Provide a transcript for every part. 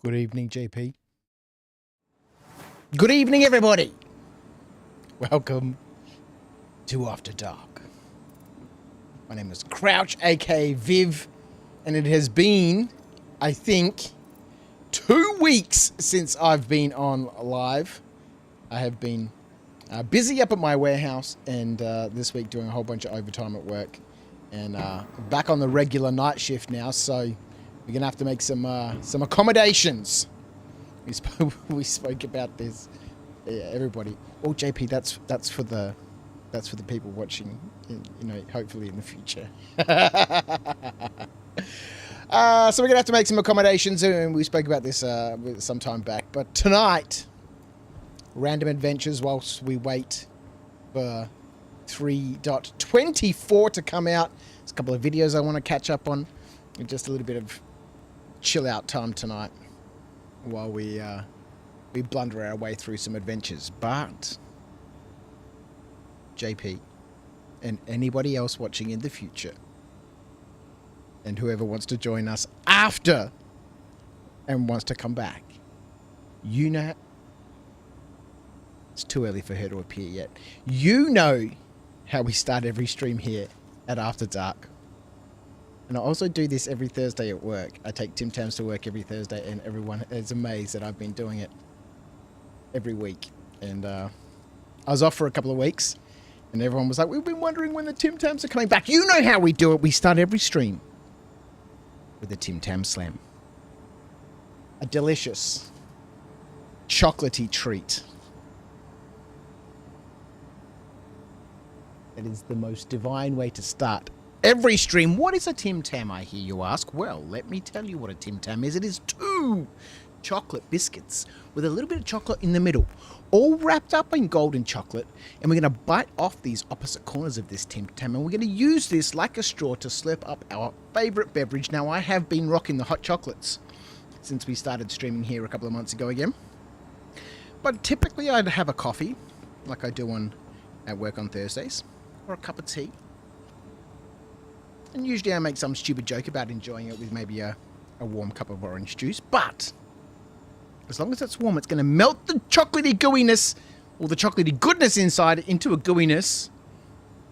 Good evening, JP. Good evening, everybody. Welcome to After Dark. My name is Crouch, aka Viv, and it has been, I think, 2 weeks since I've been on live. I have been busy up at my warehouse, and this week doing a whole bunch of overtime at work, and back on the regular night shift now. So we're gonna have to make some accommodations. We spoke about this. Yeah, everybody. Oh, JP, that's for the people watching. Hopefully in the future. So we're gonna have to make some accommodations, and we spoke about this some time back. But tonight, random adventures whilst we wait for 3.24 to come out. There's a couple of videos I want to catch up on, and just a little bit of chill out time tonight while we blunder our way through some adventures. But JP and anybody else watching in the future, and whoever wants to join us after and wants to come back, you know, it's too early for her to appear yet. You know how we start every stream here at After Dark. And I also do this every Thursday at work. I take Tim Tams to work every Thursday, and everyone is amazed that I've been doing it every week. And I was off for a couple of weeks, and everyone was like, we've been wondering when the Tim Tams are coming back. You know how we do it. We start every stream with a Tim Tam Slam. A delicious, chocolatey treat. It is the most divine way to start every stream. What is a Tim Tam, I hear you ask? Well, let me tell you what a Tim Tam is. It is 2 chocolate biscuits with a little bit of chocolate in the middle, all wrapped up in golden chocolate, and we're going to bite off these opposite corners of this Tim Tam, and we're going to use this like a straw to slurp up our favourite beverage. Now, I have been rocking the hot chocolates since we started streaming here a couple of months ago again, but typically I'd have a coffee, like I do at work on Thursdays, or a cup of tea. And usually I make some stupid joke about enjoying it with maybe a warm cup of orange juice. But as long as it's warm, it's going to melt the chocolatey gooiness, or the chocolatey goodness inside into a gooiness.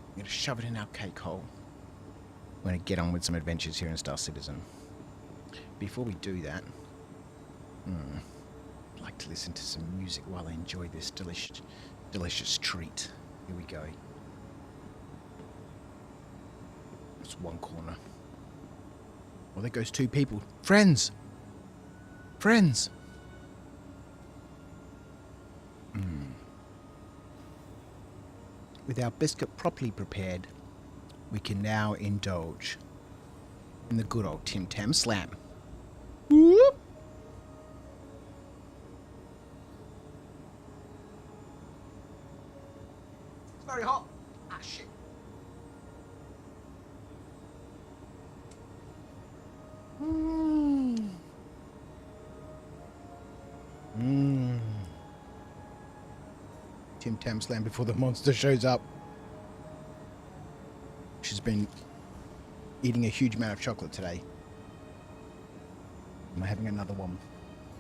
We're going to shove it in our cake hole. We're going to get on with some adventures here in Star Citizen. Before we do that, I'd like to listen to some music while I enjoy this delicious treat. Here we go. It's one corner. Well, there goes 2 people. Friends! With our biscuit properly prepared, we can now indulge in the good old Tim Tam Slam. Whoop! It's very hot. Ah, shit. Tim Tam Slam before the monster shows up. She's been eating a huge amount of chocolate today. I'm having another one.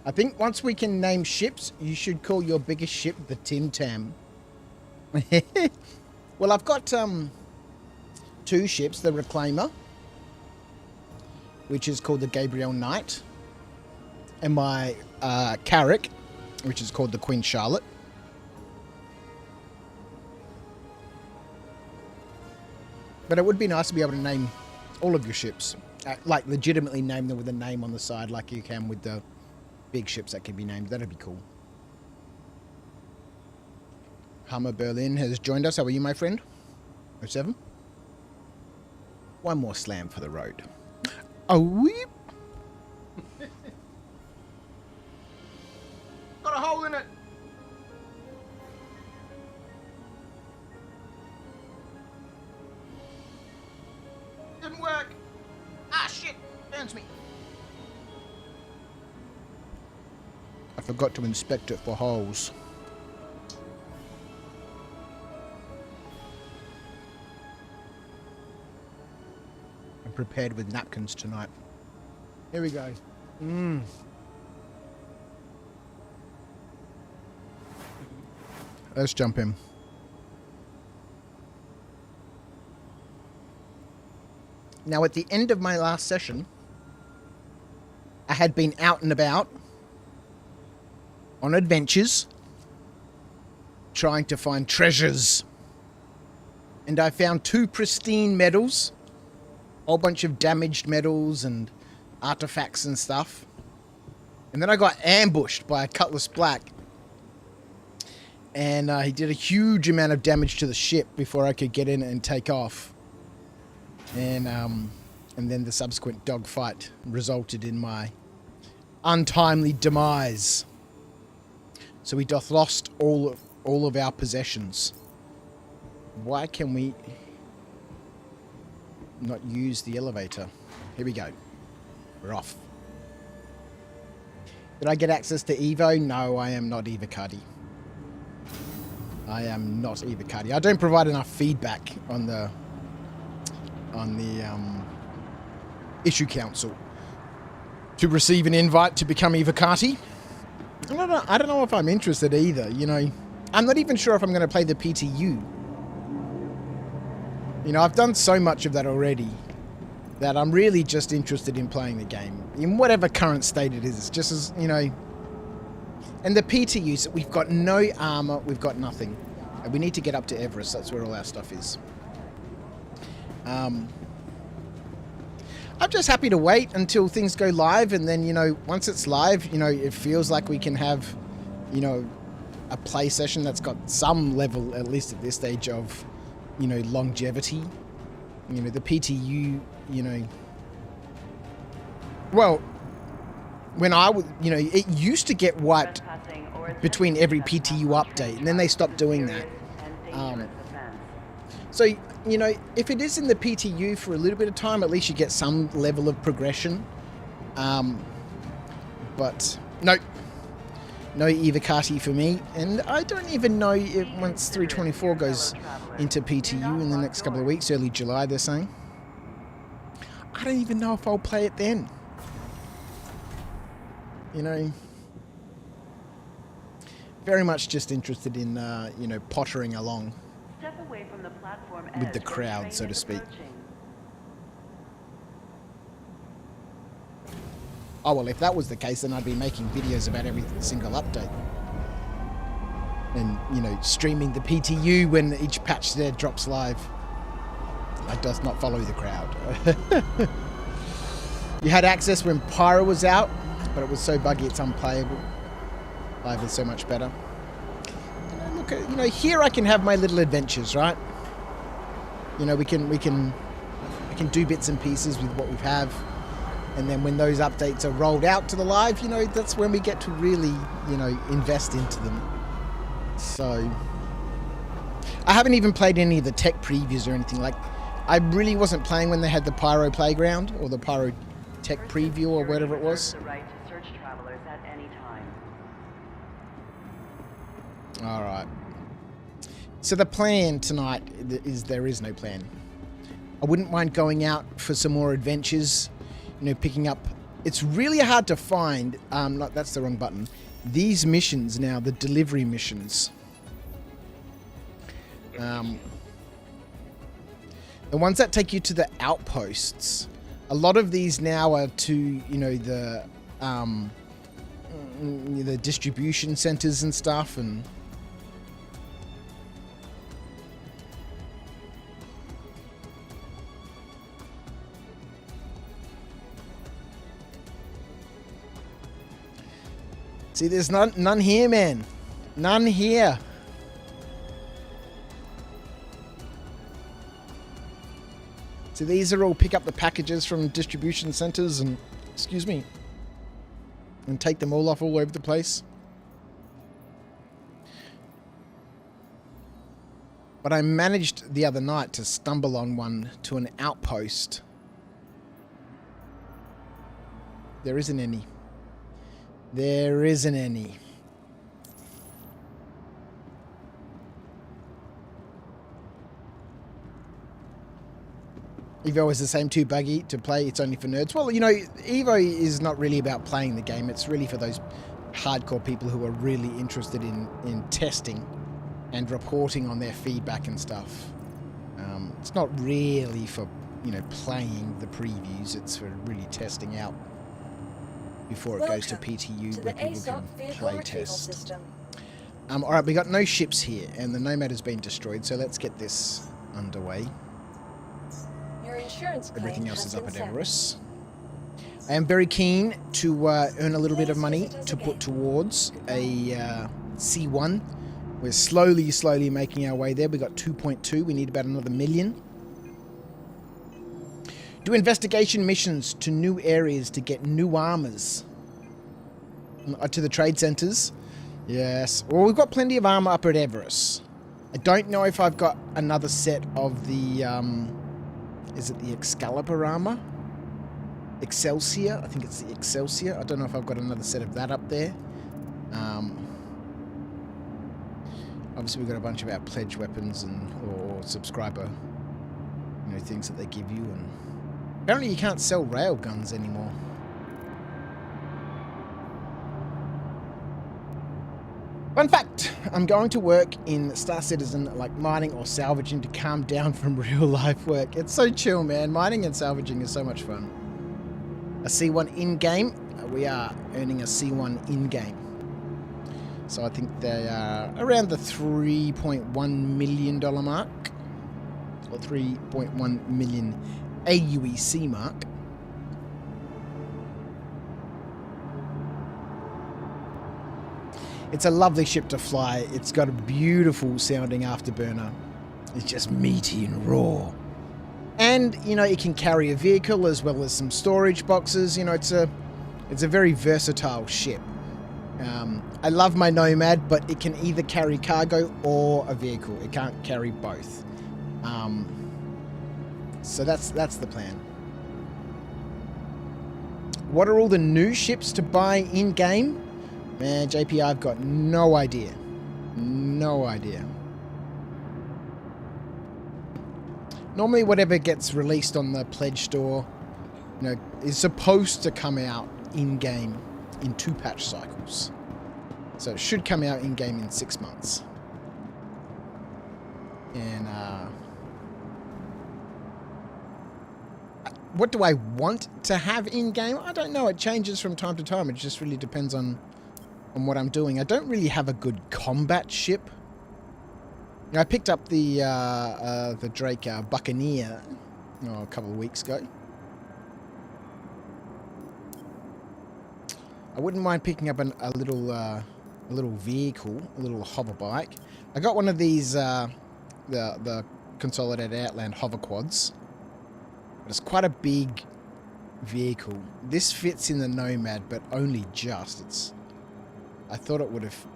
I think once we can name ships, you should call your biggest ship the Tim Tam. Well, I've got 2 ships. The Reclaimer, which is called the Gabriel Knight, and my Carrack, which is called the Queen Charlotte. But it would be nice to be able to name all of your ships, like legitimately name them with a name on the side, like you can with the big ships that can be named. That'd be cool. Hammer Berlin has joined us. How are you, my friend? 07? One more slam for the road. Oh, weep. Got a hole in it. Didn't work. Ah, shit. Burns me. I forgot to inspect it for holes. I'm prepared with napkins tonight. Here we go. Let's jump in. Now, at the end of my last session, I had been out and about on adventures, trying to find treasures. And I found 2 pristine medals, a whole bunch of damaged medals and artifacts and stuff. And then I got ambushed by a Cutlass Black. And he did a huge amount of damage to the ship before I could get in and take off. And then the subsequent dogfight resulted in my untimely demise. So we doth lost all of our possessions. Why can we not use the elevator? Here we go. We're off. Did I get access to Evo? No, I am not Evocati. I am not Evocati. I don't provide enough feedback on the issue council to receive an invite to become Evocati. I don't know if I'm interested either, you know. I'm not even sure if I'm going to play the PTU. You know, I've done so much of that already that I'm really just interested in playing the game in whatever current state it is, just as, you know. And the PTUs, we've got no armor, we've got nothing. And we need to get up to Everest, that's where all our stuff is. I'm just happy to wait until things go live, and then, you know, once it's live, you know, it feels like we can have, you know, a play session that's got some level, at least at this stage, of, you know, longevity. You know, the PTU, you know, well, when I was, you know, it used to get wiped between every PTU update, and then they stopped doing that. So, you know, if it is in the PTU for a little bit of time, at least you get some level of progression. But no Evocati for me, and I don't even know if once 324 goes into PTU in the next couple of weeks, early July they're saying. I don't even know if I'll play it then. You know, very much just interested in, you know, pottering along Step away from the platform with the crowd, so to speak. Oh, well, if that was the case, then I'd be making videos about every single update. And, you know, streaming the PTU when each patch there drops live. I doth not follow the crowd. You had access when Pyro was out, but it was so buggy it's unplayable. Live is so much better. And look, you know, here I can have my little adventures, right? You know, we can do bits and pieces with what we have. And then when those updates are rolled out to the live, you know, that's when we get to really, you know, invest into them. So, I haven't even played any of the tech previews or anything. Like, I really wasn't playing when they had the Pyro Playground or the Pyro Tech Preview or whatever it was. Alright. So the plan tonight is there is no plan. I wouldn't mind going out for some more adventures. You know, picking up... It's really hard to find... that's the wrong button. These missions now, the delivery missions. The ones that take you to the outposts. A lot of these now are to, you know, the distribution centers and stuff, and... See, there's none here, man. None here. So these are all pick up the packages from distribution centers and, excuse me, and take them all off all over the place. But I managed the other night to stumble on one to an outpost. There isn't any. There isn't any. Evo is the same, too buggy to play. It's only for nerds. Well, you know, Evo is not really about playing the game. It's really for those hardcore people who are really interested in testing. and reporting on their feedback and stuff. It's not really for, playing the previews. It's for really testing out before it goes to PTU where people can play test. Alright, we got no ships here, and the Nomad has been destroyed, so let's get this underway. Your insurance Everything else is up at Everest. I am very keen to earn a little bit of money to put towards a C1. We're slowly making our way there. We got 2.2. We need about another 1 million. Do investigation missions to new areas to get new armors. To the trade centers. Yes. Well, we've got plenty of armor up at Everest. I don't know if I've got another set of the... is it the Excalibur armor? Excelsior? I think it's the Excelsior. I don't know if I've got another set of that up there. Obviously, we've got a bunch of our pledge weapons or subscriber, things that they give you. And apparently, you can't sell rail guns anymore. Fun fact: I'm going to work in Star Citizen, like mining or salvaging, to calm down from real life work. It's so chill, man. Mining and salvaging is so much fun. A C1 in-game. We are earning a C1 in-game. So I think they are around the $3.1 million mark. Or 3.1 million AUEC mark. It's a lovely ship to fly. It's got a beautiful sounding afterburner. It's just meaty and raw. And, it can carry a vehicle as well as some storage boxes. It's a very versatile ship. I love my Nomad, but it can either carry cargo or a vehicle. It can't carry both. So that's the plan. What are all the new ships to buy in-game? Man, JP, I've got no idea. No idea. Normally, whatever gets released on the pledge store, is supposed to come out in-game in 2 patch cycles. So it should come out in-game in 6 months. And, what do I want to have in-game? I don't know. It changes from time to time. It just really depends on what I'm doing. I don't really have a good combat ship. I picked up the Drake Buccaneer a couple of weeks ago. I wouldn't mind picking up a little vehicle, a little hover bike. I got one of these the Consolidated Outland hover quads. It's quite a big vehicle. This fits in the Nomad, but only just. I thought it would have,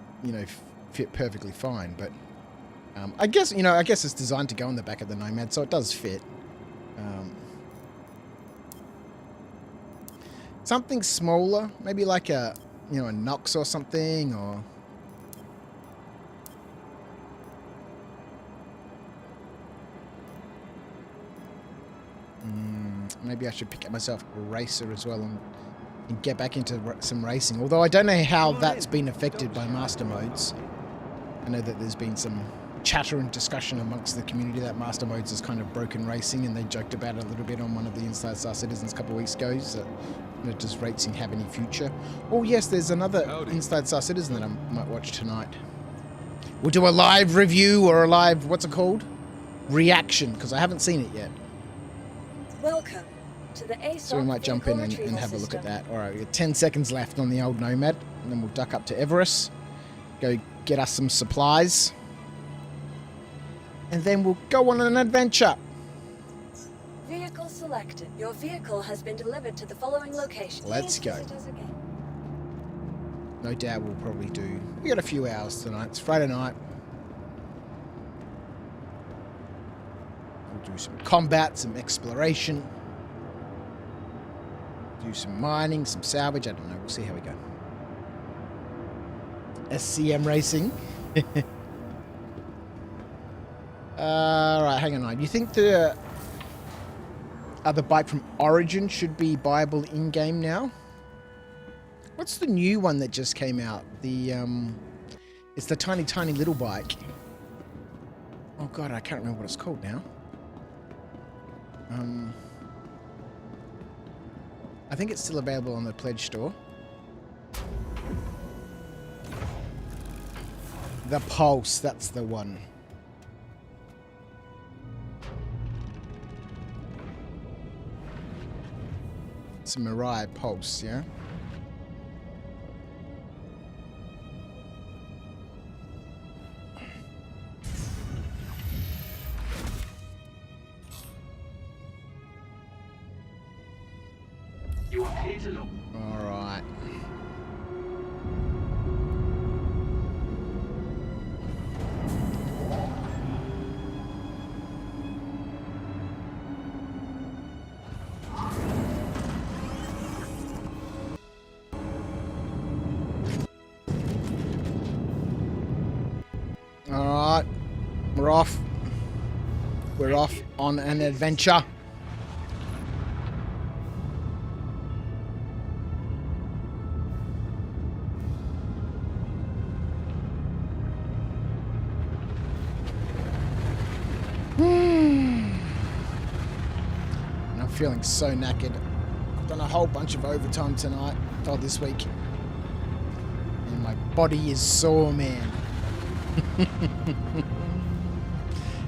fit perfectly fine, but I guess it's designed to go on the back of the Nomad, so it does fit. Something smaller, maybe like a Nox or something, or maybe I should pick up myself a racer as well and get back into some racing. Although I don't know how that's been affected by master modes. I know that there's been some chatter and discussion amongst the community that master modes has kind of broken racing, and they joked about it a little bit on one of the Inside Star Citizens a couple of weeks ago. So, does racing have any future? Oh yes, there's another Inside Star Citizen that I might watch tonight. We'll do a live review or a live, what's it called? Reaction, because I haven't seen it yet. Welcome to the ASOP. So we might jump in and have a look at that. Alright, we got 10 seconds left on the old Nomad, and then we'll duck up to Everest, go get us some supplies, and then we'll go on an adventure. Vehicle selected. Your vehicle has been delivered to the following location. Let's go. No doubt we'll probably do... We got a few hours tonight. It's Friday night. We'll do some combat, some exploration. Do some mining, some salvage. I don't know. We'll see how we go. SCM racing. Alright, hang on. You think the other bike from Origin should be buyable in-game now? What's the new one that just came out? The it's the tiny little bike. Oh god, I can't remember what it's called now. I think it's still available on the Pledge store. The Pulse, that's the one. It's a Mirai Pulse, yeah? You are clear to look. Alright. Alright. We're off. We're off on an adventure. And I'm feeling so knackered. I've done a whole bunch of overtime tonight, or this week. And my body is sore, man.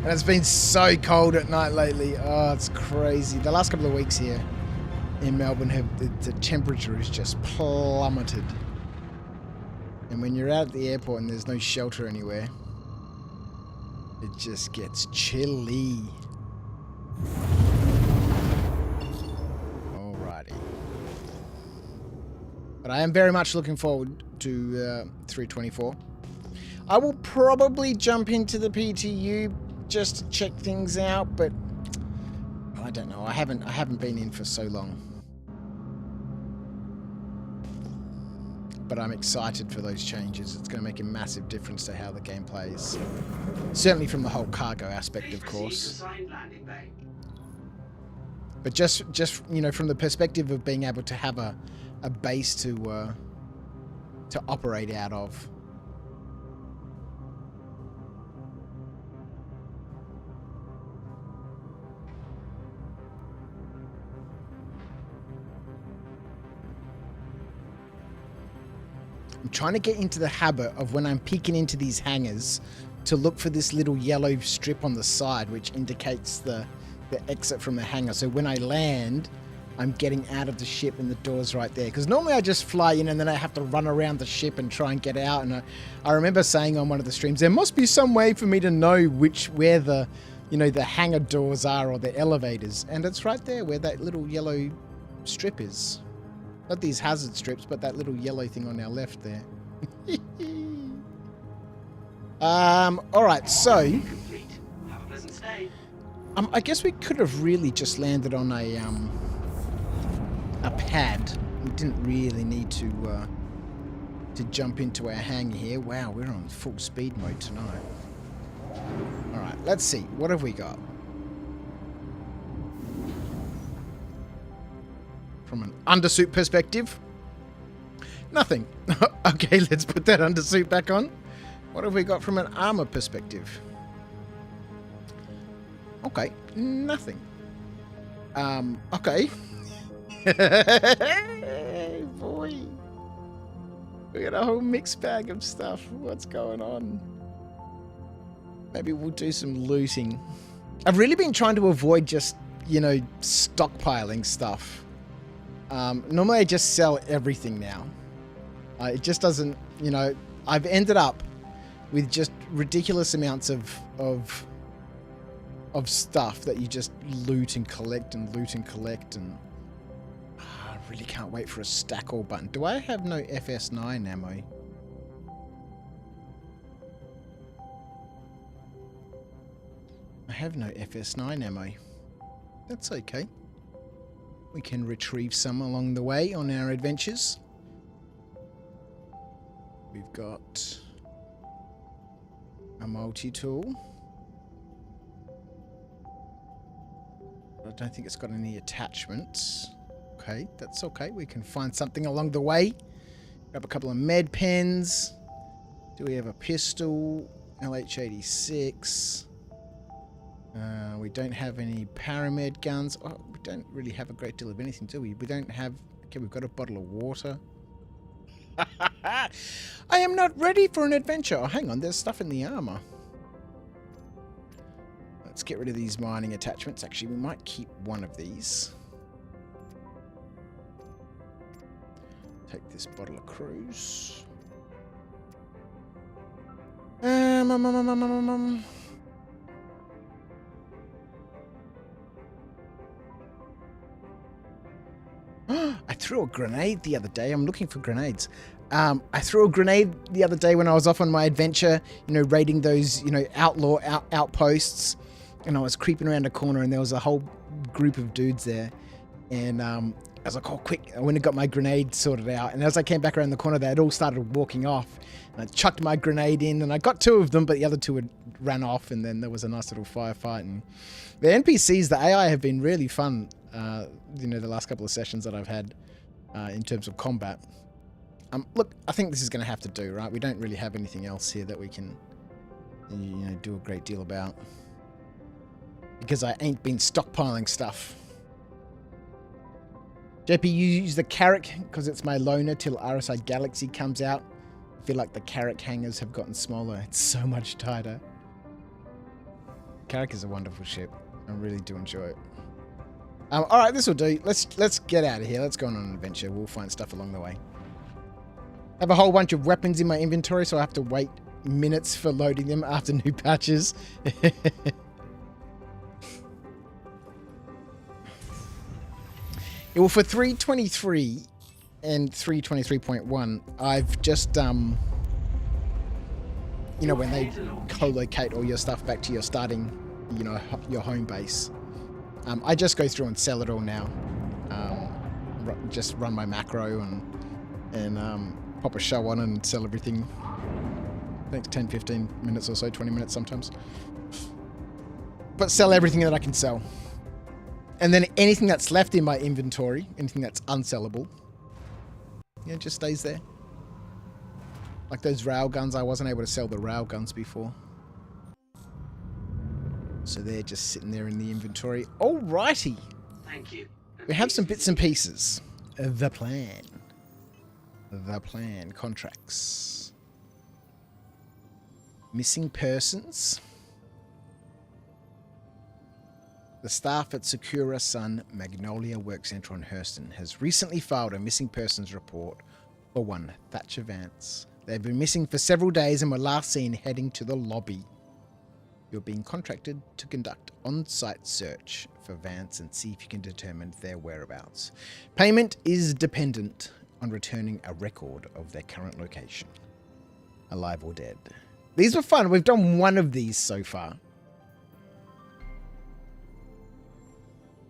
And it's been so cold at night lately. Oh, it's crazy. The last couple of weeks here in Melbourne, the temperature has just plummeted. And when you're out at the airport and there's no shelter anywhere, it just gets chilly. Alrighty. But I am very much looking forward to 324. I will probably jump into the PTU just to check things out, but I don't know. I haven't been in for so long. But I'm excited for those changes. It's going to make a massive difference to how the game plays. Certainly from the whole cargo aspect, of course. But just you know, from the perspective of being able to have a base to operate out of. I'm trying to get into the habit of when I'm peeking into these hangars to look for this little yellow strip on the side which indicates the exit from the hangar. So when I land, I'm getting out of the ship and the door's right there. Because normally I just fly in and then I have to run around the ship and try and get out. And I remember saying on one of the streams, there must be some way for me to know where the, you know, the hangar doors are or the elevators. And it's right there where that little yellow strip is. Not these hazard strips, but that little yellow thing on our left there. Alright, so... Have a pleasant stay. I guess we could have really just landed on a pad. We didn't really need to jump into our hangar here. Wow, we're on full speed mode tonight. Alright, let's see. What have we got? From an undersuit perspective, nothing. Okay, let's put that undersuit back on. What have we got from an armor perspective? Okay, nothing. Okay. Boy. We got a whole mixed bag of stuff. What's going on? Maybe we'll do some looting. I've really been trying to avoid just, you know, stockpiling stuff. Normally I just sell everything now. It just doesn't, you know, I've ended up with just ridiculous amounts of stuff that you just loot and collect and loot and collect, and I really can't wait for a stack all button. Do I have no FS9 ammo? I have no FS9 ammo. That's okay. We can retrieve some along the way on our adventures. We've got a multi-tool. I don't think it's got any attachments. Okay, that's okay. We can find something along the way. Grab a couple of med pens. Do we have a pistol? LH86. We don't have any paramed guns. Oh, we don't really have a great deal of anything, do we? We don't have... Okay, we've got a bottle of water. I am not ready for an adventure. Oh, hang on. There's stuff in the armor. Let's get rid of these mining attachments. Actually, we might keep one of these. Take this bottle of cruise. I threw a grenade the other day. I'm looking for grenades. I threw a grenade the other day when I was off on my adventure, you know, raiding those, you know, outlaw outposts. And I was creeping around a corner and there was a whole group of dudes there. And I was like, oh, quick. I went and got my grenade sorted out. And as I came back around the corner, they had all started walking off. And I chucked my grenade in and I got 2 of them, but the other 2 had ran off. And then there was a nice little firefight. And the NPCs, the AI have been really fun, you know, the last couple of sessions that I've had in terms of combat. Look, I think this is going to have to do, right? We don't really have anything else here that we can, you know, do a great deal about. Because I ain't been stockpiling stuff. JP, you use the Carrack because it's my loner till RSI Galaxy comes out. I feel like the Carrack hangars have gotten smaller. It's so much tighter. Carrack is a wonderful ship. I really do enjoy it. Alright, this will do. Let's get out of here. Let's go on an adventure. We'll find stuff along the way. I have a whole bunch of weapons in my inventory, so I have to wait minutes for loading them after new patches. Well, for 3.23 and 3.23.1, I've just, you know, when they co-locate all your stuff back to your starting, you know, your home base, I just go through and sell it all now. Just run my macro and pop a show on and sell everything. I think 10, 15 minutes or so, 20 minutes sometimes. But sell everything that I can sell. And then anything that's left in my inventory, anything that's unsellable, yeah, it just stays there. Like those railguns, I wasn't able to sell the railguns before. So they're just sitting there in the inventory. Alrighty. Thank you. We have some bits and pieces. The plan. The plan. Contracts. Missing persons. The staff at Sakura Sun Magnolia Work Center on Hurston has recently filed a missing persons report for one Thatcher Vance. They've been missing for several days and were last seen heading to the lobby. You're being contracted to conduct on-site search for Vance and see if you can determine their whereabouts. Payment is dependent on returning a record of their current location, alive or dead. These were fun. We've done one of these so far.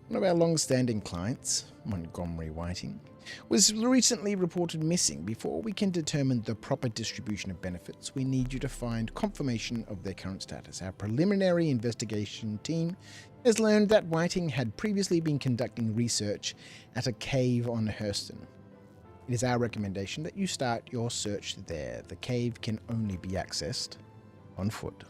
One of our long-standing clients, Montgomery Whiting, was recently reported missing. Before we can determine the proper distribution of benefits, we need you to find confirmation of their current status. Our preliminary investigation team has learned that Whiting had previously been conducting research at a cave on Hurston. It is our recommendation that you start your search there. The cave can only be accessed on foot.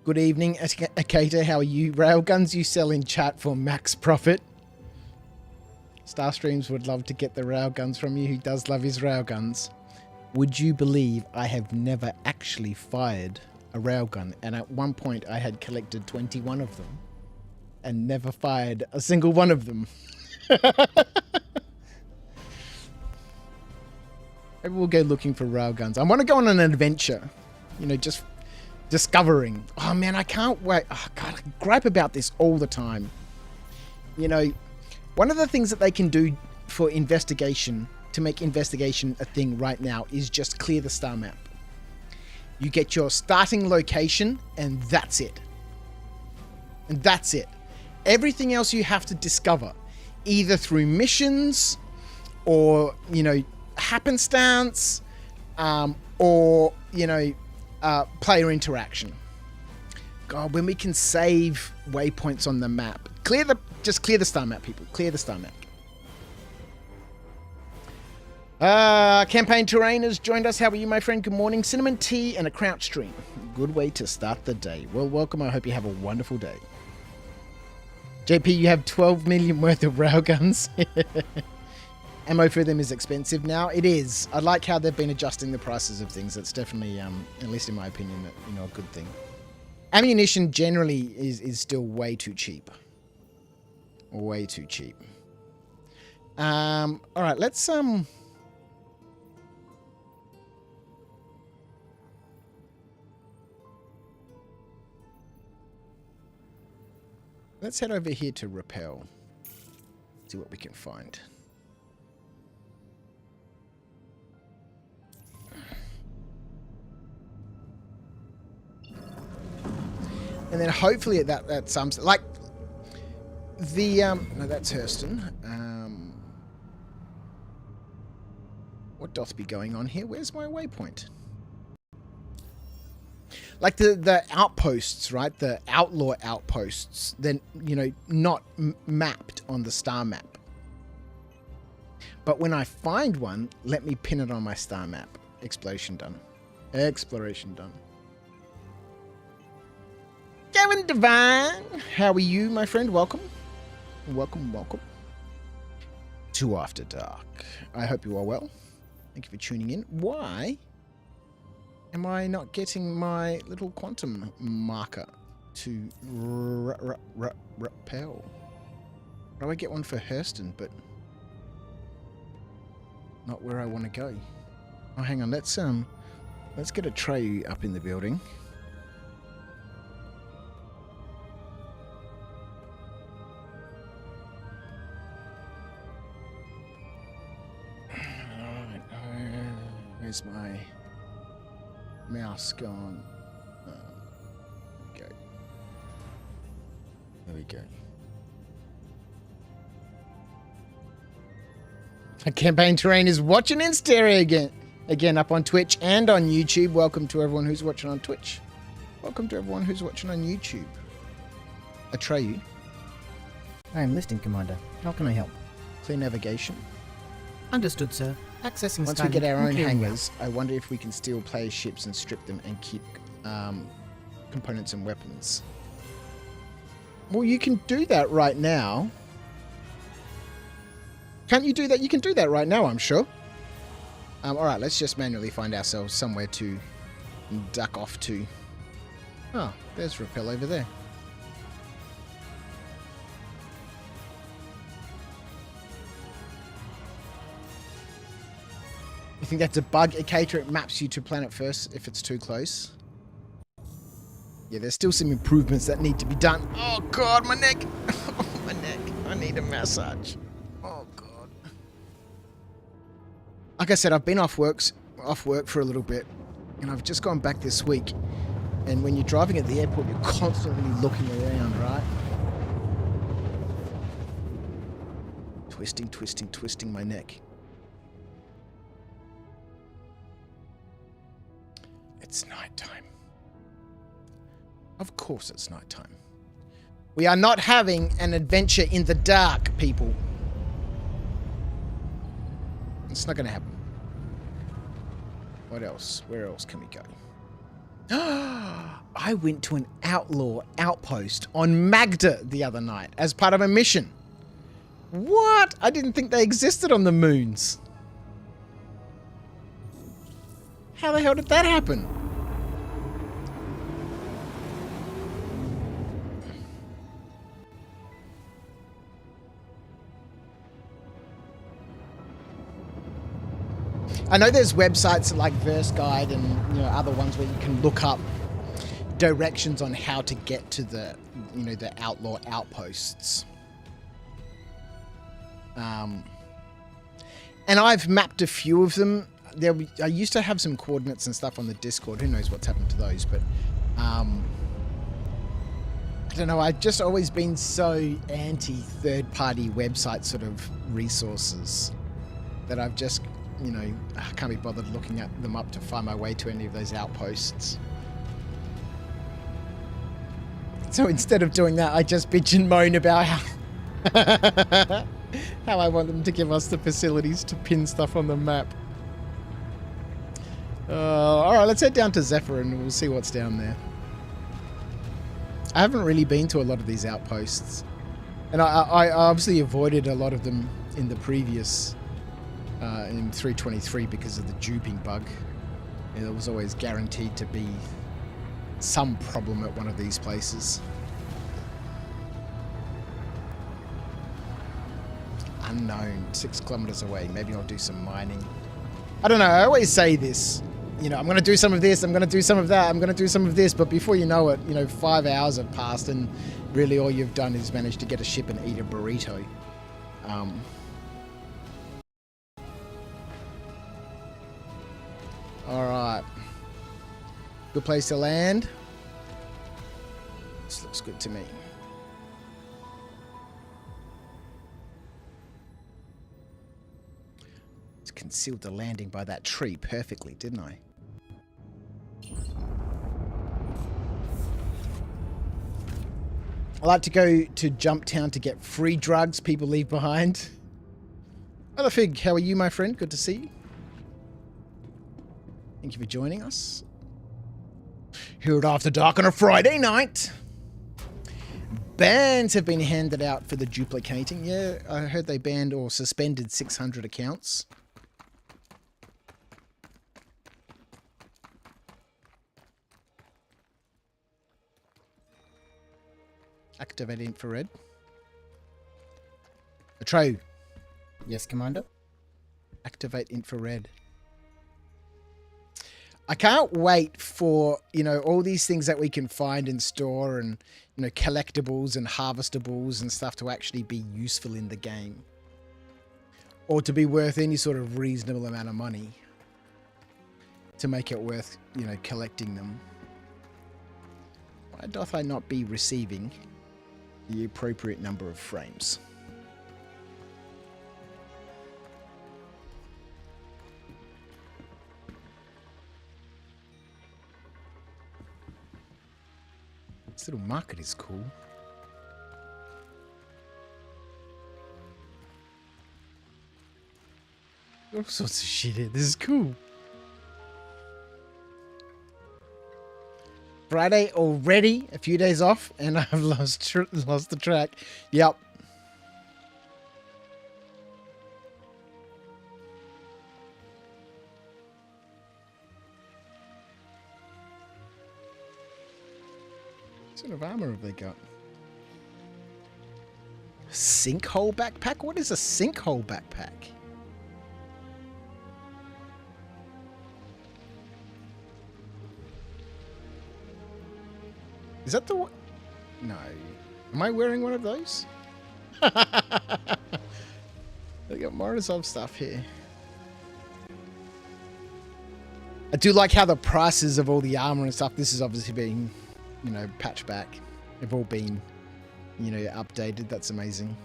Good evening, Akata. How are you? Railguns you sell in chat for max profit. Starstreams would love to get the railguns from you. He does love his railguns. Would you believe I have never actually fired a railgun? And at one point I had collected 21 of them and never fired a single one of them. Maybe we'll go looking for railguns. I want to go on an adventure. You know, just discovering. Oh man, I can't wait. Oh god, I gripe about this all the time. You know, one of the things that they can do for investigation, to make investigation a thing right now, is just clear the star map. You get your starting location and that's it. And that's it. Everything else you have to discover, either through missions or, you know, happenstance, or, you know, player interaction. God, when we can save waypoints on the map. Just clear the star map, people. Clear the star map. Campaign Terrain has joined us. How are you, my friend? Good morning. Cinnamon tea and a crouch stream. Good way to start the day. Well, welcome. I hope you have a wonderful day. JP, you have 12 million worth of railguns. Ammo for them is expensive now. It is. I like how they've been adjusting the prices of things. It's definitely, at least in my opinion, a good thing. Ammunition generally is still way too cheap. Way too cheap. All right, let's head over here to Repel. See what we can find. And then hopefully at some like the no, that's Hurston. What doth be going on here? Where's my waypoint? Like the outposts, right? The outlaw outposts. Then not mapped on the star map. But when I find one, let me pin it on my star map. Exploration done. Exploration done. Gavin Devine, how are you, my friend? Welcome. Welcome, welcome to After Dark. I hope you are well. Thank you for tuning in. Why am I not getting my little quantum marker to repel? How do I get one for Hurston, but not where I want to go? Oh, hang on. Let's get a tray up in the building. Where's my mouse gone? There we go. A campaign terrain is watching in stereo again up on Twitch and on YouTube. Welcome to everyone who's watching on Twitch. Welcome to everyone who's watching on YouTube. Atreyu. I am listening, Commander. How can I help? Clear navigation. Understood, sir. Accessing Once we get our own hangars, I wonder if we can steal players' ships and strip them and keep components and weapons. Well, you can do that right now. Can't you do that? You can do that right now, I'm sure. Alright, let's just manually find ourselves somewhere to duck off to. Oh, there's Repel over there. You think that's a bug, Akator? It maps you to planet first if it's too close. Yeah, there's still some improvements that need to be done. Oh god, my neck! My neck. I need a massage. Oh god. Like I said, I've been off work for a little bit, and I've just gone back this week. And when you're driving at the airport, you're constantly looking around, right? Twisting my neck. It's nighttime. Of course it's nighttime. We are not having an adventure in the dark, people. It's not going to happen. What else? Where else can we go? I went to an outlaw outpost on Magda the other night as part of a mission. What? I didn't think they existed on the moons. How the hell did that happen? I know there's websites like Verse Guide and other ones where you can look up directions on how to get to the the outlaw outposts. And I've mapped a few of them. I used to have some coordinates and stuff on the Discord. Who knows what's happened to those? But I don't know. I've just always been so anti third-party website sort of resources that I've just I can't be bothered looking at them up to find my way to any of those outposts. So instead of doing that, I just bitch and moan about how I want them to give us the facilities to pin stuff on the map. All right, let's head down to Zephyr and we'll see what's down there. I haven't really been to a lot of these outposts. And I obviously avoided a lot of them in the previous, in 323 because of the duping bug. There was always guaranteed to be some problem at one of these places. Unknown, 6 kilometers away. Maybe I'll do some mining. I don't know, I always say this. You know, I'm going to do some of this, I'm going to do some of that, I'm going to do some of this, but before you know it, you know, 5 hours have passed and really all you've done is managed to get a ship and eat a burrito. Alright. Good place to land. This looks good to me. Concealed the landing by that tree perfectly, didn't I? I like to go to Jump Town to get free drugs people leave behind. Hello Fig, how are you, my friend? Good to see you. Thank you for joining us. Here at After Dark on a Friday night. Bans have been handed out for the duplicating. Yeah, I heard they banned or suspended 600 accounts. Activate infrared. Atreyu. Yes, Commander? Activate infrared. I can't wait for, you know, all these things that we can find in store and, you know, collectibles and harvestables and stuff to actually be useful in the game. Or to be worth any sort of reasonable amount of money. To make it worth, you know, collecting them. Why doth I not be receiving the appropriate number of frames? This little market is cool. All sorts of shit here. This is cool. Friday already, a few days off, and I've lost the track. Yep. What sort of armor have they got? Sinkhole backpack? What is a sinkhole backpack? Is that the one? No. Am I wearing one of those? They got Morozov stuff here. I do like how the prices of all the armor and stuff, this is obviously being, you know, patched back. They've all been, you know, updated. That's amazing.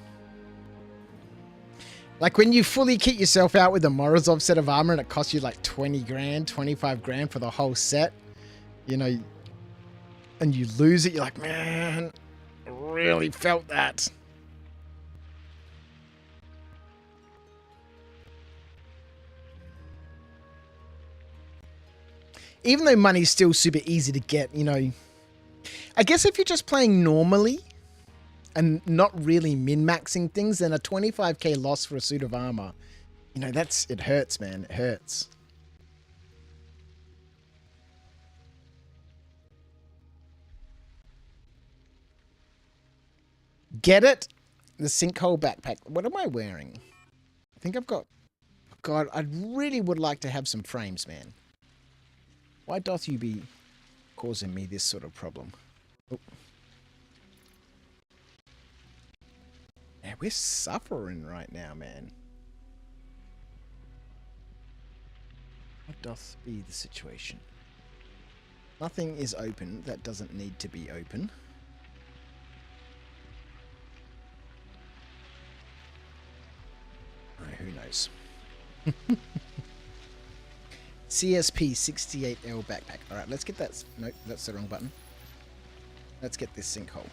Like when you fully kit yourself out with a Morozov set of armor and it costs you like 20 grand, 25 grand for the whole set, you know, and you lose it, you're like, man, I really felt that. Even though money's still super easy to get, you know, I guess if you're just playing normally and not really min-maxing things, then a 25k loss for a suit of armor, you know, it hurts, man. It hurts. Get it? The sinkhole backpack. What am I wearing? I think I've got... God, I really would like to have some frames, man. Why doth you be causing me this sort of problem? Oh. Yeah, we're suffering right now, man. What doth be the situation? Nothing is open that doesn't need to be open. Who knows? CSP 68L backpack. Alright, let's get that. Nope, that's the wrong button. Let's get this sinkhole.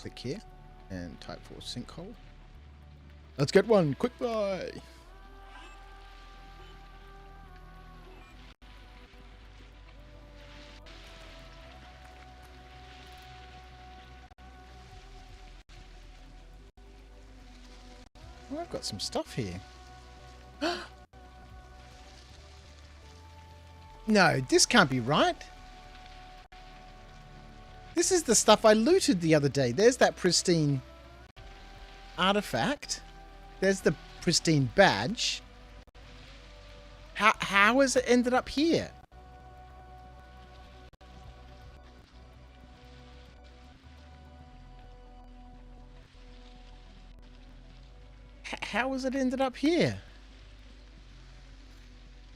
click here and type for sinkhole. Let's get one. Quick buy. Oh, I've got some stuff here. No, this can't be right. This is the stuff I looted the other day. There's that pristine artifact. There's the pristine badge. How has it ended up here? How has it ended up here?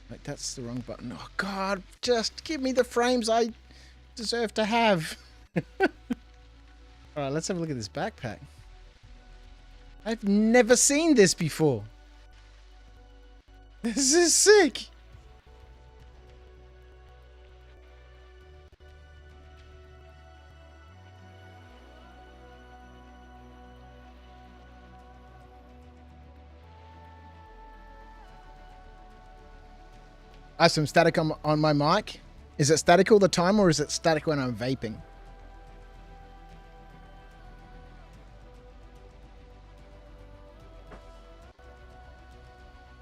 Like, that's the wrong button. Oh, God, just give me the frames I deserve to have. Alright, let's have a look at this backpack. I've never seen this before. This is sick. I have some static on my mic. Is it static all the time, or is it static when I'm vaping?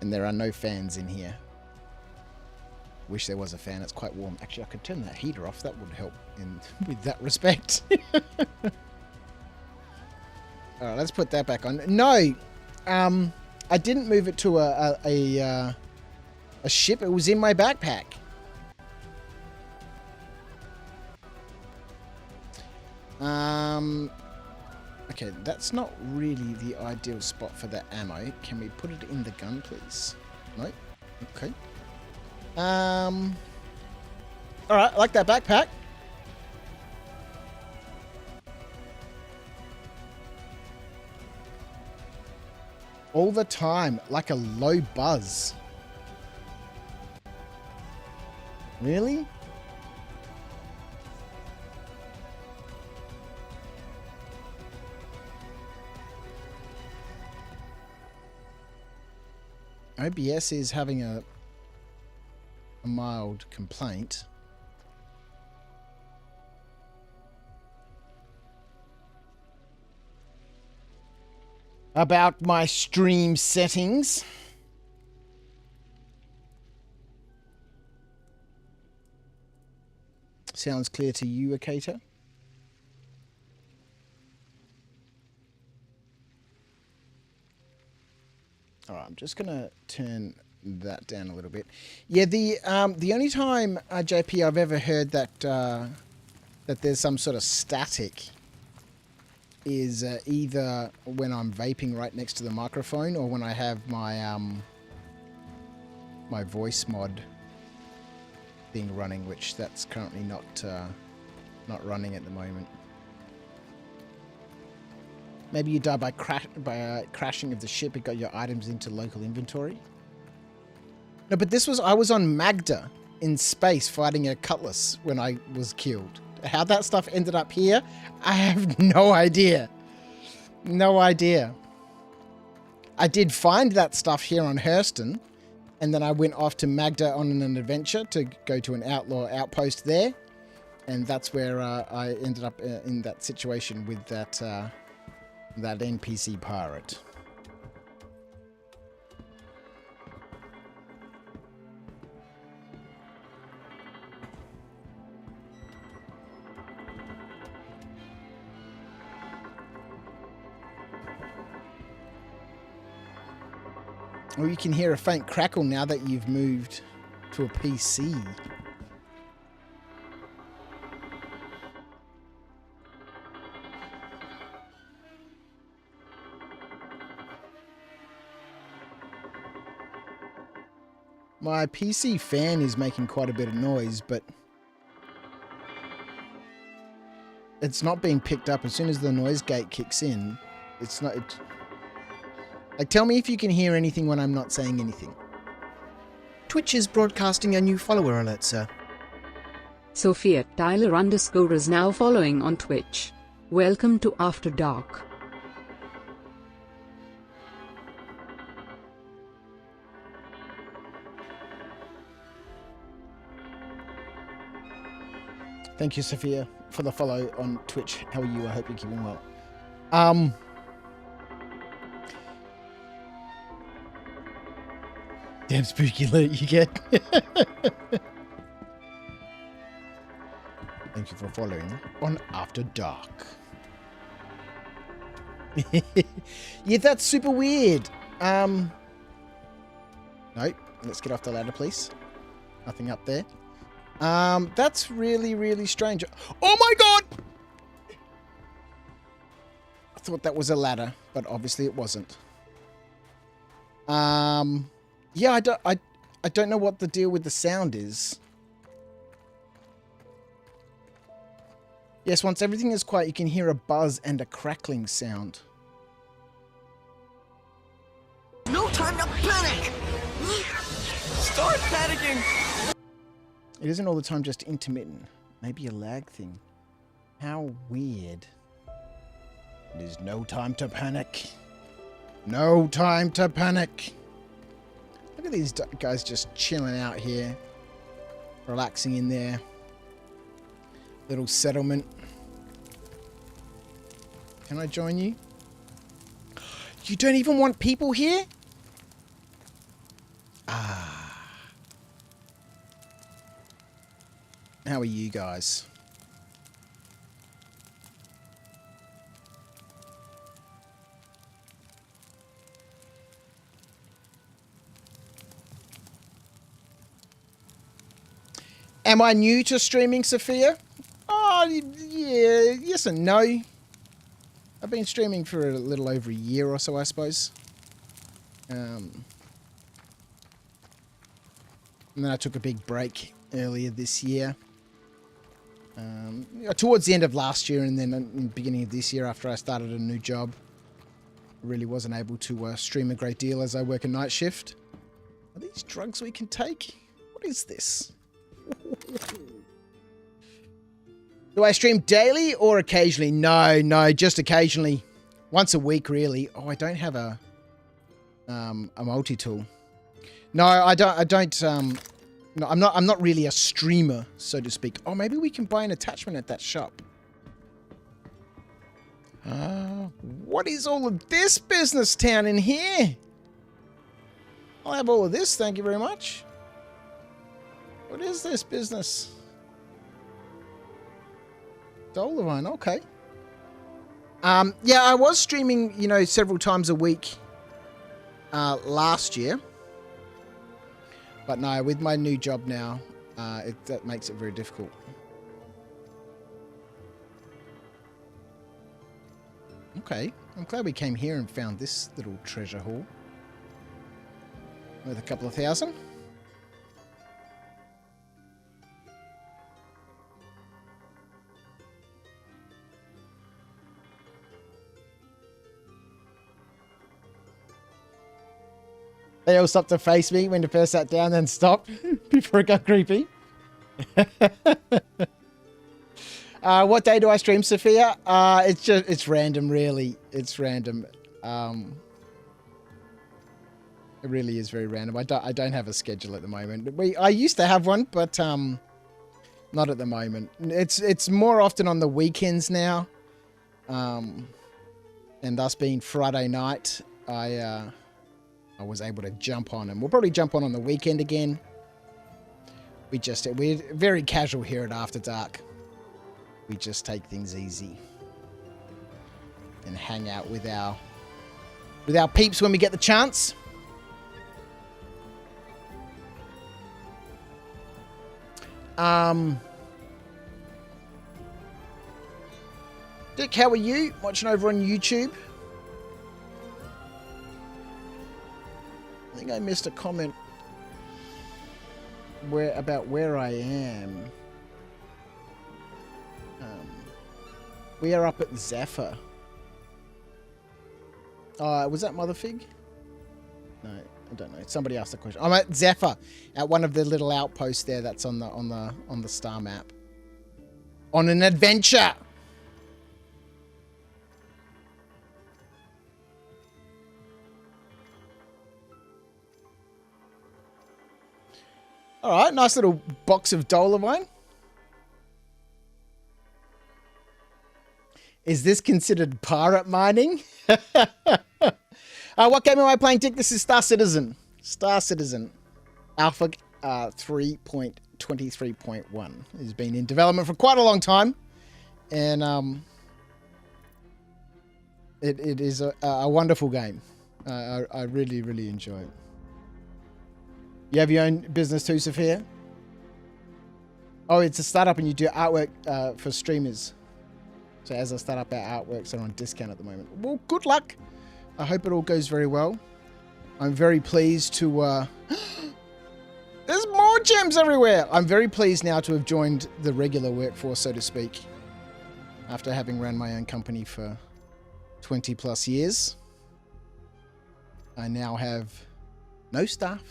And there are no fans in here. Wish there was a fan. It's quite warm. Actually, I could turn that heater off. That would help with that respect. Alright, let's put that back on. No! I didn't move it to a ship. It was in my backpack. Okay, that's not really the ideal spot for the ammo. Can we put it in the gun, please? No? Okay. Alright, I like that backpack. All the time, like a low buzz. Really? OBS is having a mild complaint. About my stream settings. Sounds clear to you, Akata? All right, I'm just gonna turn that down a little bit. Yeah, the only time JP I've ever heard that that there's some sort of static is either when I'm vaping right next to the microphone, or when I have my my voice mod thing running, which that's currently not running at the moment. Maybe you die by crashing of the ship and got your items into local inventory. No, but I was on Magda in space fighting a cutlass when I was killed. How that stuff ended up here, I have no idea. No idea. I did find that stuff here on Hurston, and then I went off to Magda on an adventure to go to an outlaw outpost there, and that's where I ended up in that situation with that that NPC pirate. Oh, you can hear a faint crackle now that you've moved to a PC. My PC fan is making quite a bit of noise, but it's not being picked up. As soon as the noise gate kicks in, it's not... Like, tell me if you can hear anything when I'm not saying anything. Twitch is broadcasting a new follower alert, sir. Sophia Tyler _ is now following on Twitch. Welcome to After Dark. Thank you, Sophia, for the follow on Twitch. How are you? I hope you're keeping well. Damn spooky loot you get. Thank you for following on After Dark. Yeah, that's super weird. Nope. Let's get off the ladder, please. Nothing up there. That's really, really strange. Oh my god! I thought that was a ladder, but obviously it wasn't. Yeah, I don't know what the deal with the sound is. Yes, once everything is quiet, you can hear a buzz and a crackling sound. No time to panic! Start panicking! It isn't all the time just intermittent. Maybe a lag thing. How weird. It is no time to panic. No time to panic. Look at these guys just chilling out here. Relaxing in their little settlement. Can I join you? You don't even want people here? Ah. How are you guys? Am I new to streaming, Sophia? Oh, yeah, yes and no. I've been streaming for a little over a year or so, I suppose. And then I took a big break earlier this year. Towards the end of last year and then in the beginning of this year after I started a new job. I really wasn't able to stream a great deal as I work a night shift. Are these drugs we can take? What is this? Do I stream daily or occasionally? No, just occasionally. Once a week, really. Oh, I don't have a multi-tool. No, I don't. No, I'm not really a streamer, so to speak. Oh, maybe we can buy an attachment at that shop. What is all of this business town in here? I'll have all of this, thank you very much. What is this business? Dollarine, okay. Yeah, I was streaming, several times a week last year. But no, with my new job now, that makes it very difficult. Okay, I'm glad we came here and found this little treasure haul. Worth a couple of thousand. They all stopped to face me when they first sat down, then stopped before it got creepy. What day do I stream, Sophia? It's random, really. It's random. It really is very random. I don't have a schedule at the moment. I used to have one, but not at the moment. It's more often on the weekends now. And thus being Friday night, I was able to jump on, and we'll probably jump on the weekend again. We're very casual here at After Dark. We just take things easy and hang out with our peeps when we get the chance. Dick, how are you? Watching over on YouTube. I think I missed a comment about where I am. We are up at Zephyr. Was that Motherfig? No, I don't know. Somebody asked the question. I'm at Zephyr, at one of the little outposts there. That's on the star map. On an adventure. All right, nice little box of Dolomine. Is this considered pirate mining? What game am I playing, Dick? This is Star Citizen. Star Citizen. Alpha 3.23.1. It's been in development for quite a long time. And it is a wonderful game. I really, really enjoy it. You have your own business too, Sophia? Oh, it's a startup and you do artwork for streamers. So as a startup, our artworks are on discount at the moment. Well, good luck. I hope it all goes very well. I'm very pleased to... There's more gems everywhere! I'm very pleased now to have joined the regular workforce, so to speak. After having run my own company for 20 plus years. I now have no staff.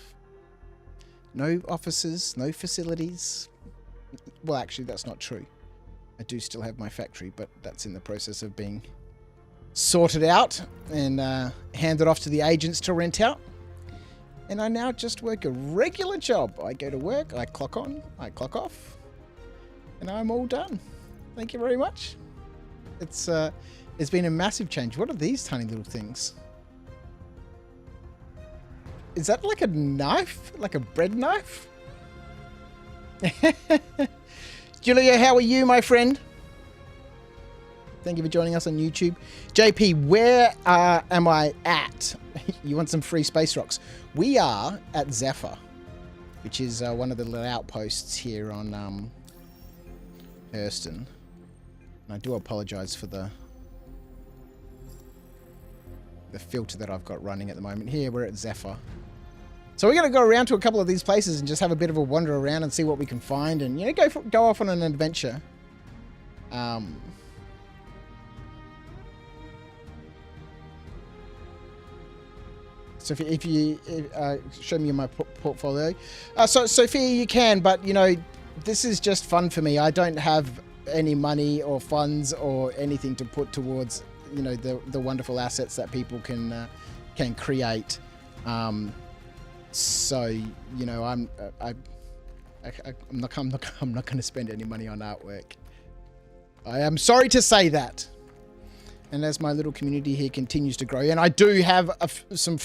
No offices, no facilities. Well, actually, that's not true. I do still have my factory, but that's in the process of being sorted out and handed off to the agents to rent out. And I now just work a regular job. I go to work, I clock on, I clock off, and I'm all done. Thank you very much. It's been a massive change. What are these tiny little things? Is that like a knife? Like a bread knife? Julia, how are you, my friend? Thank you for joining us on YouTube. JP, where am I at? You want some free space rocks? We are at Zephyr, which is one of the little outposts here on Hurston. And I do apologize for the filter that I've got running at the moment. Here, we're at Zephyr. So we're going to go around to a couple of these places and just have a bit of a wander around and see what we can find and, you know, go off on an adventure. So if you show me my portfolio. So Sophia, you can, but, you know, this is just fun for me. I don't have any money or funds or anything to put towards, you know, the wonderful assets that people can create. So, you know, I'm not going to spend any money on artwork. I am sorry to say that. And as my little community here continues to grow, and I do have some,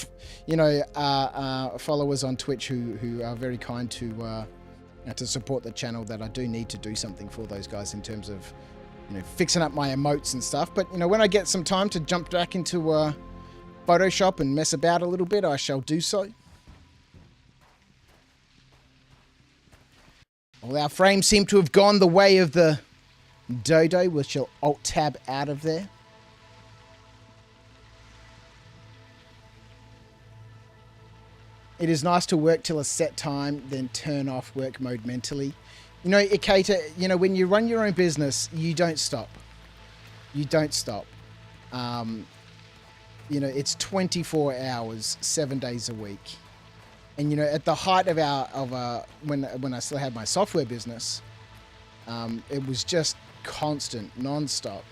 you know, followers on Twitch who are very kind to support the channel, that I do need to do something for those guys in terms of, you know, fixing up my emotes and stuff. But, you know, when I get some time to jump back into Photoshop and mess about a little bit, I shall do so. Well, our frames seem to have gone the way of the dodo. We shall Alt-Tab out of there. It is nice to work till a set time, then turn off work mode mentally. You know, Ikata, you know, when you run your own business, you don't stop. You don't stop. You know, it's 24 hours, 7 days a week. And, you know, at the height of when I still had my software business, it was just constant, non-stop.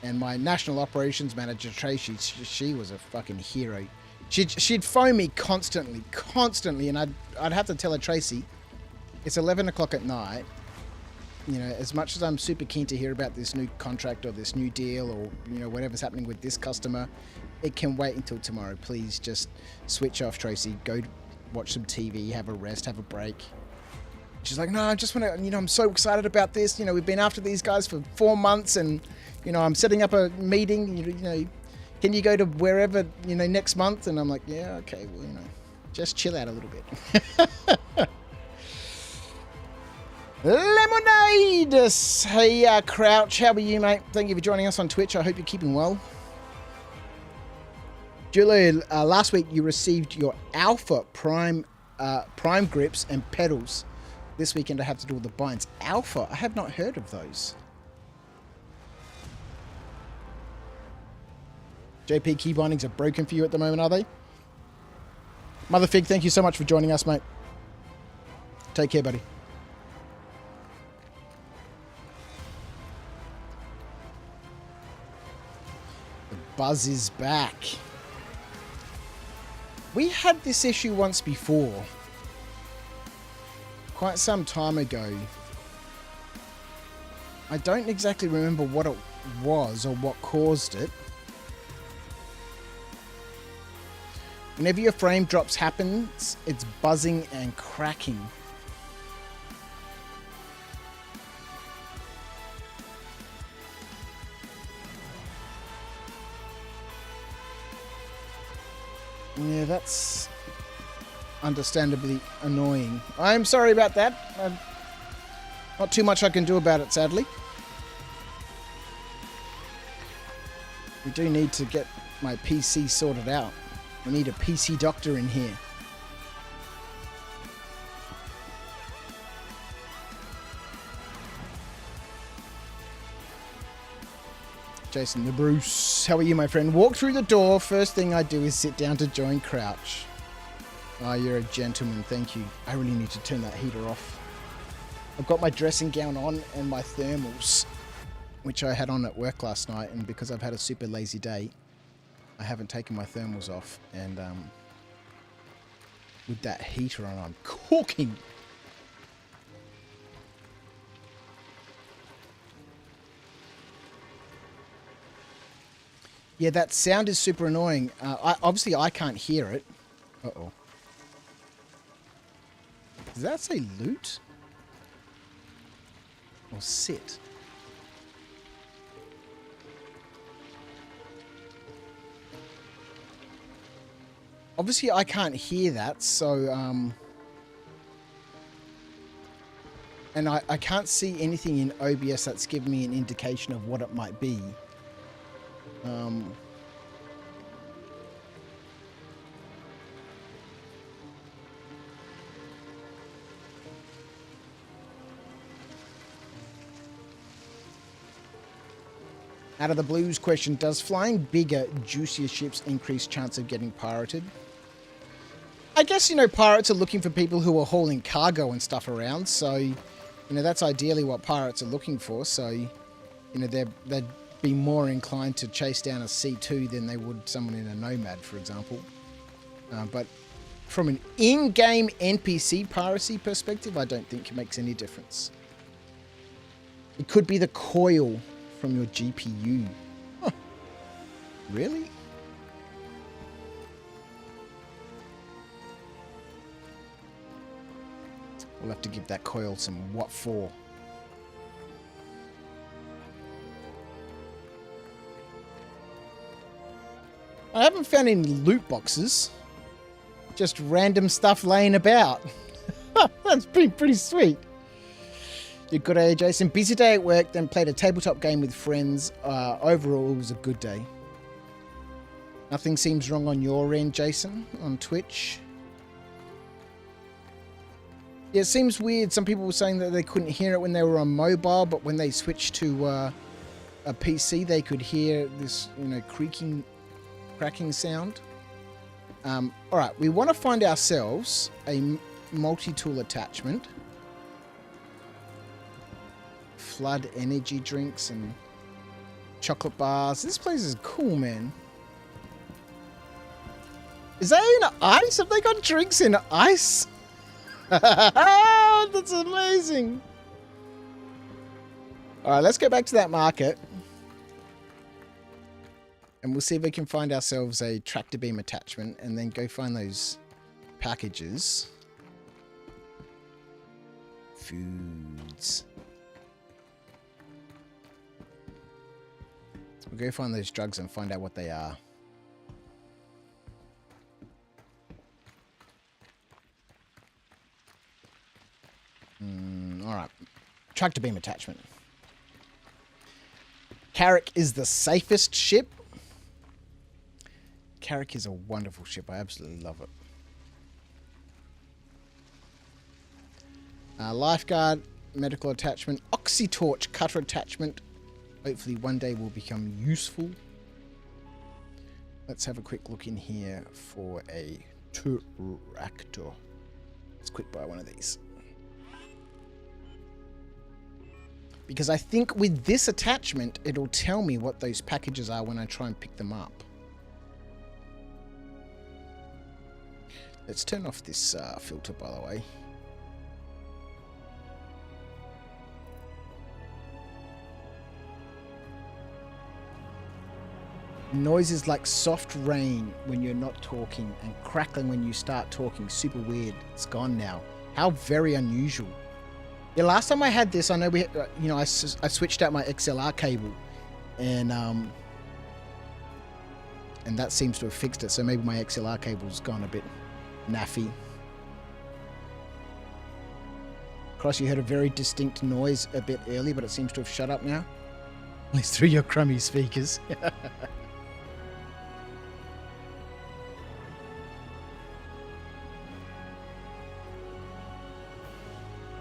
And my national operations manager, Tracy, she was a fucking hero. She'd phone me constantly, and I'd have to tell her, Tracy, it's 11 o'clock at night. You know, as much as I'm super keen to hear about this new contract or this new deal or, you know, whatever's happening with this customer, it can wait until tomorrow. Please just switch off, Tracy. Go watch some TV, have a rest, have a break. She's like, no, I just want to, you know, I'm so excited about this. You know, we've been after these guys for 4 months and, you know, I'm setting up a meeting, you know, can you go to wherever, you know, next month? And I'm like, yeah, okay, well, you know, just chill out a little bit. Lemonade! Hey, Crouch, how are you, mate? Thank you for joining us on Twitch. I hope you're keeping well. Julia, last week you received your Alpha Prime grips and pedals. This weekend I have to do all the binds. Alpha, I have not heard of those. JP, key bindings are broken for you at the moment, are they? Mother Fig, thank you so much for joining us, mate. Take care, buddy. The buzz is back. We had this issue once before. quite some time ago. I don't exactly remember what it was or what caused it. Whenever your frame drops happens, it's buzzing and cracking. Yeah, that's understandably annoying. I'm sorry about that. Not too much I can do about it, sadly. We do need to get my PC sorted out. We need a PC doctor in here. Jason the Bruce, how are you, my friend? Walk through the door. First thing I do is sit down to join Crouch. Ah, you're a gentleman, thank you. I really need to turn that heater off. I've got my dressing gown on and my thermals, which I had on at work last night, and because I've had a super lazy day, I haven't taken my thermals off, and with that heater on, I'm cooking. Yeah, that sound is super annoying. Obviously, I can't hear it. Uh-oh. Does that say loot? Or sit? Obviously, I can't hear that, so, and I can't see anything in OBS that's giving me an indication of what it might be. Out of the blues question, does flying bigger, juicier ships increase chance of getting pirated? I guess, you know, pirates are looking for people who are hauling cargo and stuff around, so, you know, that's ideally what pirates are looking for, so, you know, they'd be more inclined to chase down a C2 than they would someone in a Nomad, for example. But from an in-game NPC piracy perspective, I don't think it makes any difference. It could be the coil from your GPU. Huh. Really? We'll have to give that coil some what for. I haven't found any loot boxes. Just random stuff laying about. That's been pretty sweet. You're good, eh, Jason? Busy day at work, then played a tabletop game with friends. Overall, it was a good day. Nothing seems wrong on your end, Jason, on Twitch. Yeah, it seems weird. Some people were saying that they couldn't hear it when they were on mobile, but when they switched to a PC, they could hear this, you know, cracking sound. All right, we want to find ourselves a multi-tool attachment. Flood energy drinks and chocolate bars. This place is cool, man. Is that in ice? Have they got drinks in ice? That's amazing. All right, let's go back to that market. And we'll see if we can find ourselves a tractor beam attachment and then go find those packages. Foods. We'll go find those drugs and find out what they are. Alright. Tractor beam attachment. Carrick is the safest ship. Carrick is a wonderful ship. I absolutely love it. Lifeguard, medical attachment, oxytorch cutter attachment. Hopefully one day will become useful. Let's have a quick look in here for a tractor. Let's quick buy one of these. Because I think with this attachment, it'll tell me what those packages are when I try and pick them up. Let's turn off this filter, by the way. Noises like soft rain when you're not talking and crackling when you start talking. Super weird. It's gone now. How very unusual. Yeah, last time I had this, I know I switched out my XLR cable, and that seems to have fixed it. So maybe my XLR cable's gone a bit naffy. Cross, you heard a very distinct noise a bit early, but it seems to have shut up now. At least through your crummy speakers.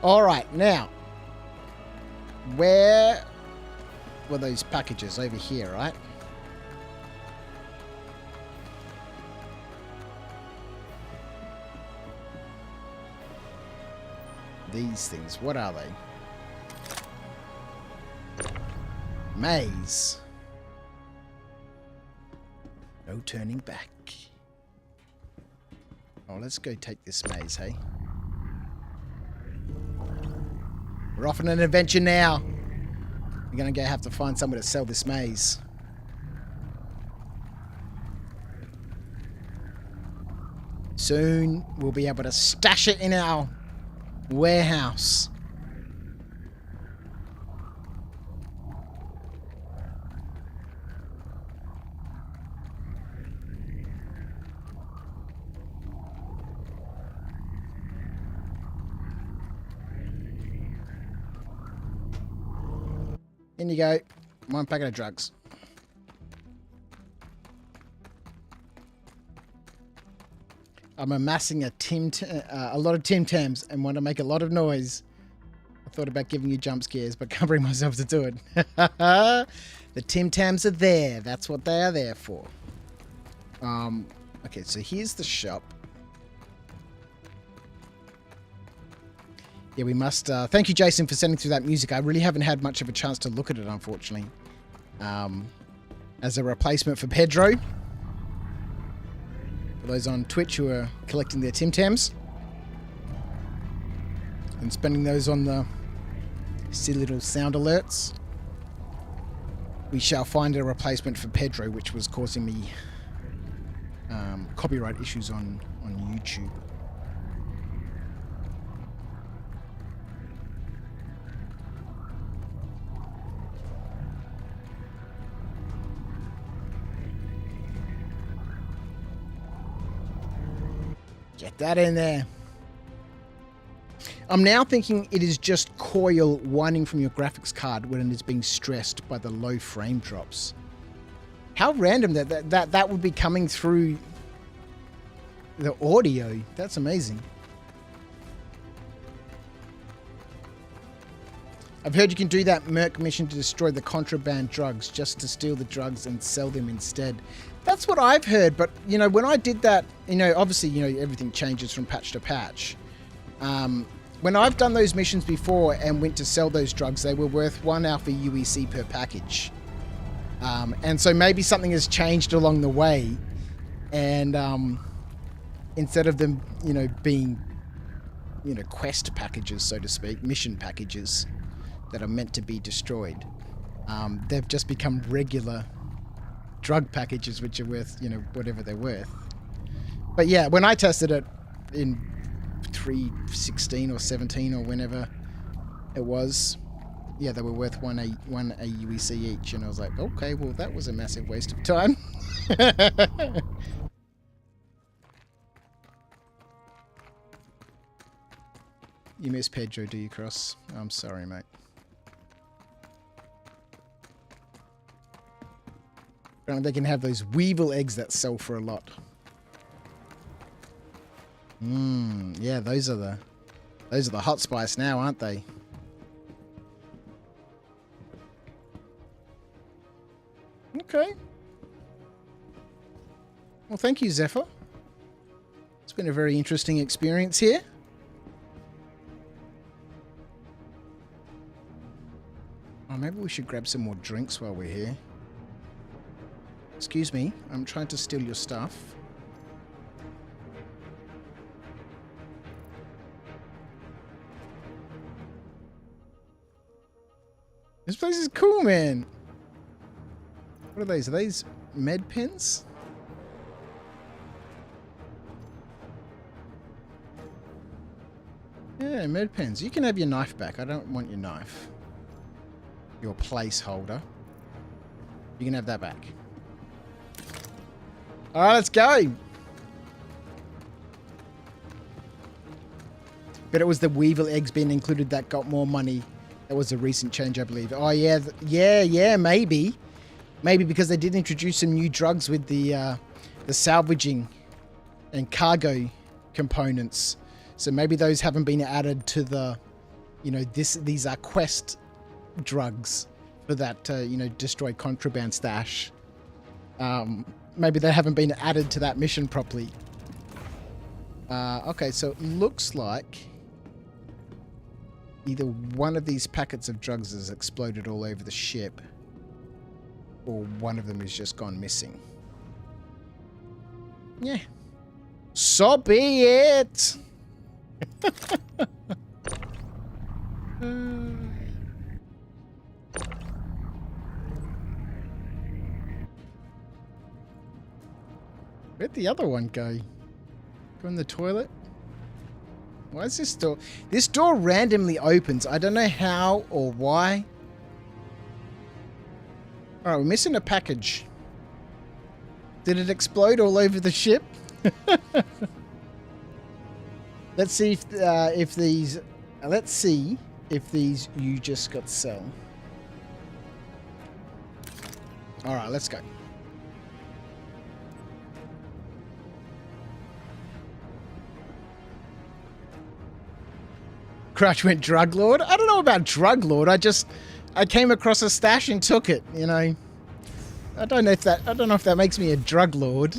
All right, now, where were those packages? Over here, right? These things, what are they? Maze. No turning back. Oh, let's go take this maze, hey? We're off on an adventure now. We're gonna have to find somewhere to sell this maze. Soon we'll be able to stash it in our warehouse. In you go. One packet of drugs. I'm amassing a lot of Tim Tams and want to make a lot of noise. I thought about giving you jump scares, but can't bring myself to do it. The Tim Tams are there. That's what they are there for. Okay, so here's the shop. Yeah, we must... thank you, Jason, for sending through that music. I really haven't had much of a chance to look at it, unfortunately. As a replacement for Pedro. For those on Twitch who are collecting their Tim Tams. And spending those on the silly little sound alerts. We shall find a replacement for Pedro, which was causing me copyright issues on YouTube. Get that in there. I'm now thinking it is just coil winding from your graphics card when it is being stressed by the low frame drops. How random that would be coming through the audio. That's amazing. I've heard you can do that Merc mission to destroy the contraband drugs, just to steal the drugs and sell them instead. That's what I've heard, but, you know, when I did that, you know, obviously, you know, everything changes from patch to patch. When I've done those missions before and went to sell those drugs, they were worth 1 Alpha UEC per package. And so maybe something has changed along the way, and instead of them, you know, being, you know, quest packages, so to speak, mission packages that are meant to be destroyed, they've just become regular drug packages, which are worth, you know, whatever they're worth. But yeah, when I tested it in 3.16 or 17 or whenever it was, yeah, they were worth one AUEC each, and I was like, okay, well, that was a massive waste of time. You miss Pedro, do you, Cross? I'm sorry, mate. They can have those weevil eggs that sell for a lot. Yeah, those are the hot spice now, aren't they? Okay. Well, thank you, Zephyr. It's been a very interesting experience here. Oh, maybe we should grab some more drinks while we're here. Excuse me, I'm trying to steal your stuff. This place is cool, man. What are these? Are these med pens? Yeah, med pens. You can have your knife back. I don't want your knife. Your placeholder. You can have that back. Alright, let's go. But it was the Weevil eggs being included that got more money. That was a recent change, I believe. Oh, yeah. Yeah, maybe. Maybe because they did introduce some new drugs with the salvaging and cargo components. So maybe those haven't been added to the, these are quest drugs for that, destroy contraband stash. Maybe they haven't been added to that mission properly. Okay, so it looks like either one of these packets of drugs has exploded all over the ship, or one of them has just gone missing. Yeah. So be it! Where'd the other one go? Go in the toilet? Why is this door? This door randomly opens. I don't know how or why. Alright, we're missing a package. Did it explode all over the ship? Let's see if these... let's see if these you just got sell. Alright, let's go. Crouch went drug lord. I don't know about drug lord. I came across a stash and took it. I don't know if that makes me a drug lord.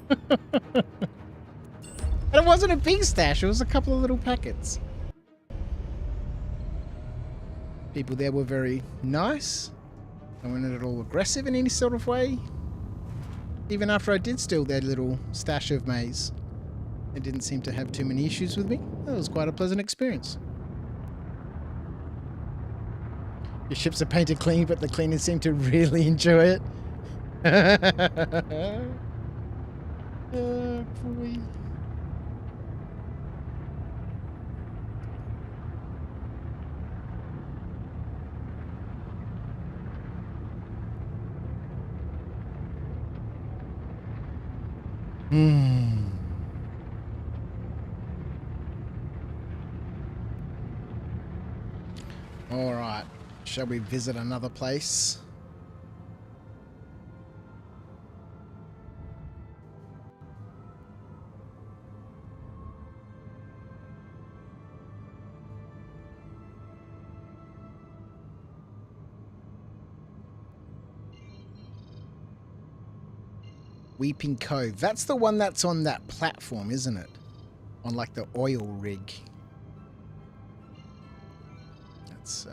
And it wasn't a big stash. It was a couple of little packets. People there were very nice. I wasn't at all aggressive in any sort of way. Even after I did steal their little stash of maize. They didn't seem to have too many issues with me. That was quite a pleasant experience. Your ships are painted clean, but the cleaners seem to really enjoy it. Oh, boy. All right. Shall we visit another place? Weeping Cove. That's the one that's on that platform, isn't it? On like the oil rig. That's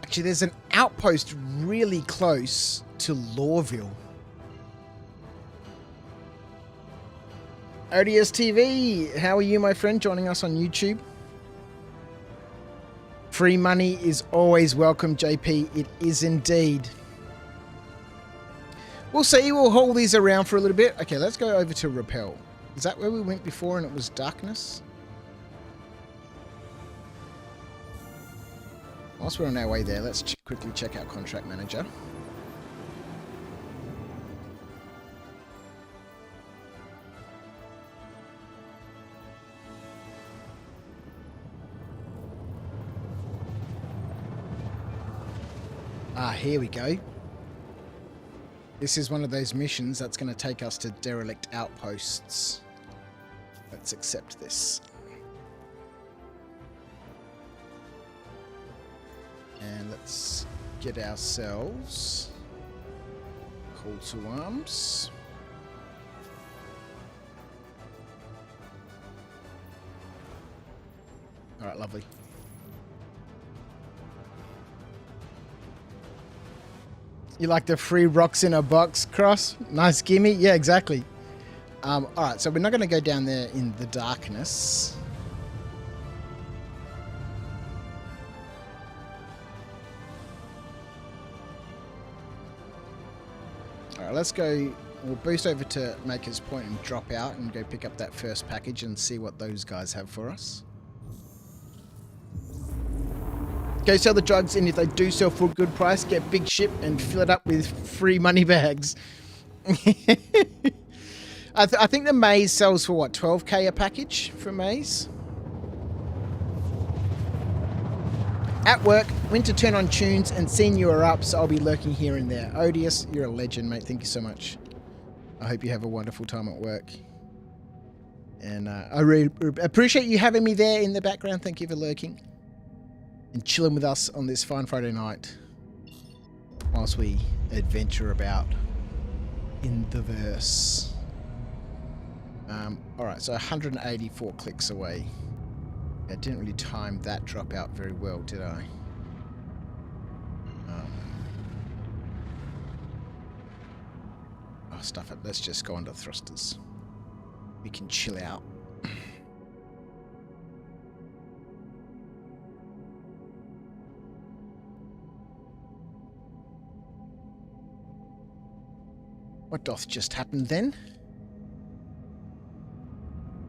actually, there's an outpost really close to Lawville. ODS TV, how are you, my friend? Joining us on YouTube. Free money is always welcome, JP. It is indeed. We'll see. We'll hold these around for a little bit. Okay, let's go over to Repel. Is that where we went before and it was darkness? Whilst we're on our way there, let's quickly check out Contract Manager. Ah, here we go. This is one of those missions that's going to take us to derelict outposts. Let's accept this. And let's get ourselves call to arms. All right, lovely. You like the free rocks in a box, Cross? Nice gimme. Yeah, exactly. All right, so we're not going to go down there in the darkness. Alright, let's go. We'll boost over to Maker's Point and drop out and go pick up that first package and see what those guys have for us. Go sell the drugs, and if they do sell for a good price, get big ship and fill it up with free money bags. I think the maize sells for what, 12k a package for maize? At work, went to turn on tunes and seen you are up, so I'll be lurking here and there. Odious, you're a legend, mate. Thank you so much. I hope you have a wonderful time at work. And I really appreciate you having me there in the background. Thank you for lurking and chilling with us on this fine Friday night whilst we adventure about in the verse. Alright, so 184 clicks away. I didn't really time that drop out very well, did I? Oh, stuff it. Let's just go under thrusters. We can chill out. What doth just happen then?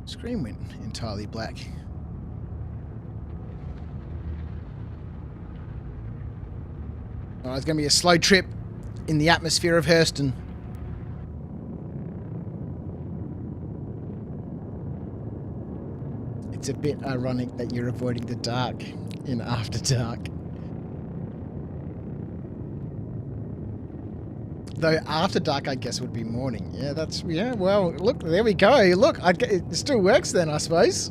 Screen went entirely black. Oh, it's going to be a slow trip in the atmosphere of Hurston. It's a bit ironic that you're avoiding the dark in After Dark. Though After Dark, I guess, would be morning. Yeah, that's... Yeah, well, look, there we go. Look, it still works then, I suppose.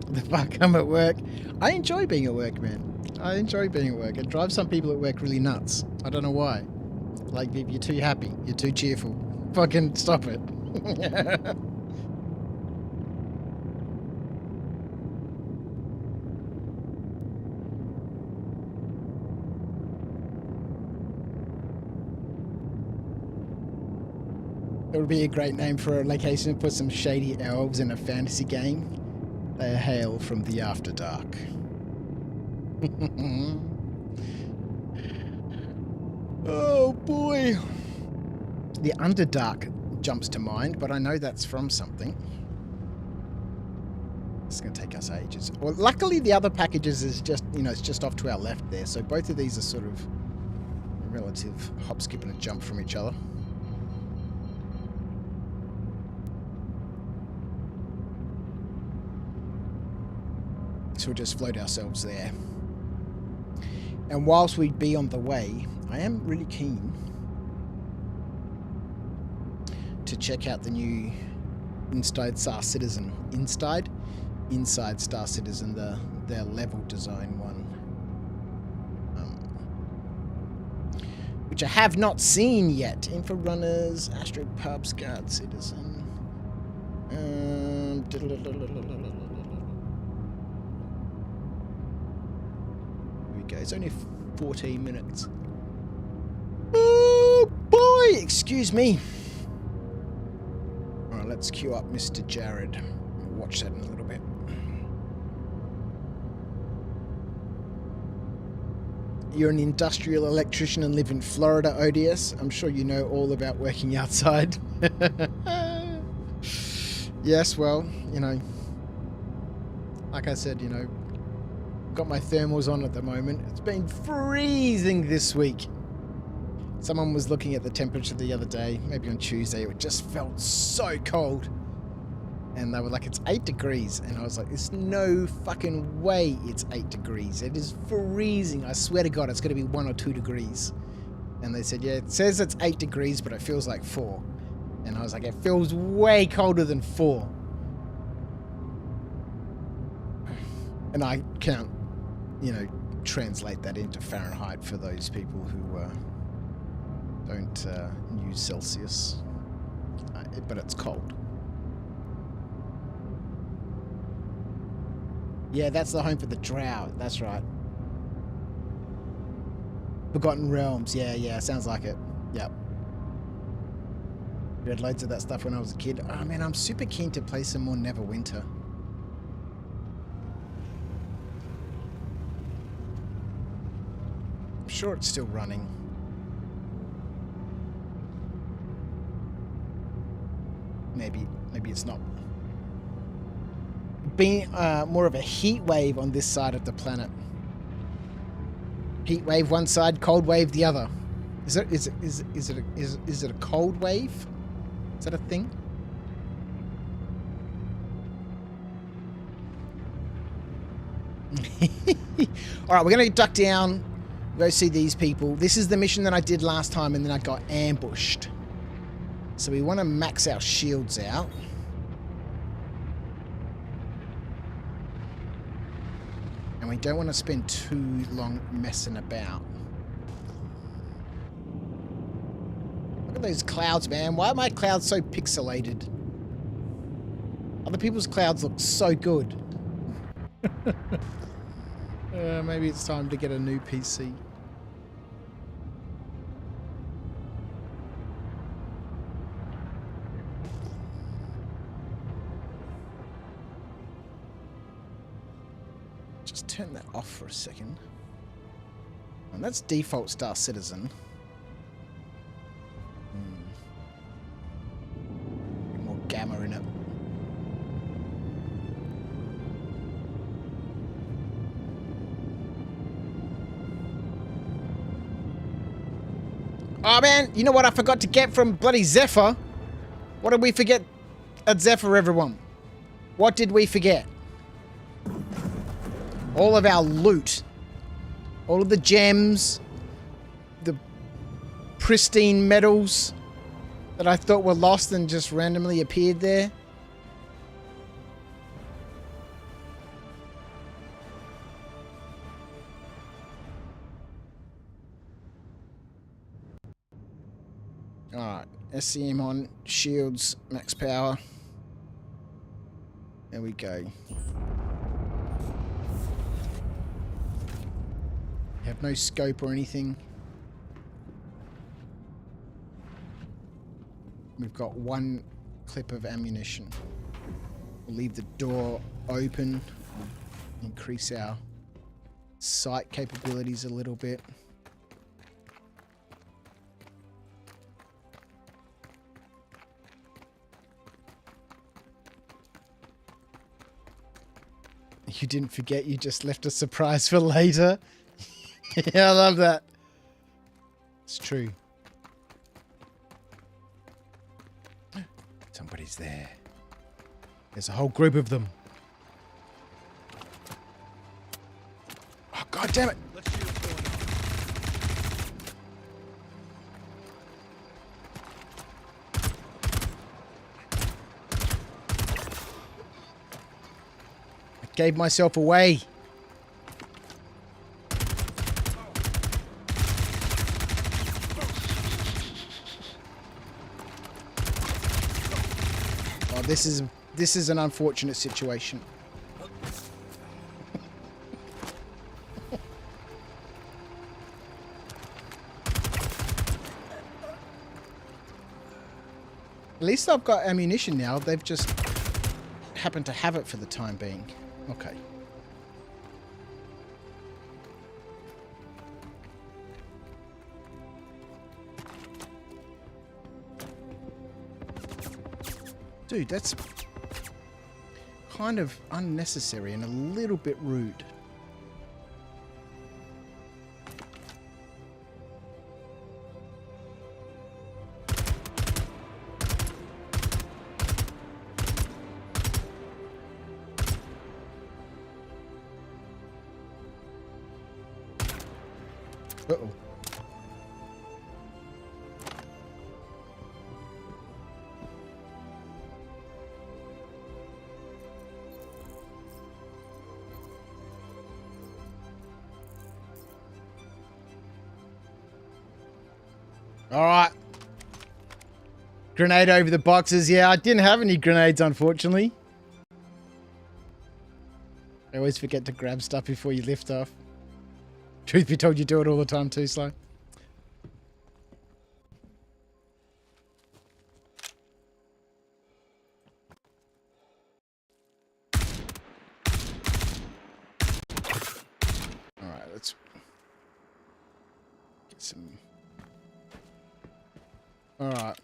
The fuck, I'm at work. I enjoy being at work, man. I enjoy being at work. It drives some people at work really nuts. I don't know why. Like, Viv, you're too happy. You're too cheerful. Fucking stop it. It would be a great name for a location to put some shady elves in a fantasy game. They hail from the After Dark. Oh boy. The Underdark jumps to mind, but I know that's from something. It's going to take us ages. Well, luckily the other packages is just, you know, it's just off to our left there. So both of these are sort of a relative hop, skip and a jump from each other. So we'll just float ourselves there. And whilst we'd be on the way, I am really keen to check out the new Inside Star Citizen. Inside Star Citizen, their level design one. Which I have not seen yet. Info Runners, Astro Pub, Guard Citizen. It's only 14 minutes. Oh boy, excuse me. Alright, let's queue up Mr. Jared. We'll watch that in a little bit. You're an industrial electrician and live in Florida, ODS. I'm sure you know all about working outside. Yes, well, you know, like I said, you know, got my thermals on at the moment. It's been freezing this week. Someone was looking at the temperature the other day, maybe on Tuesday. It just felt so cold. And they were like, it's 8 degrees. And I was like, there's no fucking way it's 8 degrees. It is freezing. I swear to God, it's going to be 1 or 2 degrees. And they said, yeah, it says it's 8 degrees, but it feels like 4. And I was like, it feels way colder than 4. And I can't, you know, translate that into Fahrenheit for those people who don't use Celsius. But it's cold. Yeah, that's the home for the Drow. That's right. Forgotten Realms. Yeah, sounds like it. Yep. We had loads of that stuff when I was a kid. Oh man, I'm super keen to play some more Neverwinter. sure it's still running. Maybe it's not. Being more of a heat wave on this side of the planet. Heat wave one side, cold wave the other. Is it a cold wave? Is that a thing? Alright, we're going to duck down, go see these people. This is the mission that I did last time and then I got ambushed. So we want to max our shields out. And we don't want to spend too long messing about. Look at those clouds, man. Why are my clouds so pixelated? Other people's clouds look so good. Maybe it's time to get a new PC. Just turn that off for a second. And that's default Star Citizen. Bit more gamma in it. Oh man, you know what I forgot to get from bloody Zephyr? What did we forget at Zephyr, everyone? What did we forget? All of our loot. All of the gems. The pristine metals that I thought were lost and just randomly appeared there. Alright, SCM on, shields, max power. There we go. Have no scope or anything. We've got one clip of ammunition. We'll leave the door open. Increase our sight capabilities a little bit. You didn't forget, you just left a surprise for later. Yeah, I love that. It's true. Somebody's there. There's a whole group of them. Oh, God damn it. I gave myself away. This is an unfortunate situation. At least I've got ammunition now. They've just happened to have it for the time being. Okay. Dude, that's kind of unnecessary and a little bit rude. Uh-oh. Alright. Grenade over the boxes. Yeah, I didn't have any grenades, unfortunately. I always forget to grab stuff before you lift off. Truth be told, you do it all the time too, Slow. Alright, let's... Some. All right.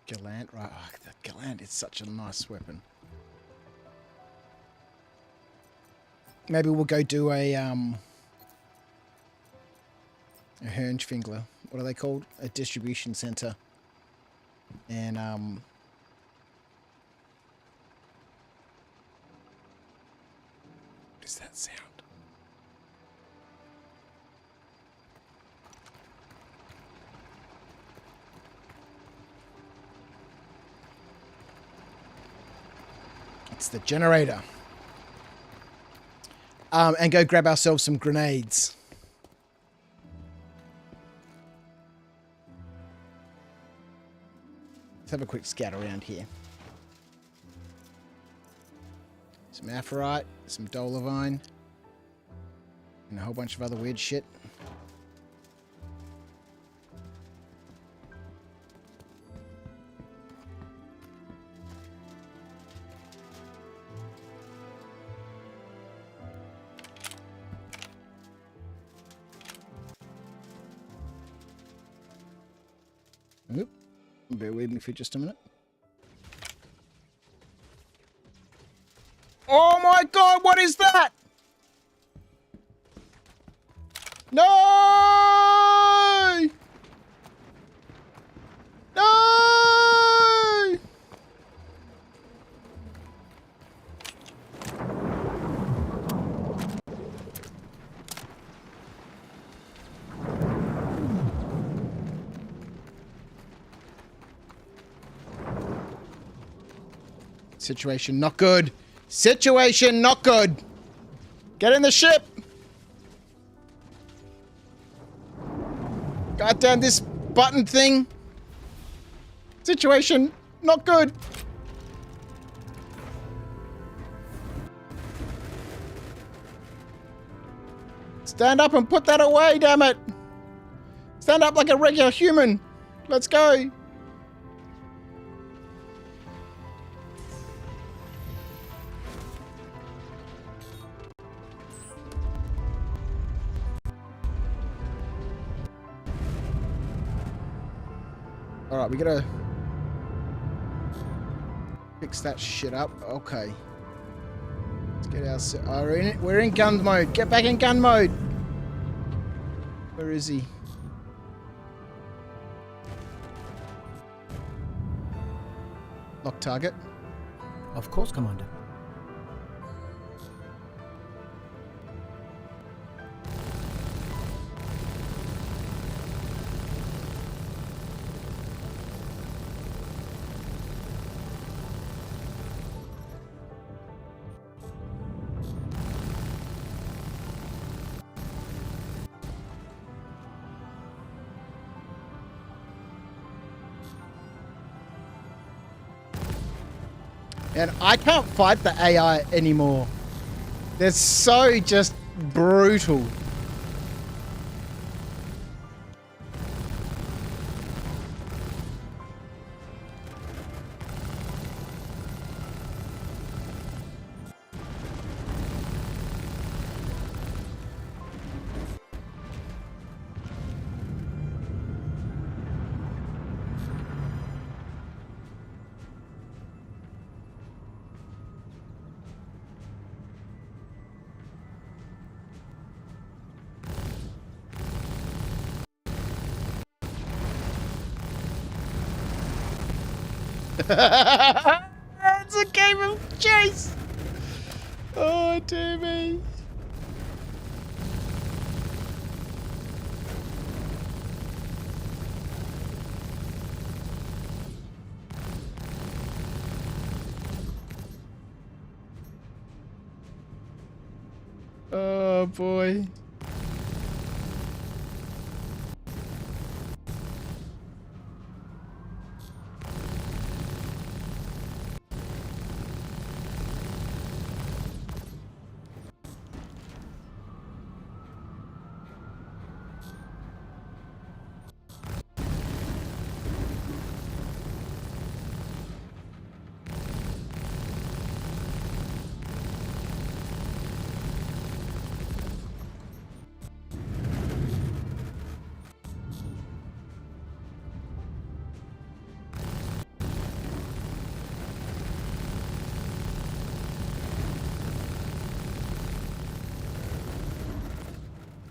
Gallant, right? Oh, the Gallant is such a nice weapon. Maybe we'll go do a Hernfingler. What are they called? A distribution center. And what is that sound? It's the generator. And go grab ourselves some grenades. Let's have a quick scout around here. Some Aphorite, some Dolavine, and a whole bunch of other weird shit. Oop. Bear with me for just a minute. Oh my god, what is that? No! No! Situation not good. Situation not good. Get in the ship. Goddamn this button thing. Situation not good. Stand up and put that away, damn it. Stand up like a regular human. Let's go. Alright, we gotta fix that shit up. Okay. Let's get our... Oh, we're in gun mode. Get back in gun mode. Where is he? Lock target. Of course, Commander. And I can't fight the AI anymore. They're so just brutal. It's a game of chase. Oh, dear me. Oh, boy.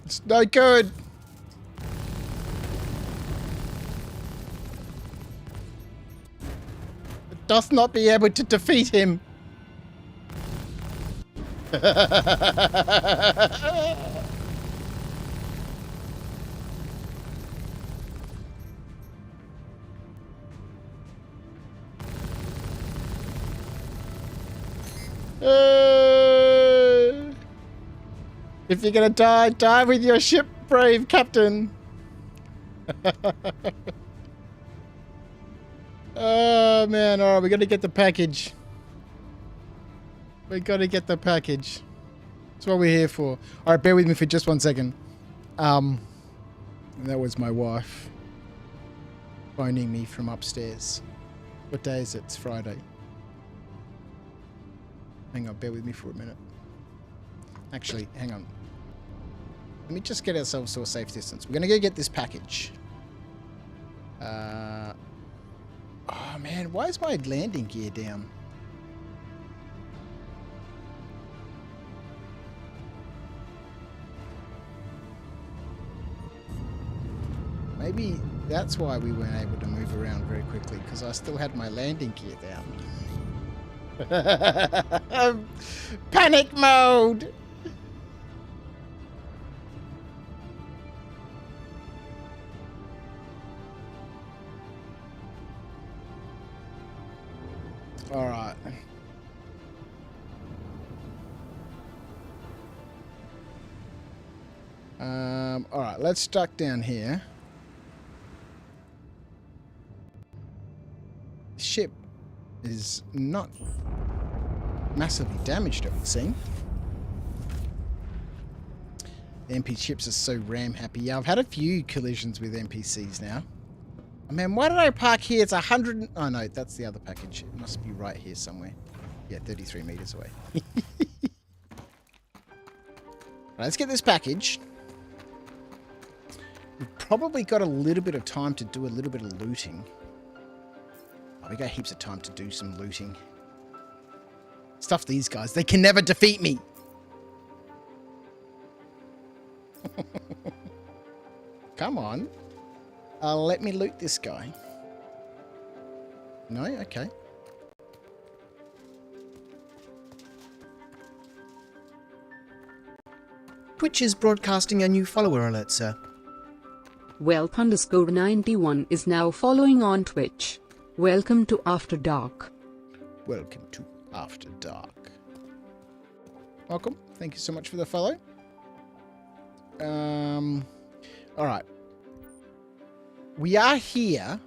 It's no good. It doth not be able to defeat him. If you're gonna die, die with your ship, brave captain. Oh man, alright, we gotta get the package. We gotta get the package. That's what we're here for. Alright, bear with me for just 1 second. That was my wife phoning me from upstairs. What day is it? It's Friday. Hang on, bear with me for a minute. Actually, hang on. Let me just get ourselves to a safe distance. We're gonna go get this package. Oh man, why is my landing gear down? Maybe that's why we weren't able to move around very quickly, because I still had my landing gear down. Panic mode! Alright. Alright, let's duck down here. The ship is not massively damaged, it would seem. The NPC ships are so ram happy. Yeah, I've had a few collisions with NPCs now. Oh, man, why did I park here? It's 100... Oh, no, that's the other package. It must be right here somewhere. Yeah, 33 meters away. Right, let's get this package. We've probably got a little bit of time to do a little bit of looting. Oh, we got heaps of time to do some looting. Stuff these guys. They can never defeat me. Come on. Let me loot this guy. No? Okay. Twitch is broadcasting a new follower alert, sir. Welp_91 is now following on Twitch. Welcome to After Dark. Welcome to After Dark. Welcome. Thank you so much for the follow. Alright. We are here,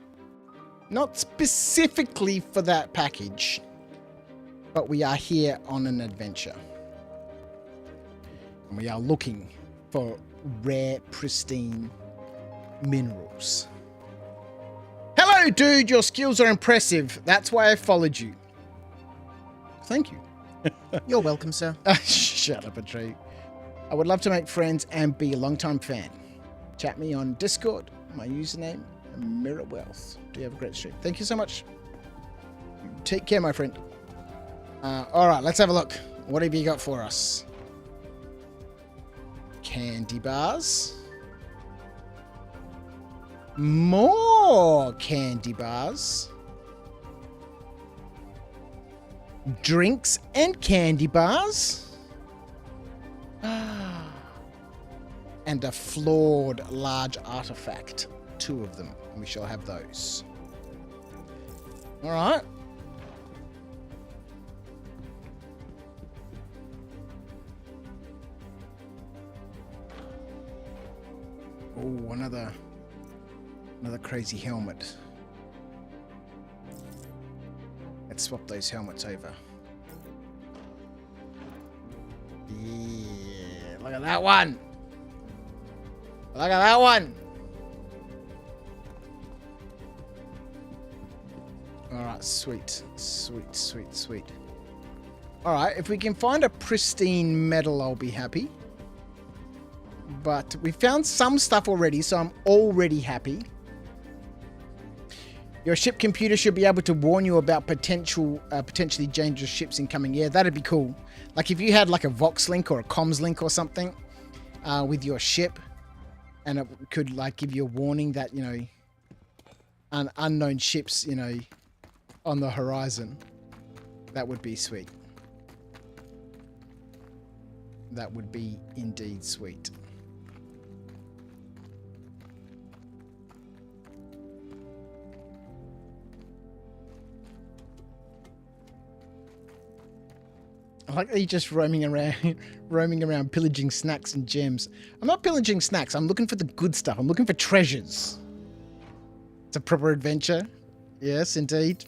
not specifically for that package, but we are here on an adventure. And we are looking for rare, pristine minerals. Hello, dude! Your skills are impressive. That's why I followed you. Thank you. You're welcome, sir. Shut up, a tree. I would love to make friends and be a long-time fan. Chat me on Discord. My username, Mirror Wealth. Do you have a great stream? Thank you so much. Take care, my friend. Alright, let's have a look. What have you got for us? Candy bars. More candy bars. Drinks and candy bars. And a flawed large artifact. 2 of them. We shall have those. Alright. Oh, another crazy helmet. Let's swap those helmets over. Yeah, look at that one. Look at that one. Alright, sweet. Sweet, sweet, sweet. Alright, if we can find a pristine metal, I'll be happy. But we found some stuff already, so I'm already happy. Your ship computer should be able to warn you about potentially dangerous ships incoming. Yeah, that'd be cool. Like if you had like a Vox link or a comms link or something, with your ship, and it could like give you a warning that, you know, unknown ships, you know, on the horizon. That would be sweet. That would be indeed sweet. I like that you're just roaming around pillaging snacks and gems. I'm not pillaging snacks. I'm looking for the good stuff. I'm looking for treasures. It's a proper adventure. Yes, indeed.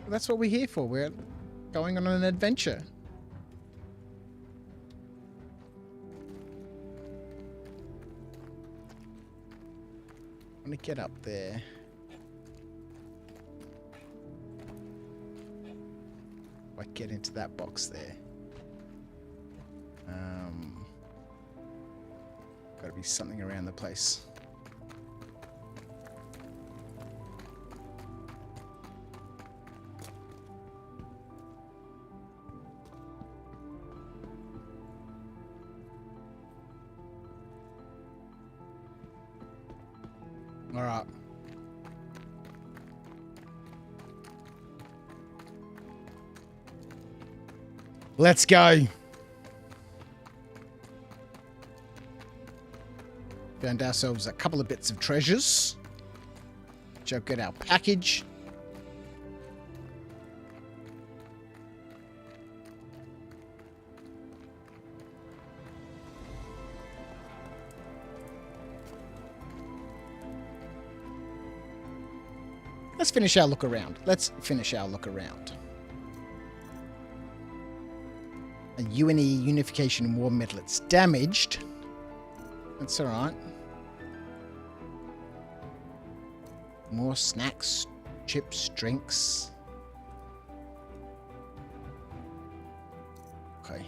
That's what we're here for. We're going on an adventure. I want to get up there. I get into that box there. Gotta be something around the place. All right. Let's go. Found ourselves a couple of bits of treasures. Check out our package. Let's finish our look around. A UNE Unification War Medal. It's damaged. That's alright. More snacks, chips, drinks. Okay.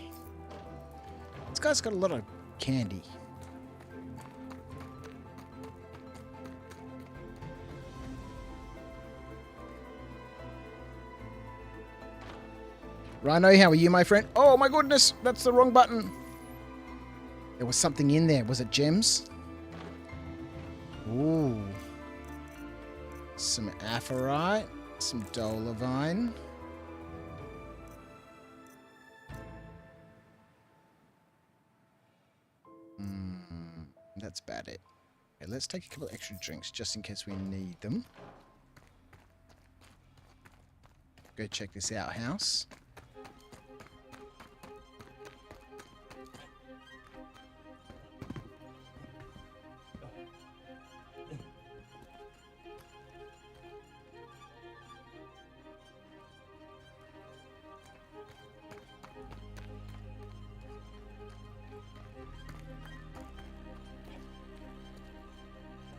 This guy's got a lot of candy. Rhino, how are you, my friend? Oh my goodness, that's the wrong button. There was something in there. Was it gems? Ooh. Some aphrite, some dolivine. That's about it. Okay, let's take a couple of extra drinks just in case we need them. Go check this out, house.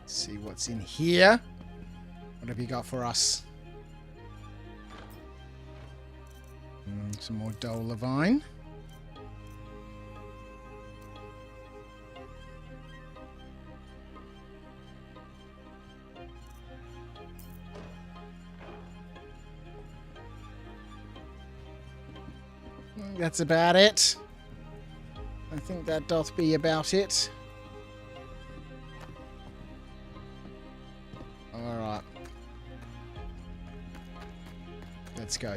See what's in here. What have you got for us? Some more dolivine. That's about it. I think that doth be about it. Alright. Let's go.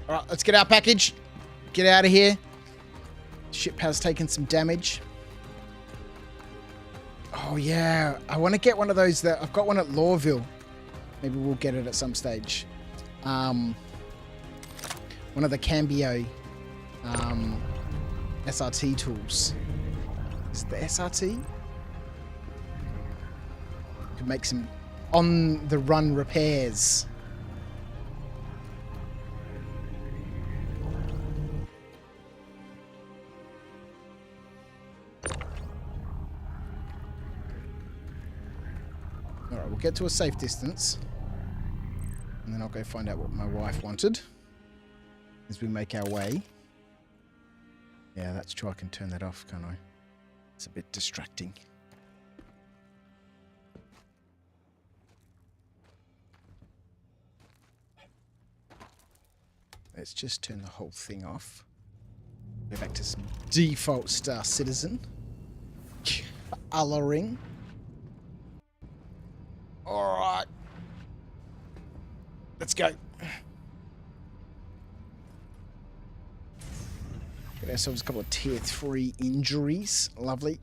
Alright, let's get our package. Get out of here. Ship has taken some damage. Oh yeah, I want to get one of those that I've got one at Lawville. Maybe we'll get it at some stage. One of the Cambio SRT tools. Is it the SRT? Could make some on-the-run repairs. Alright, we'll get to a safe distance. And then I'll go find out what my wife wanted as we make our way. Yeah, that's true. I can turn that off, can't I? It's a bit distracting. Let's just turn the whole thing off. Go back to some default Star Citizen. Coloring. Alright. Let's go. Get ourselves a couple of tier 3 injuries. Lovely.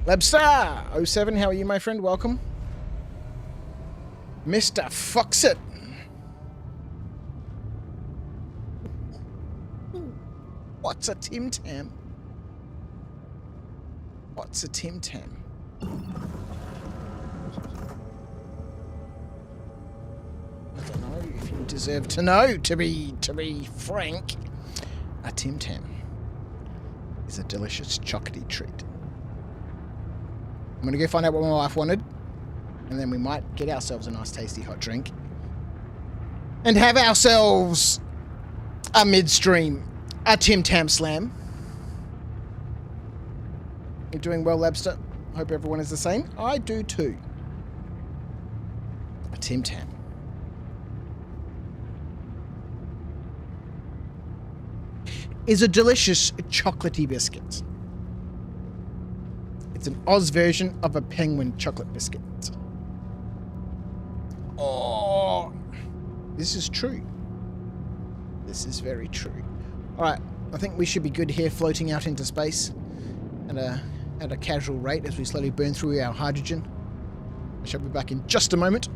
Labstar07, how are you, my friend? Welcome. Mr. Foxit. What's a Tim Tam? What's a Tim Tam? I don't know if you deserve to know, to be frank. A Tim Tam is a delicious chocolatey treat. I'm going to go find out what my wife wanted, and then we might get ourselves a nice tasty hot drink and have ourselves a midstream, a Tim Tam Slam. You're doing well, Labster. Hope everyone is the same. I do too. A Tim Tam. Is a delicious chocolatey biscuit. It's an Oz version of a penguin chocolate biscuit. Oh, this is true. This is very true. Alright, I think we should be good here floating out into space at a casual rate as we slowly burn through our hydrogen. I shall be back in just a moment.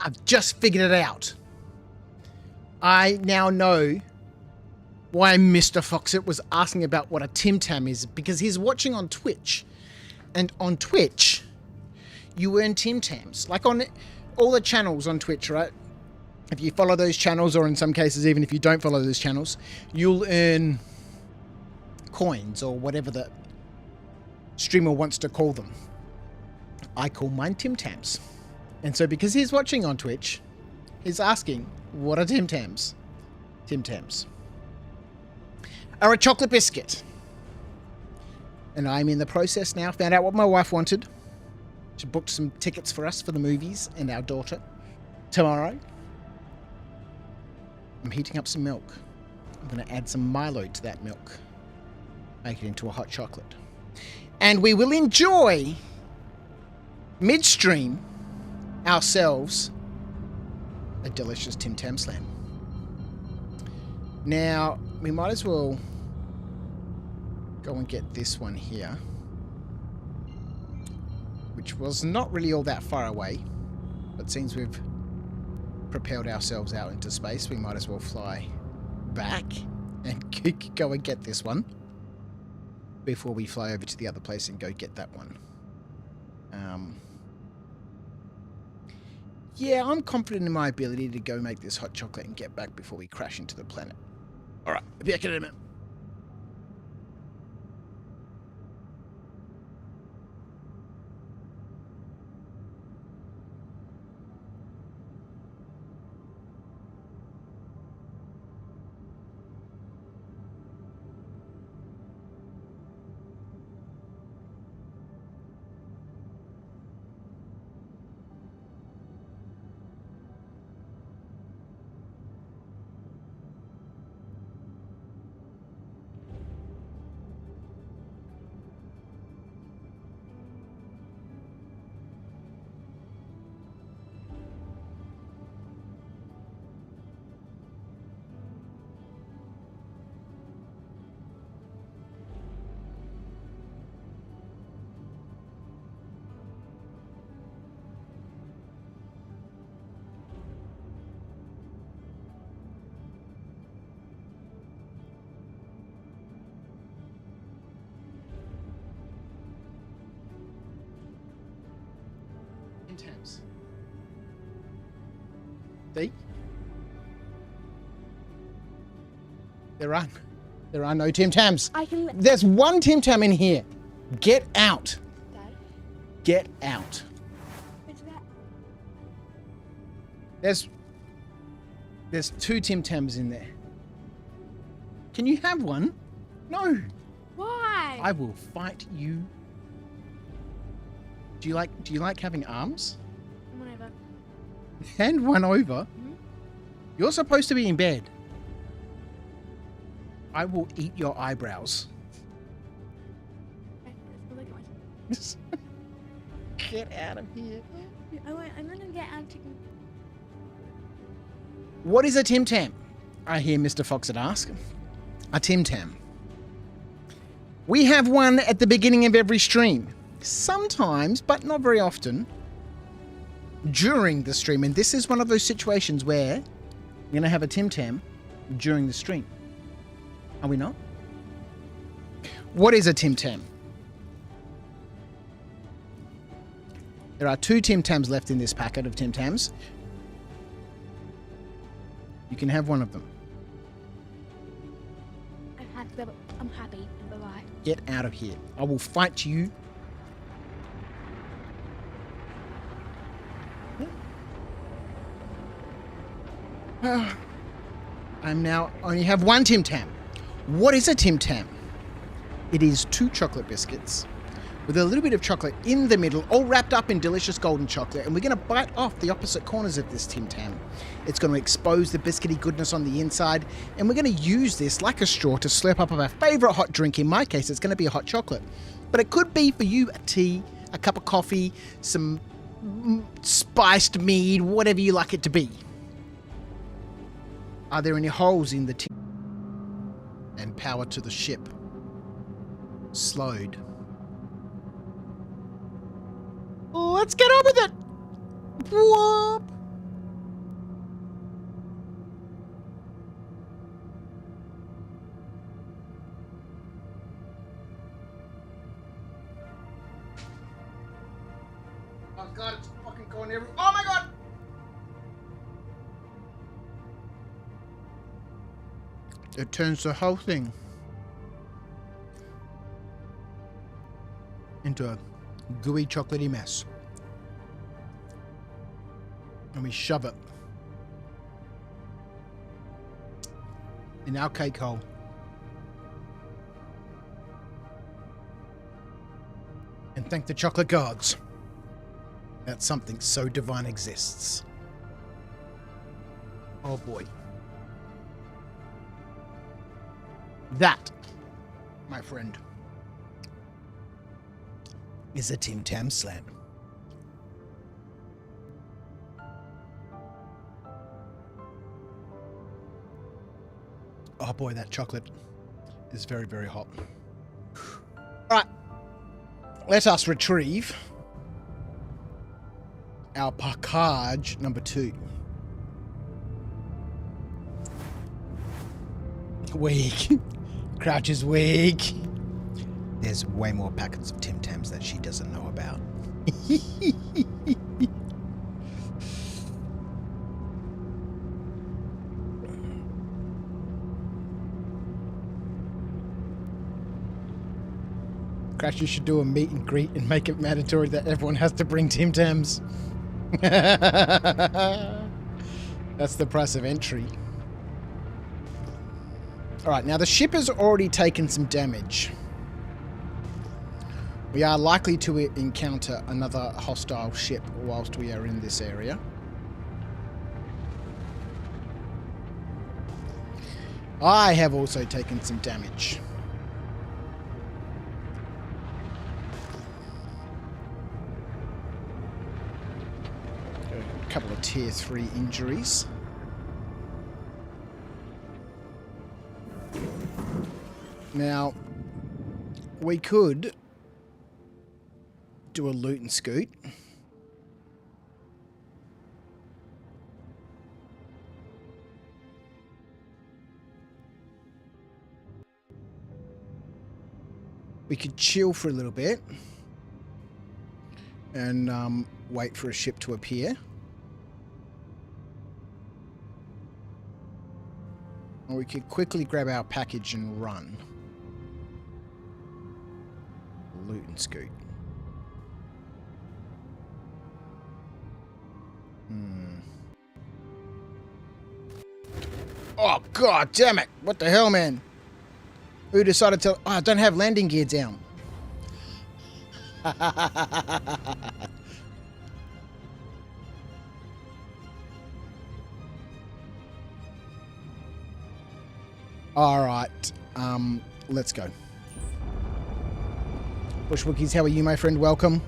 I've just figured it out. I now know why Mr. Foxit was asking about what a Tim Tam is, because he's watching on Twitch. And on Twitch, you earn Tim Tams. Like on all the channels on Twitch, right? If you follow those channels, or in some cases, even if you don't follow those channels, you'll earn coins or whatever the streamer wants to call them. I call mine Tim Tams. And so because he's watching on Twitch, he's asking, what are Tim Tams? Tim Tams are a chocolate biscuit. And I'm in the process now. Found out what my wife wanted. She booked some tickets for us for the movies and our daughter tomorrow. I'm heating up some milk. I'm going to add some Milo to that milk. Make it into a hot chocolate. And we will enjoy, midstream, ourselves a delicious Tim Tam Slam. Now, we might as well go and get this one here, which was not really all that far away, but since we've propelled ourselves out into space, we might as well fly back and go and get this one before we fly over to the other place and go get that one. Yeah, I'm confident in my ability to go make this hot chocolate and get back before we crash into the planet. Alright, I'll be back in a minute. Tams. See? There are no Tim Tams. There's one Tim Tam in here. Get out. Dad? Get out. What's that? There's two Tim Tams in there. Can you have one? No. Why? I will fight you. Do you like having arms? Whatever. Hand one over. You're supposed to be in bed. I will eat your eyebrows. Okay, let's go look at myself. Get out of here. I'm gonna get out to. What is a Tim Tam? I hear Mr. Foxit ask. A Tim Tam. We have one at the beginning of every stream. Sometimes, but not very often, during the stream. And this is one of those situations where we're going to have a Tim Tam during the stream. Are we not? What is a Tim Tam? There are two Tim Tams left in this packet of Tim Tams. You can have one of them. I'm happy. Bye-bye. Get out of here. I will fight you. I'm now only have one Tim Tam. What is a Tim Tam? It is two chocolate biscuits with a little bit of chocolate in the middle, all wrapped up in delicious golden chocolate, and we're going to bite off the opposite corners of this Tim Tam. It's going to expose the biscuity goodness on the inside, and we're going to use this like a straw to slurp up of our favourite hot drink. In my case, it's going to be a hot chocolate. But it could be for you a tea, a cup of coffee, some spiced mead, whatever you like it to be. Are there any holes in the Tim? And power to the ship. Slowed. Let's get on with it! Whoop! my god, it's fucking going every. Oh my god! It turns the whole thing into a gooey, chocolatey mess. And we shove it in our cake hole. And thank the chocolate gods that something so divine exists. Oh boy. That, my friend, is a Tim Tam Slam. Oh boy, that chocolate is very, very hot. Alright. Let us retrieve our package number 2. Weak. Crouch is weak. There's way more packets of Tim Tams that she doesn't know about. Crash, you should do a meet and greet and make it mandatory that everyone has to bring Tim Tams. That's the price of entry. Alright, now the ship has already taken some damage. We are likely to encounter another hostile ship whilst we are in this area. I have also taken some damage. A couple of tier 3 injuries. Now, we could do a loot and scoot. We could chill for a little bit and wait for a ship to appear. Or we could quickly grab our package and run. Loot and scoot. Oh, god damn it! What the hell, man? Who decided to... Oh, I don't have landing gear down. Alright, let's go. Bushwookies, how are you, my friend? Welcome.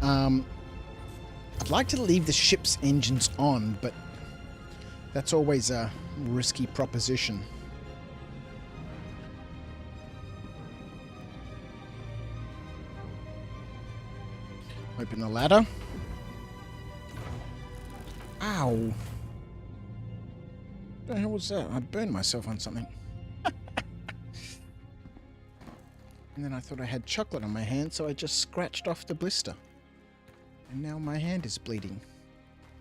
I'd like to leave the ship's engines on, but that's always a risky proposition. Open the ladder. Ow. What the hell was that? I burned myself on something. And then I thought I had chocolate on my hand, so I just scratched off the blister. And now my hand is bleeding.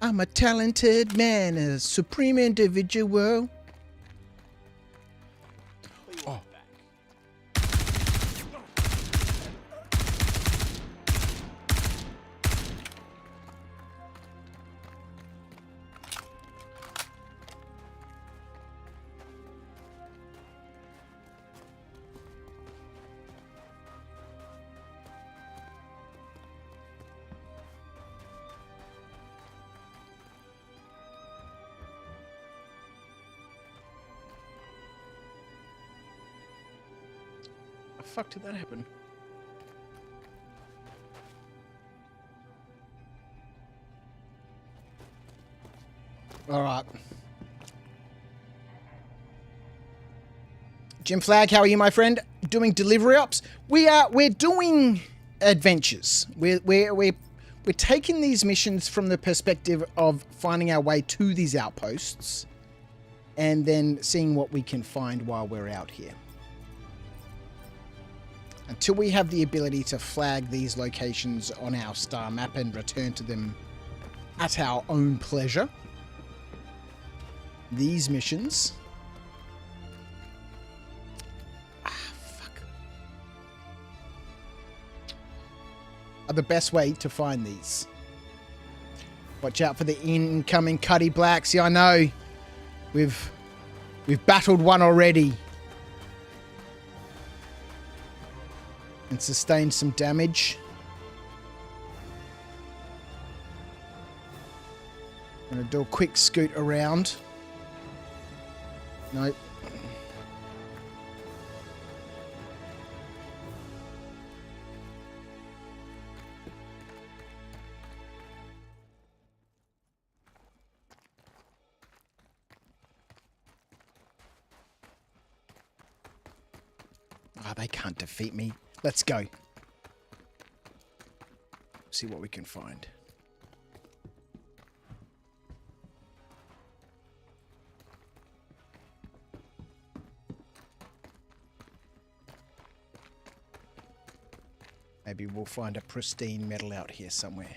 I'm a talented man, a supreme individual. Oh. The fuck did that happen? All right. Jim Flag, how are you, my friend? Doing delivery ops? We're doing adventures. We're taking these missions from the perspective of finding our way to these outposts and then seeing what we can find while we're out here. Until we have the ability to flag these locations on our star map and return to them at our own pleasure, these missions... are the best way to find these. Watch out for the incoming Cuddy Blacks. Yeah, I know. We've battled one already. And sustained some damage. I'm going to do a quick scoot around. Nope. Oh, they can't defeat me. Let's go. See what we can find. Maybe we'll find a pristine medal out here somewhere.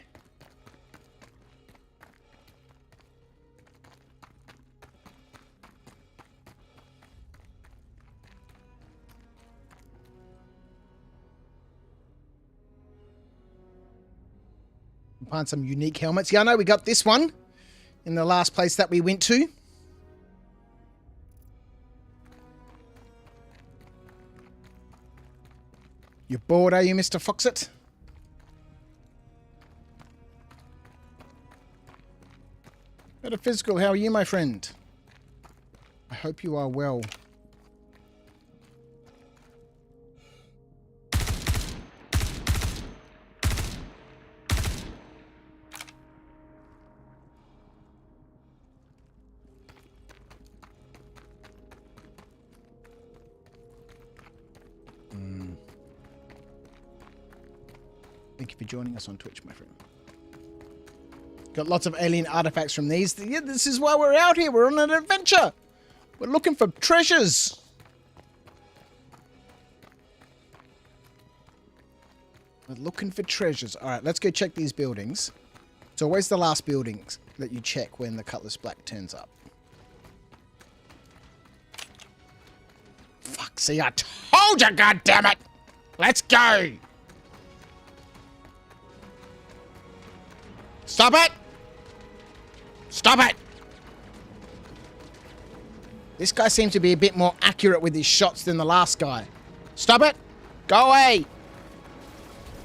Find some unique helmets. Yeah, I know we got this one in the last place that we went to. You're bored, are you, Mr. Foxit? Metaphysical, how are you, my friend? I hope you are well. Thank you for joining us on Twitch, my friend. Got lots of alien artifacts from these. Yeah, this is why we're out here. We're on an adventure. We're looking for treasures. We're looking for treasures. All right, let's go check these buildings. It's always the last buildings that you check when the Cutlass Black turns up. Fuck, see, I told you, goddammit! Let's go! Stop it! Stop it! This guy seems to be a bit more accurate with his shots than the last guy. Stop it! Go away!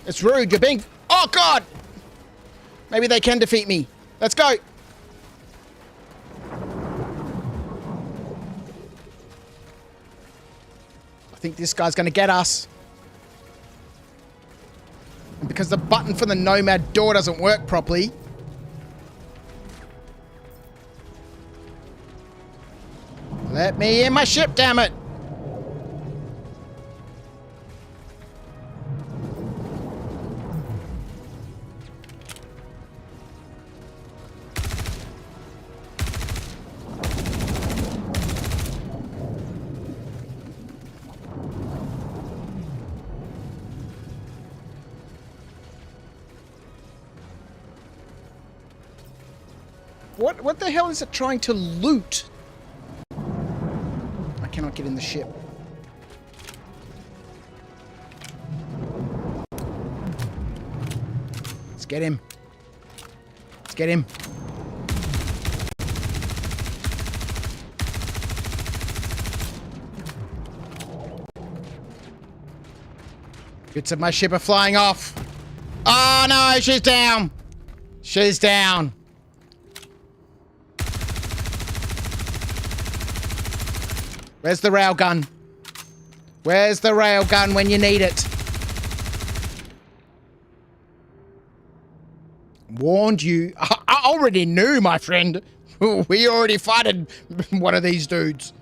It's rude, you're being... Oh, God! Maybe they can defeat me. Let's go! I think this guy's gonna get us. And because the button for the Nomad door doesn't work properly... Let me in my ship, damn it! What the hell is it trying to loot? I cannot get in the ship. Let's get him. Let's get him. Bits of my ship are flying off. Oh no, she's down. She's down. Where's the railgun? Where's the railgun when you need it? Warned you. I already knew, my friend. We already fighted one of these dudes.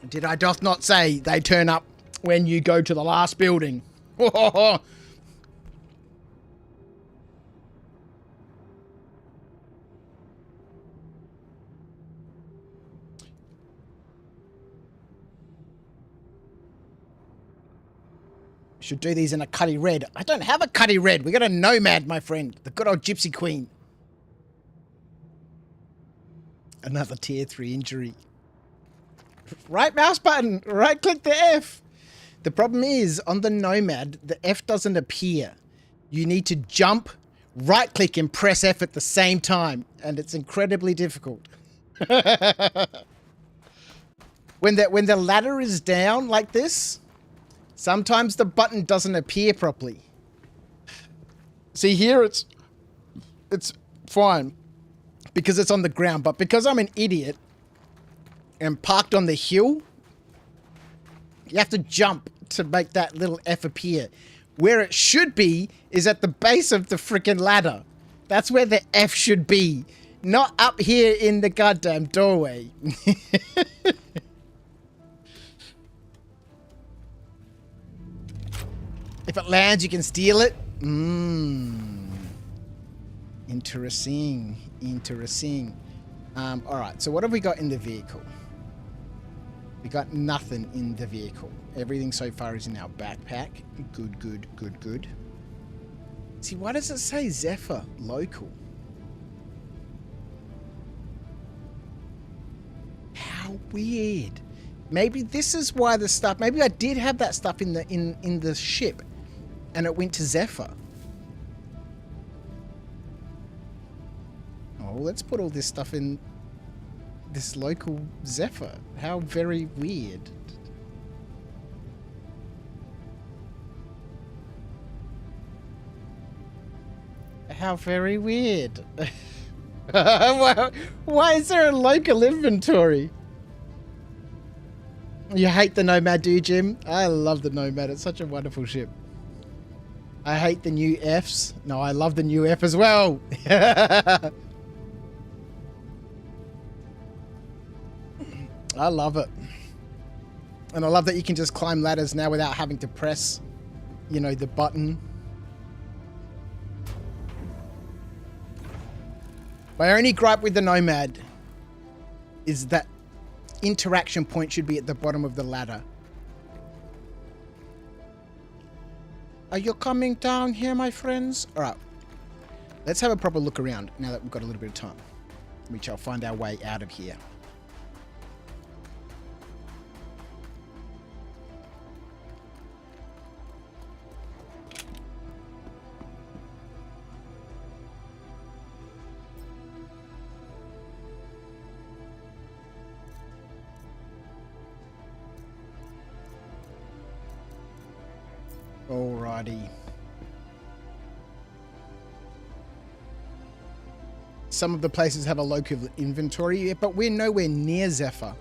Did I doth not say they turn up when you go to the last building? Should do these in a cutty red. I don't have a cutty red. We got a nomad, my friend. The good old gypsy queen. Another tier 3 injury. Right mouse button. Right click the F. The problem is, on the nomad, the F doesn't appear. You need to jump, right click and press F at the same time. And it's incredibly difficult. When the ladder is down like this, sometimes the button doesn't appear properly. See here, it's fine because it's on the ground, but because I'm an idiot and parked on the hill, you have to jump to make that little F appear. Where it should be is at the base of the freaking ladder. That's where the F should be, not up here in the goddamn doorway. If it lands, you can steal it. Interesting. Interesting. All right, so what have we got in the vehicle? We got nothing in the vehicle. Everything so far is in our backpack. Good, good, good, good. See, why does it say Zephyr local? How weird. Maybe this is why the stuff... Maybe I did have that stuff in the ship. And it went to Zephyr. Oh, let's put all this stuff in this local Zephyr. How very weird. How very weird. Why is there a local inventory? You hate the Nomad, do you, Jim? I love the Nomad. It's such a wonderful ship. I hate the new Fs. No, I love the new F as well. I love it. And I love that you can just climb ladders now without having to press, you know, the button. My only gripe with the Nomad is that interaction point should be at the bottom of the ladder. Are you coming down here, my friends? All right. Let's have a proper look around now that we've got a little bit of time. We shall find our way out of here. Alrighty. Some of the places have a local inventory, but we're nowhere near Zephyr.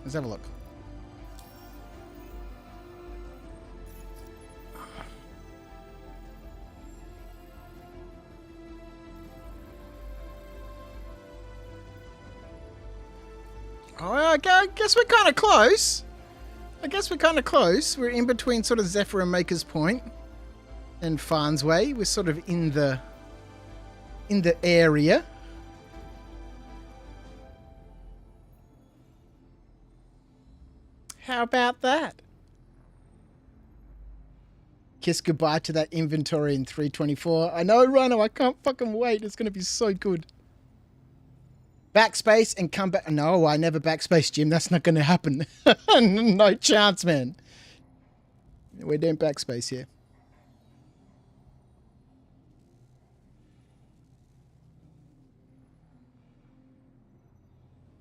Let's have a look. Oh, I guess we're kind of close. We're in between sort of Zephyr and Maker's Point and Farnsway. We're sort of in the area. How about that? Kiss goodbye to that inventory in 324. I know, Rhino, I can't fucking wait. It's going to be so good. Backspace and come back. No, I never backspace, Jim. That's not going to happen. No chance, man. We're doing backspace here.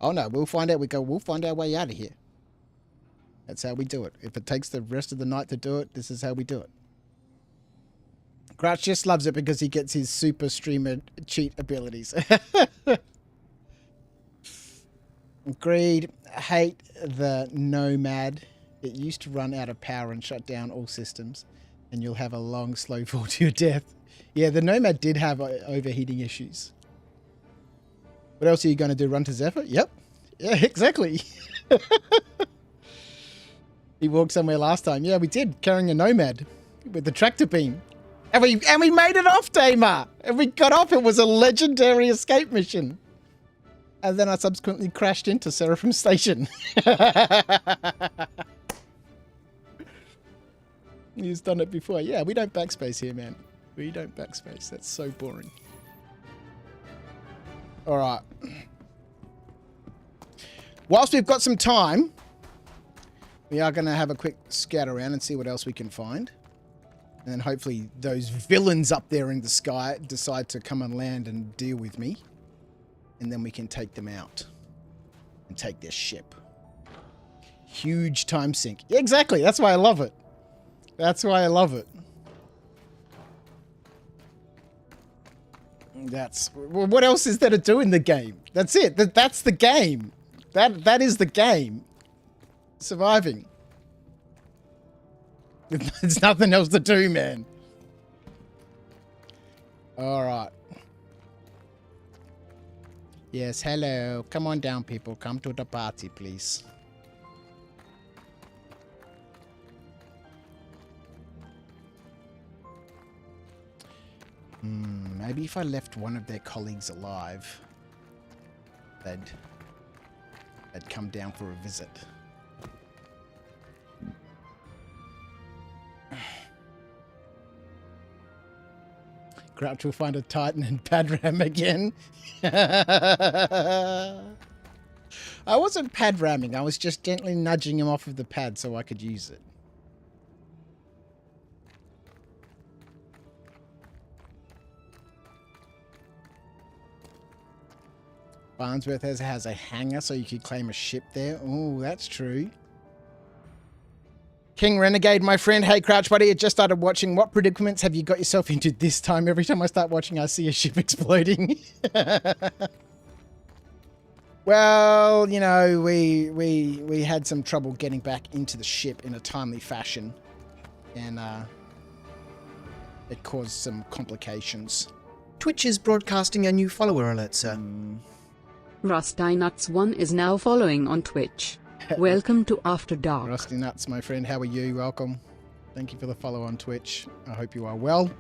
Oh no, we'll find out. We'll find our way out of here. That's how we do it. If it takes the rest of the night to do it, this is how we do it. Crouch just loves it because he gets his super streamer cheat abilities. Agreed. Hate the Nomad. It used to run out of power and shut down all systems, and you'll have a long, slow fall to your death. Yeah, the Nomad did have overheating issues. What else are you going to do? Run to Zephyr? Yep. Yeah, exactly. He walked somewhere last time. Yeah, we did, carrying a Nomad with the tractor beam. And we made it off, Damer! And we got off. It was a legendary escape mission. And then I subsequently crashed into Seraphim Station. He's done it before. Yeah, we don't backspace here, man. We don't backspace. That's so boring. All right. Whilst we've got some time, we are going to have a quick scout around and see what else we can find. And then hopefully those villains up there in the sky decide to come and land and deal with me. And then we can take them out and take their ship. Huge time sink. Yeah, exactly. That's why I love it. That's why I love it. That's... Well, what else is there to do in the game? That's it. That's the game. That is the game. Surviving. There's nothing else to do, man. All right. Yes, hello. Come on down, people. Come to the party, please. Maybe if I left one of their colleagues alive, they'd come down for a visit. Crouch will find a Titan and pad ram again. I wasn't pad ramming. I was just gently nudging him off of the pad so I could use it. Farnsworth has a hangar so you could claim a ship there. Oh, that's true. King Renegade, my friend. Hey, Crouch Buddy, I just started watching. What predicaments have you got yourself into this time? Every time I start watching, I see a ship exploding. Well, you know, we had some trouble getting back into the ship in a timely fashion. And it caused some complications. Twitch is broadcasting a new follower alert, sir. Rusty Nuts 1 is now following on Twitch. Welcome to After Dark. Rusty Nuts, my friend. How are you? Welcome. Thank you for the follow on Twitch. I hope you are well.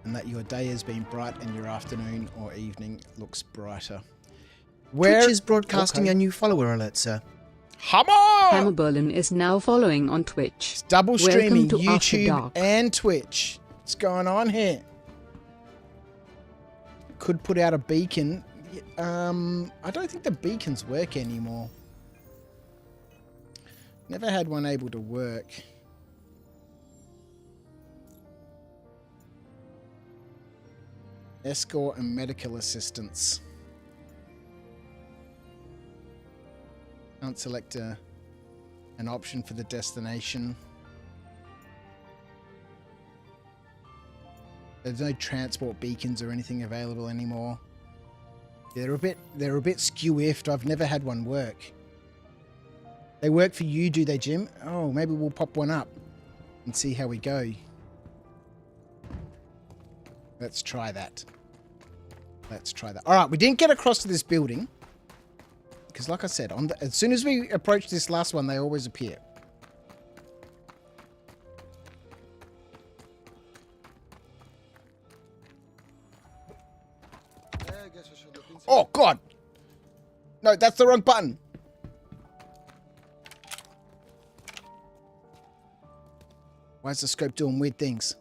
And that your day has been bright and your afternoon or evening looks brighter. Twitch is broadcasting a new follower alert, sir. Hammer Berlin is now following on Twitch. It's double streaming Welcome to After YouTube Dark. and Twitch. What's going on here? Could put out a beacon. I don't think the beacons work anymore. Never had one able to work. Escort and medical assistance. Can't select an option for the destination. There's no transport beacons or anything available anymore. They're a bit skew-iffed. I've never had one work. They work for you, do they, Jim? Oh, maybe we'll pop one up and see how we go. Let's try that. Let's try that. All right, we didn't get across to this building because, like I said, as soon as we approach this last one, they always appear. Oh, God. No, that's the wrong button. Why is the scope doing weird things?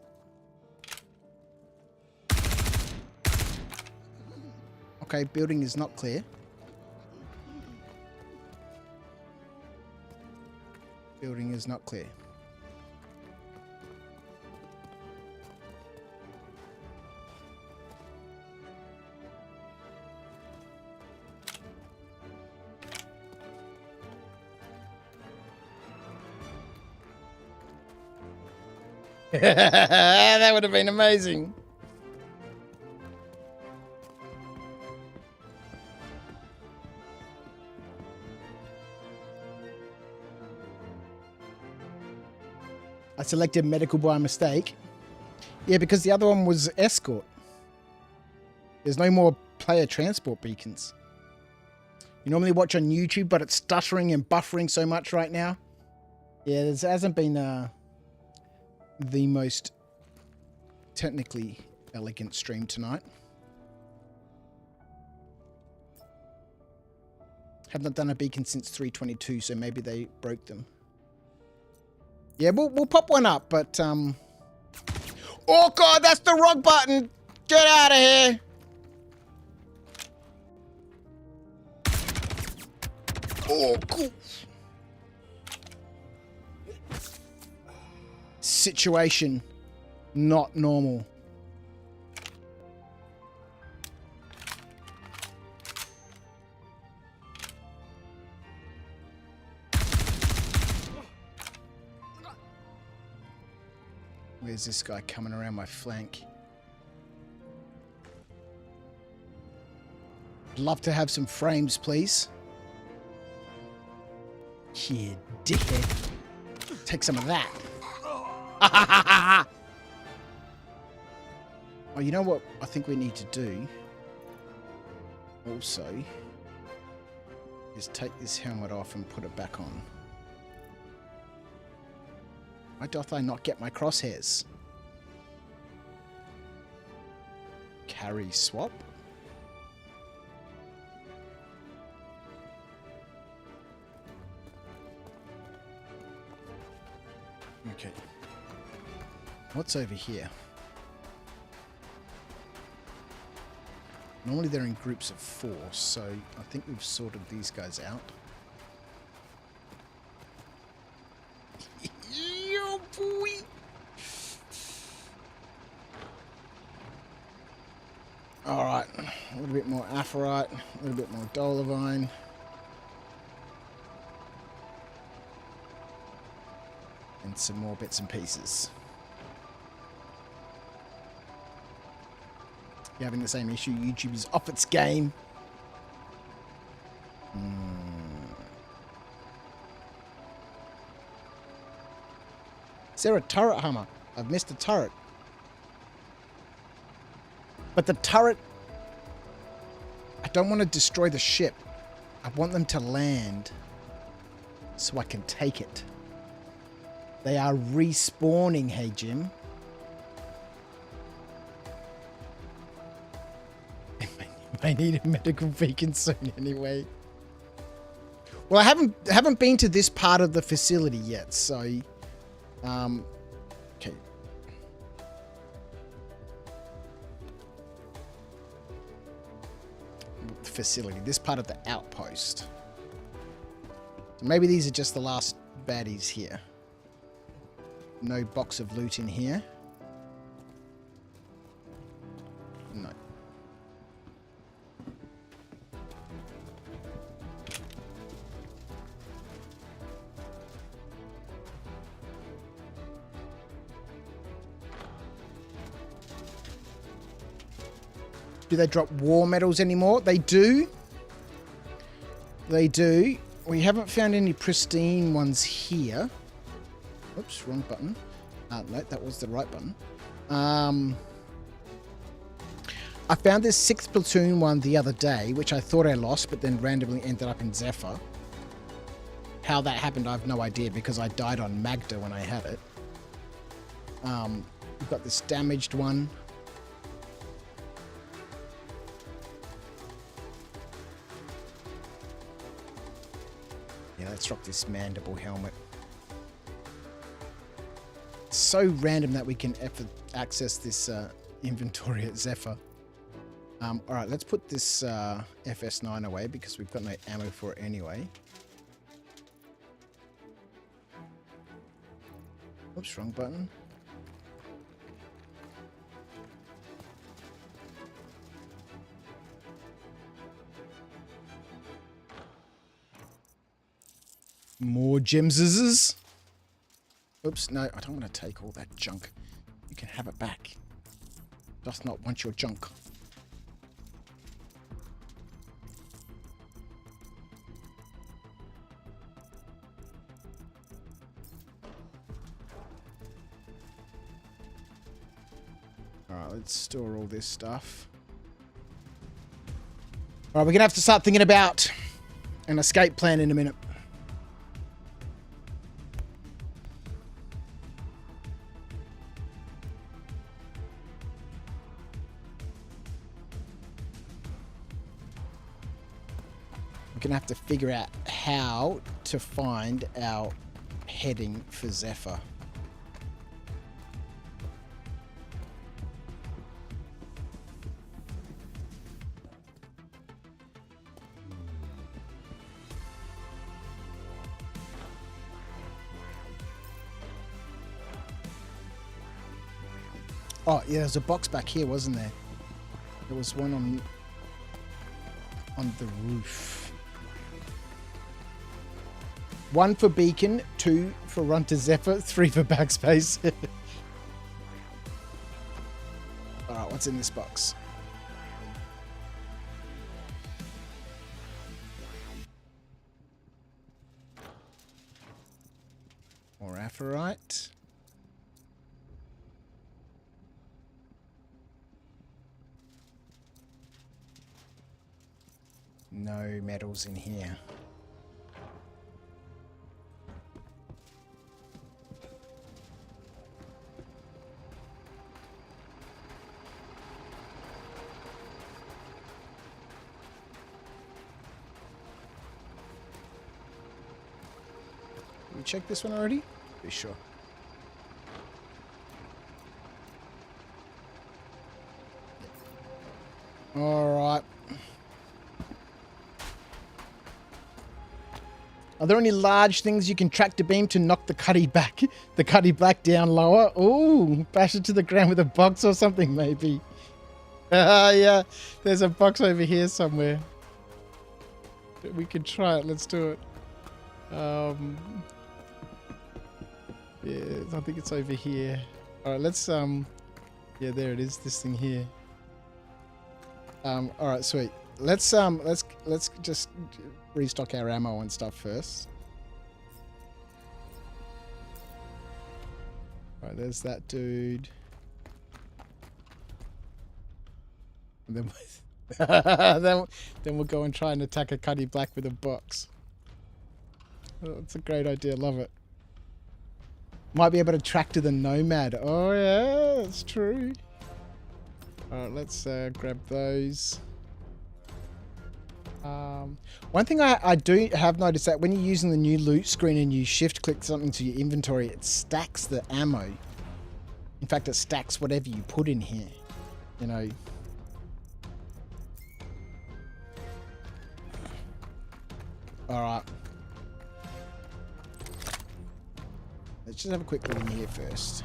Okay, building is not clear. Building is not clear. That would have been amazing. I selected medical by mistake. Yeah, because the other one was escort. There's no more player transport beacons. You normally watch on YouTube, but it's stuttering and buffering so much right now. Yeah, there hasn't been the most technically elegant stream tonight. Have not done a beacon since 322, so maybe they broke them. Yeah, we'll pop one up, but oh god, that's the wrong button. Get out of here. Oh, cool. Situation not normal. Where's this guy coming around my flank? I'd love to have some frames, please. Here, dickhead. Take some of that. Oh, you know what I think we need to do? Also, is take this helmet off and put it back on. Why doth I not get my crosshairs? Carry swap? Okay. What's over here? Normally they're in groups of 4, so I think we've sorted these guys out. Yo, boy! Alright, a little bit more Aphorite, a little bit more Dolovine. And some more bits and pieces. You're having the same issue. YouTube is off its game. Is there a turret hammer? I've missed a turret. But the turret... I don't want to destroy the ship. I want them to land so I can take it. They are respawning, hey Jim. I need a medical beacon soon anyway. Well, I haven't been to this part of the facility yet, so okay. The facility, this part of the outpost. So maybe these are just the last baddies here. No box of loot in here. No. Do they drop war medals anymore? They do. They do. We haven't found any pristine ones here. Oops, wrong button. No, that was the right button. I found this 6th platoon one the other day, which I thought I lost, but then randomly ended up in Zephyr. How that happened, I have no idea, because I died on Magda when I had it. We've got this damaged one. Yeah, let's drop this mandible helmet. It's so random that we can access this inventory at Zephyr. Alright, let's put this FS9 away because we've got no ammo for it anyway. Oops, wrong button. More gemses. Oops, no, I don't want to take all that junk. You can have it back. Does not want your junk. Alright, let's store all this stuff. Alright, we're going to have to start thinking about an escape plan in a minute. We're going to have to figure out how to find our heading for Zephyr. Oh, yeah, there's a box back here, wasn't there? There was one on the roof. 1 for beacon, 2 for run to Zephyr, 3 for backspace. Alright, what's in this box? More apherite. No metals in here. Did we check this one already? Be sure. All right. Are there any large things you can tractor beam to knock the cuddy black down lower? Ooh, bash it to the ground with a box or something, maybe. Yeah, there's a box over here somewhere. We can try it. Let's do it. Yeah, I think it's over here. All right, let's yeah, there it is. This thing here. All right, sweet. Let's just restock our ammo and stuff first. Right, there's that dude. And then then we'll go and try and attack a cuddy black with a box. Oh, that's a great idea. Love it. Might be able to tractor the nomad. Oh yeah, that's true. All right, let's grab those. One thing I do have noticed that when you're using the new loot screen and you shift click something to your inventory, it stacks the ammo. In fact, it stacks whatever you put in here. You know. Alright. Let's just have a quick look in here first.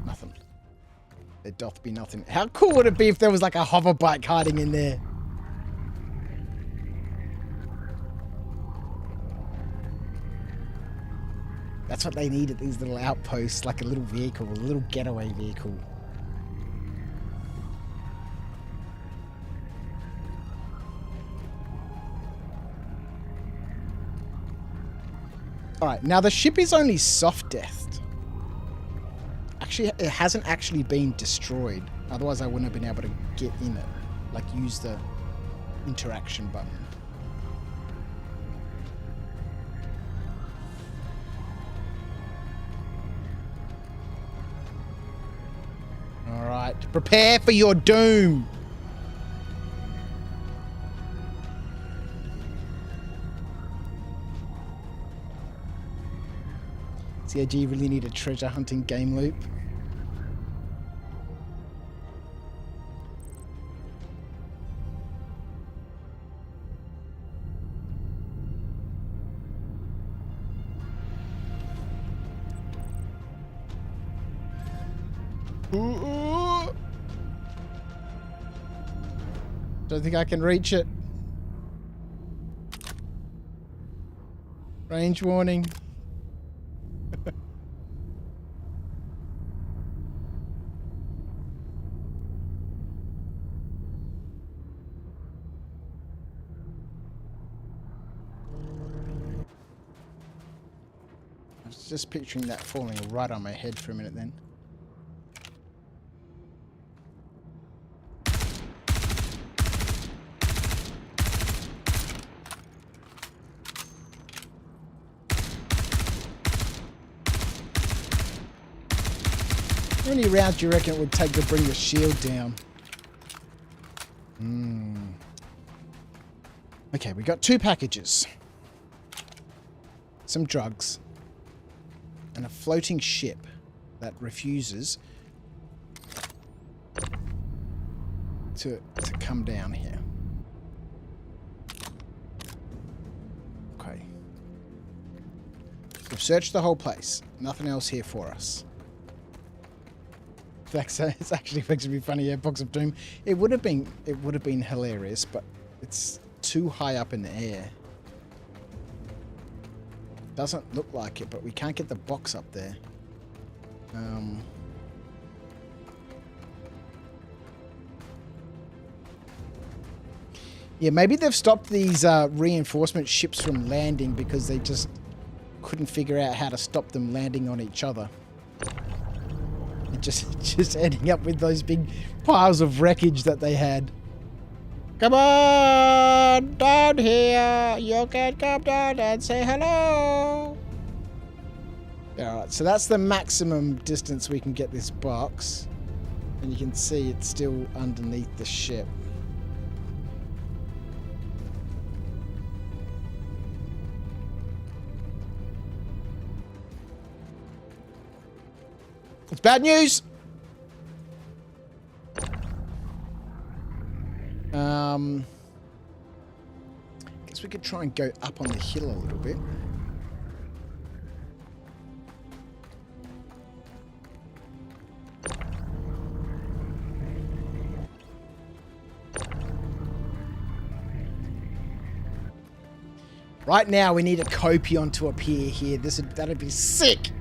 Nothing. There doth be nothing. How cool would it be if there was like a hover bike hiding in there? That's what they need at these little outposts, like a little vehicle, a little getaway vehicle. Alright, now the ship is only soft deathed. Actually, it hasn't actually been destroyed. Otherwise, I wouldn't have been able to get in it. Like, use the interaction button. Alright, prepare for your doom! CIG really need a treasure hunting game loop. Ooh. Don't think I can reach it. Range warning. I was just picturing that falling right on my head for a minute then. How many rounds do you reckon it would take to bring the shield down? Okay, we got 2 packages. Some drugs. And a floating ship that refuses to come down here. Okay. We've searched the whole place. Nothing else here for us. It's actually makes me funny. Yeah, Box of Doom. It would have been hilarious, but it's too high up in the air. Doesn't look like it, but we can't get the box up there. Yeah, maybe they've stopped these reinforcement ships from landing because they just couldn't figure out how to stop them landing on each other. And just ending up with those big piles of wreckage that they had. Come on, down here. You can come down and say hello. Alright, so that's the maximum distance we can get this box. And you can see it's still underneath the ship. It's bad news! Guess we could try and go up on the hill a little bit. Right now, we need a Copion to appear here. That'd be sick!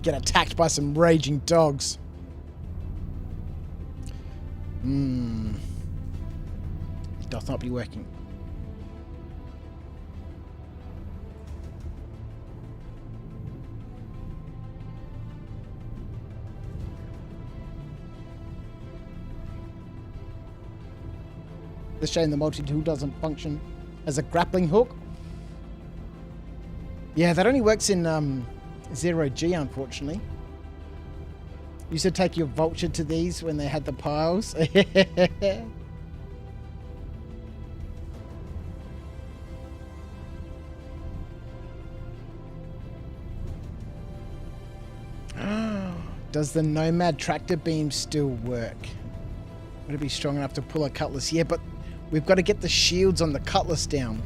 Get attacked by some raging dogs. It doth not be working. It's a shame the multi-tool doesn't function as a grappling hook. Yeah, that only works in 0G, unfortunately. Used to take your vulture to these when they had the piles. Does the Nomad tractor beam still work? Would it be strong enough to pull a Cutlass? Yeah, but we've got to get the shields on the Cutlass down.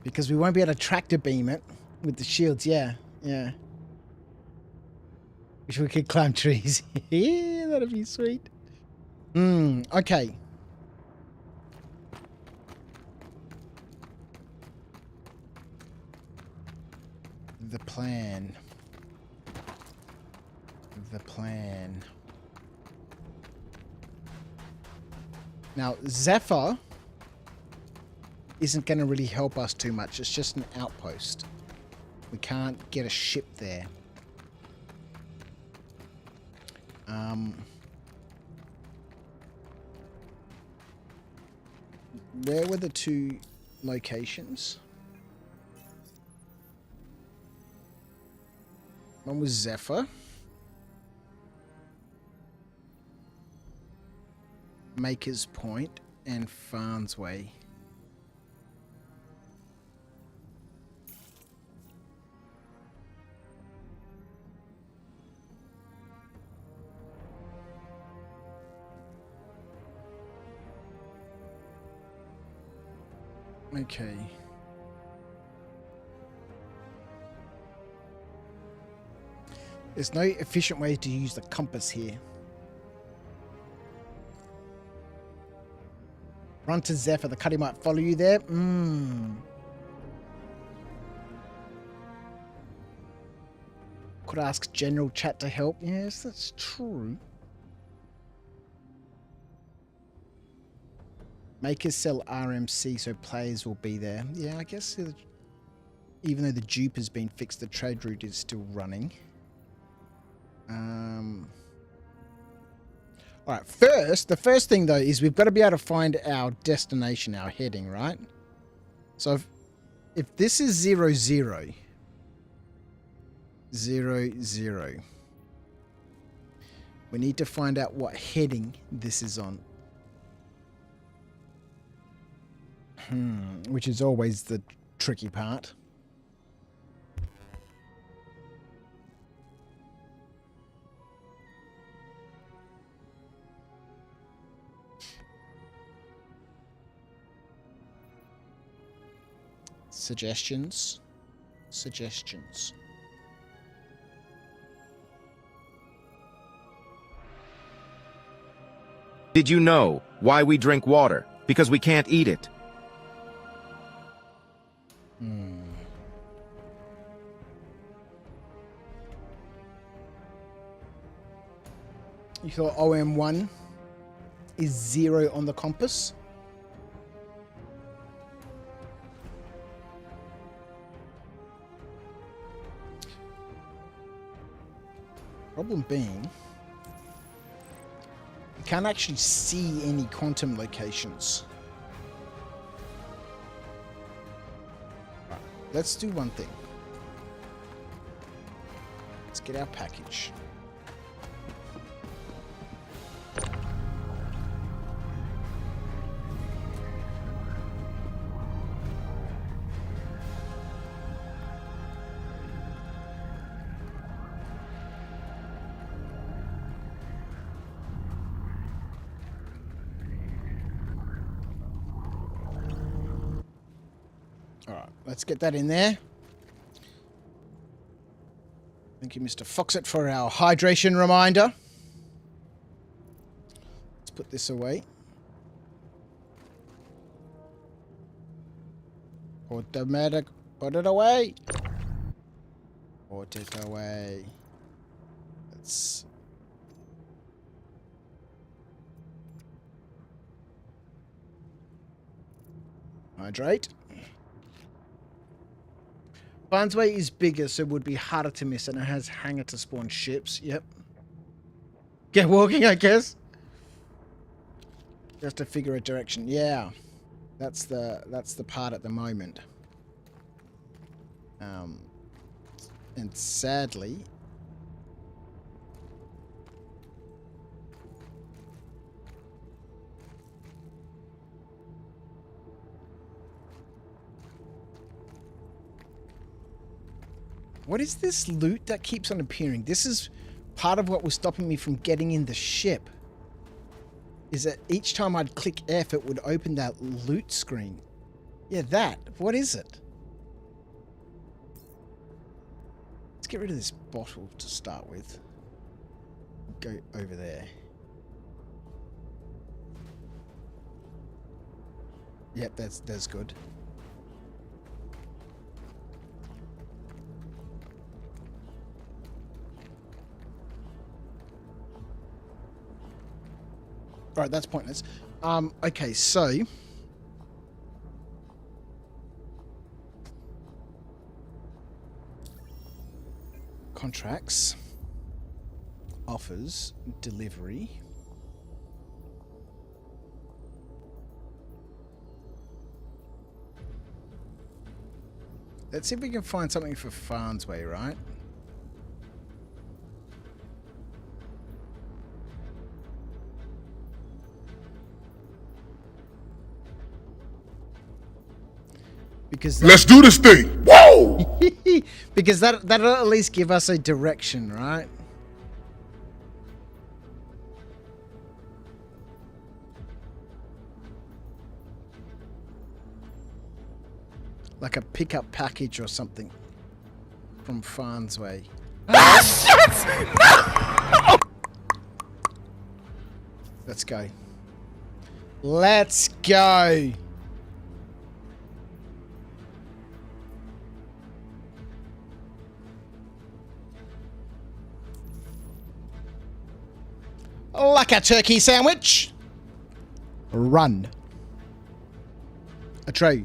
Because we won't be able to tractor beam it with the shields. Yeah, yeah. Wish we could climb trees. Yeah, that'd be sweet. Okay. The plan. Now, Zephyr isn't going to really help us too much. It's just an outpost. We can't get a ship there. Where were the 2 locations? One was Zephyr. Maker's Point and Farnsway. Okay. There's no efficient way to use the compass here. Run to Zephyr. The cutty might follow you there. Could ask general chat to help. Yes, that's true. Makers sell RMC so players will be there. Yeah, I guess even though the dupe has been fixed, the trade route is still running. Alright, the first thing though is we've got to be able to find our destination, our heading, right? So if this is 0, 0, 0, 0, we need to find out what heading this is on. Which is always the tricky part. Suggestions. Did you know why we drink water? Because we can't eat it. You thought OM1 is 0 on the compass? Problem being, you can't actually see any quantum locations. Right, let's do one thing. Let's get our package. Let's get that in there. Thank you, Mr. Foxit, for our hydration reminder. Let's put this away. Automatic. Put it away. Put it away. Let's... hydrate. Barnsway is bigger, so it would be harder to miss, and it has hangar to spawn ships. Yep. Get walking, I guess. Just to figure a direction. Yeah. That's the part at the moment. And sadly, what is this loot that keeps on appearing? This is part of what was stopping me from getting in the ship. Is that each time I'd click F, it would open that loot screen. Yeah, that. What is it? Let's get rid of this bottle to start with. Go over there. Yep, that's good. Alright, that's pointless. Okay, so... contracts. Offers. Delivery. Let's see if we can find something for Farnsway, right? Because let's do this thing. Whoa! Because that'll at least give us a direction, right? Like a pickup package or something from Farnsway. Ah, shit! No! Let's go. Let's go. Like a turkey sandwich. Run. Atreyu,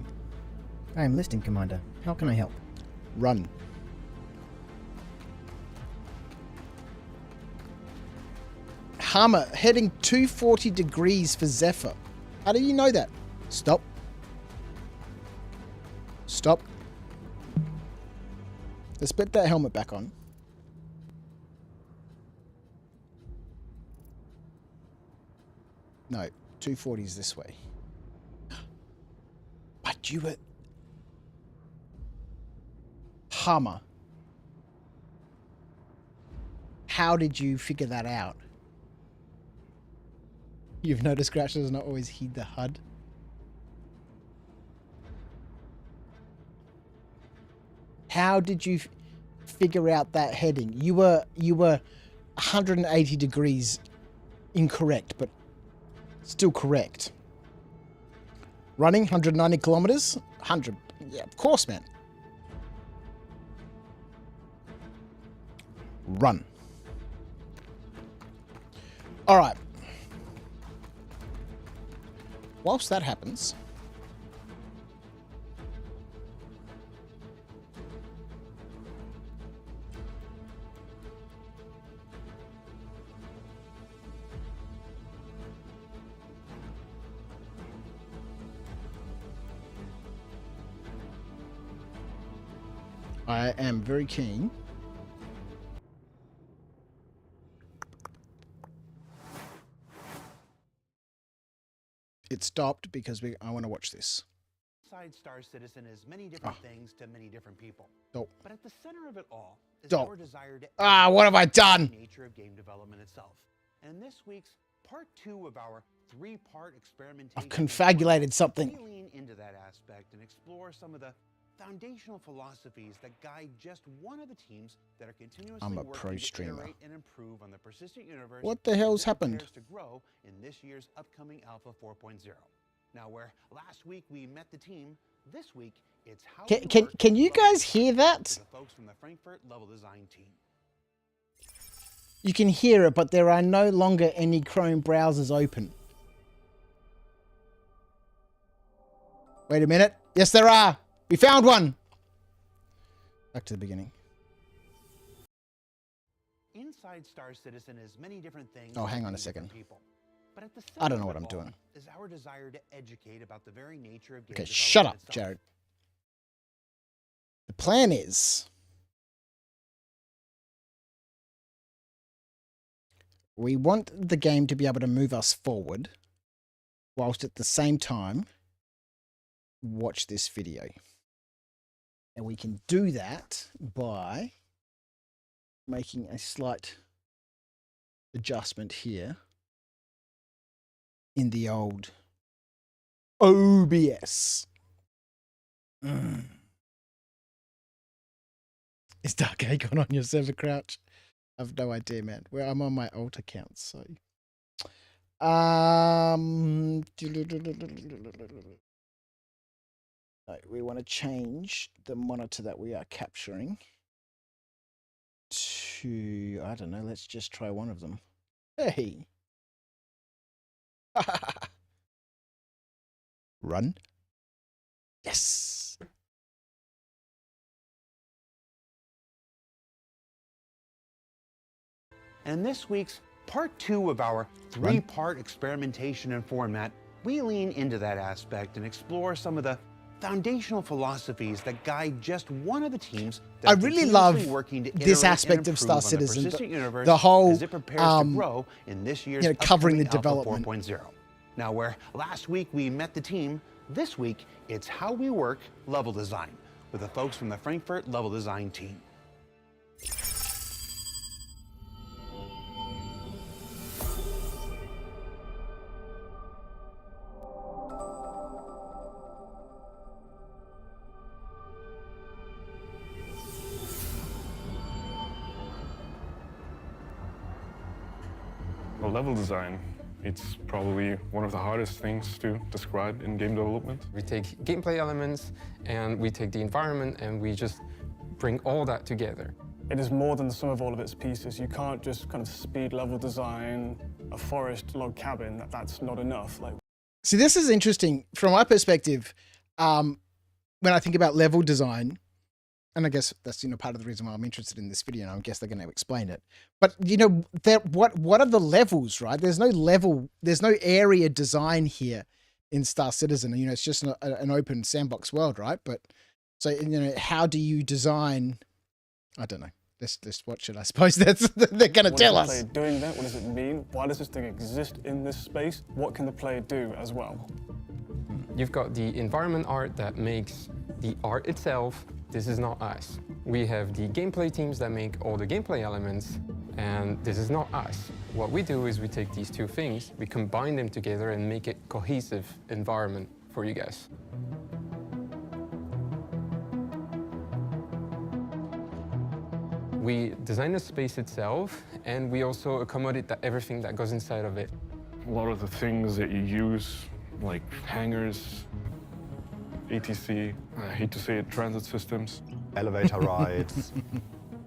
I am listening, Commander. How can I help? run. Hammer, heading 240 degrees for Zephyr. How do you know that? Stop. Stop. Let's put that helmet back on. No, 240 is this way. But you were... Hammer. How did you figure that out? You've noticed Crouch does not always heed the HUD. How did you figure out that heading? You were 180 degrees incorrect, but still correct. Running 190 kilometers? 100. Yeah, of course, man. Run. All right. Whilst that happens, I am very keen . It stopped because I want to watch this. Inside Star Citizen is many different things to many different people. Oh. But at the center of it all is Oh. our desire to What have I done? the nature of game development itself. And in this week's part 2 of our 3-part experimentation, I've confabulated something. we lean into that aspect and explore some of the foundational philosophies that guide just one of the teams that are continuously I'm a working pro to streamer. iterate and improve on the persistent universe. What the hell's as it happened? prepares to grow in this year's upcoming Alpha 4.0. Now, where last week we met the team, this week it's how we work Can you with guys hear that? the folks from the Frankfurt level design team. You can hear it, but there are no longer any Chrome browsers open. Wait a minute. Yes, there are. We found one. Back to the beginning. Inside Star Citizen is many different things. Oh, to hang on many a second. different people. But at the I don't center know of what it I'm all doing. Is our desire to educate about the very nature of game Okay, development shut up, itself. Jared. The plan is we want the game to be able to move us forward whilst at the same time watch this video. And we can do that by making a slight adjustment here in the old OBS. Is Dark Icon on your server, Crouch? I've no idea, man. Well, I'm on my alt account, so. No, we want to change the monitor that we are capturing to, I don't know, let's just try one of them. Hey. Run. Yes. And this week's part 2 of our 3-part experimentation and format, we lean into that aspect and explore some of the foundational philosophies that guide just one of the teams that I are really continuously love working to this iterate aspect and of improve Star on the Citizen, persistent universe the whole, as it prepares to grow in this year's covering the upcoming Alpha development. 4.0. Now, where last week we met the team, this week it's how we work level design with the folks from the Frankfurt level design team. Well, level design, it's probably one of the hardest things to describe in game development. We take gameplay elements and we take the environment and we just bring all that together. It is more than the sum of all of its pieces. You can't just kind of speed level design a forest log cabin. That's not enough. See, this is interesting. From my perspective, when I think about level design, and I guess that's, you know, part of the reason why I'm interested in this video, and I guess they're going to explain it. But, you know, what are the levels, right? There's no area design here in Star Citizen. You know, it's just an open sandbox world, right? But so, you know, how do you design? I don't know. Let's watch it. I suppose that's they're going to tell us. What is the player doing that? What does it mean? Why does this thing exist in this space? What can the player do as well? You've got the environment art that makes the art itself. This is not us. We have the gameplay teams that make all the gameplay elements, and this is not us. What we do is we take these two things, we combine them together and make a cohesive environment for you guys. We design the space itself, and we also accommodate everything that goes inside of it. A lot of the things that you use, like hangars, ATC, I hate to say it, transit systems. Elevator rides.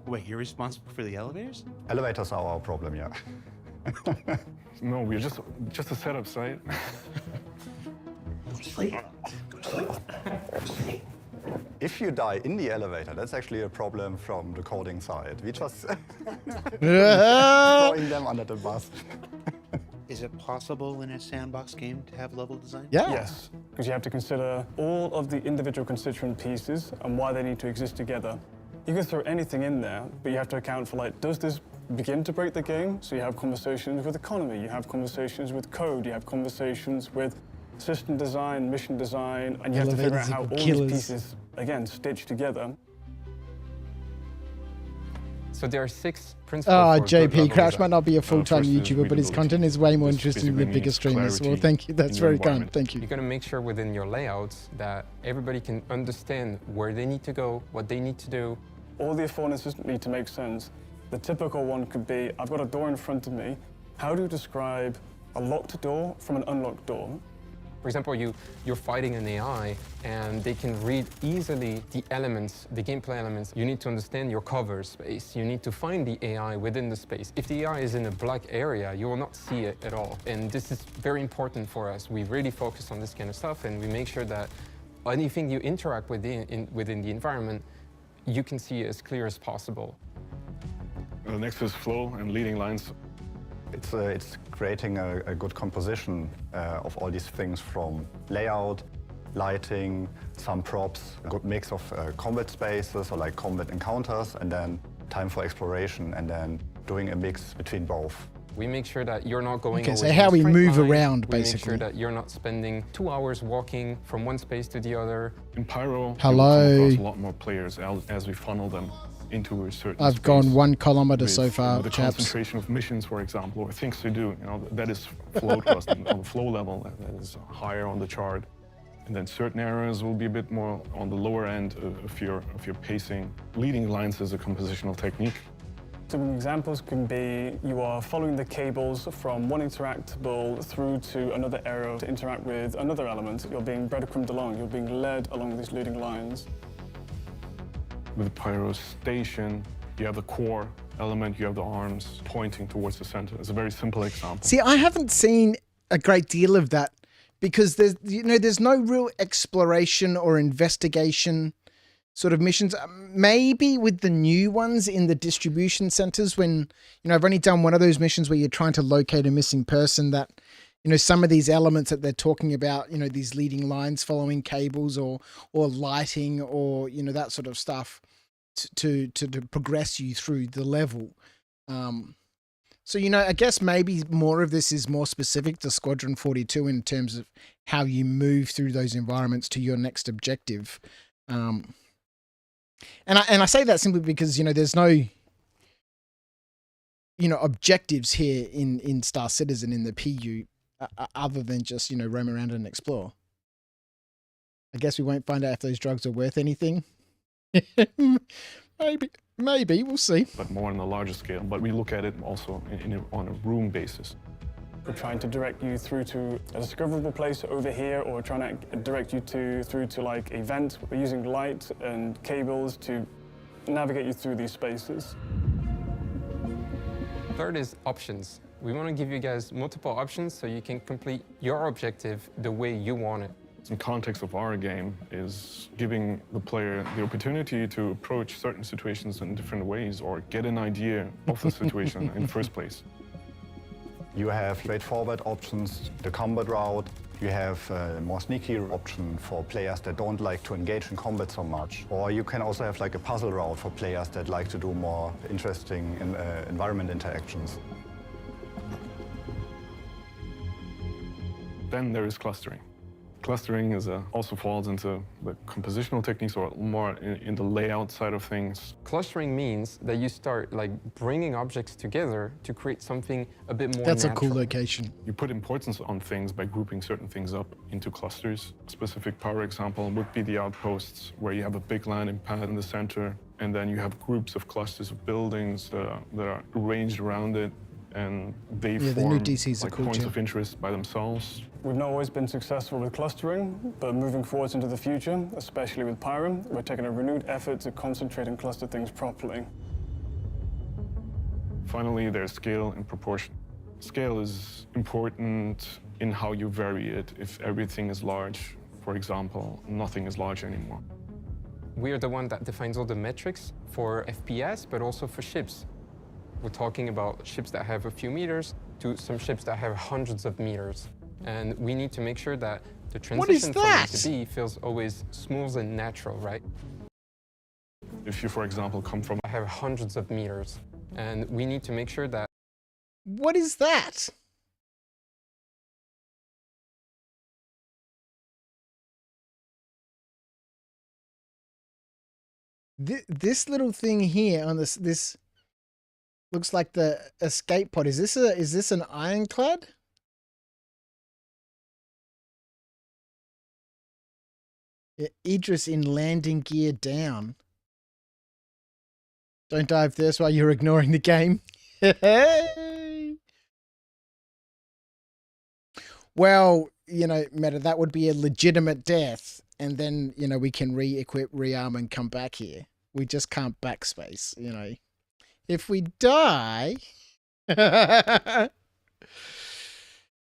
Wait, you're responsible for the elevators? Elevators are our problem, yeah. No, we're just a setup site. Go to sleep. Go to sleep. Go to sleep. If you die in the elevator, that's actually a problem from the coding side. We just throwing them under the bus. Is it possible in a sandbox game to have level design? Yeah. Yes, because you have to consider all of the individual constituent pieces and why they need to exist together. You can throw anything in there, but you have to account for, like, does this begin to break the game? So you have conversations with economy, you have conversations with code, you have conversations with system design, mission design, and you have to figure out how all these pieces, again, stitch together. So there are 6 principles. Oh, JP, Crouch might not be a full-time YouTuber, but his content is way more interesting than the bigger streamers. Well, thank you. That's very kind. Thank you. You're going to make sure within your layouts that everybody can understand where they need to go, what they need to do. All the affordances need to make sense. The typical one could be, I've got a door in front of me. How do you describe a locked door from an unlocked door? For example, you're fighting an AI, and they can read easily the elements, the gameplay elements. You need to understand your cover space. You need to find the AI within the space. If the AI is in a black area, you will not see it at all. And this is very important for us. We really focus on this kind of stuff, and we make sure that anything you interact with within the environment, you can see as clear as possible. The next is flow and leading lines. It's creating a good composition of all these things, from layout, lighting, some props, a good mix of combat spaces or like combat encounters, and then time for exploration, and then doing a mix between both. We make sure that you're not going Okay, so how we move around, basically. We make sure that you're not spending 2 hours walking from one space to the other. In Pyro, Hello. we come across a lot more players as we funnel them into a certain I've space gone 1 kilometer with, so far, the chaps. concentration of missions, for example, or things to do. You know, that is flow to us. On the flow level, that is higher on the chart. And then certain areas will be a bit more on the lower end of your pacing. Leading lines is a compositional technique. Some examples can be you are following the cables from one interactable through to another area to interact with another element. You're being breadcrumbed along, you're being led along these leading lines. With the Pyro station, you have the core element, you have the arms pointing towards the center. It's a very simple example. See, I haven't seen a great deal of that because there's no real exploration or investigation sort of missions. Maybe with the new ones in the distribution centers, when, I've only done one of those missions where you're trying to locate a missing person, that, some of these elements that they're talking about, these leading lines following cables or lighting or, that sort of stuff to progress you through the level. So, I guess maybe more of this is more specific to Squadron 42 in terms of how you move through those environments to your next objective. And I say that simply because, there's no, objectives here in Star Citizen in the PU other than just, roam around and explore. I guess we won't find out if those drugs are worth anything. Maybe, we'll see. But more on a larger scale. But we look at it also on a room basis. We're trying to direct you through to a discoverable place over here, or trying to direct you through to like a vent. We're using light and cables to navigate you through these spaces. Third is options. We want to give you guys multiple options so you can complete your objective the way you want it. in context of our game is giving the player the opportunity to approach certain situations in different ways or get an idea of the situation in the first place. You have straightforward options, the combat route. You have a more sneaky option for players that don't like to engage in combat so much. Or you can also have like a puzzle route for players that like to do more interesting environment interactions. Then there is clustering. Clustering also falls into the compositional techniques or more in the layout side of things. Clustering means that you start like bringing objects together to create something a bit more That's natural. a cool location. You put importance on things by grouping certain things up into clusters. A specific power example would be the outposts, where you have a big landing pad in the center, and then you have groups of clusters of buildings that are arranged around it, and they Yeah, the form new DCs are like cool points too. of interest by themselves. We've not always been successful with clustering, but moving forwards into the future, especially with Pyram, we're taking a renewed effort to concentrate and cluster things properly. Finally, there's scale and proportion. Scale is important in how you vary it. If everything is large, for example, nothing is large anymore. We are the one that defines all the metrics for FPS, but also for ships. We're talking about ships that have a few meters to some ships that have hundreds of meters. And we need to make sure that the transition from A to B feels always smooth and natural, right? If you, for example, come from... I have hundreds of meters, and we need to make sure that... What is that? This little thing here on this looks like the escape pod. Is this an ironclad? Idris in landing gear down. Don't dive this while you're ignoring the game. Well, you know, Meta, that would be a legitimate death. And then, you know, we can re-equip, rearm, and come back here. We just can't backspace, you know. If we die...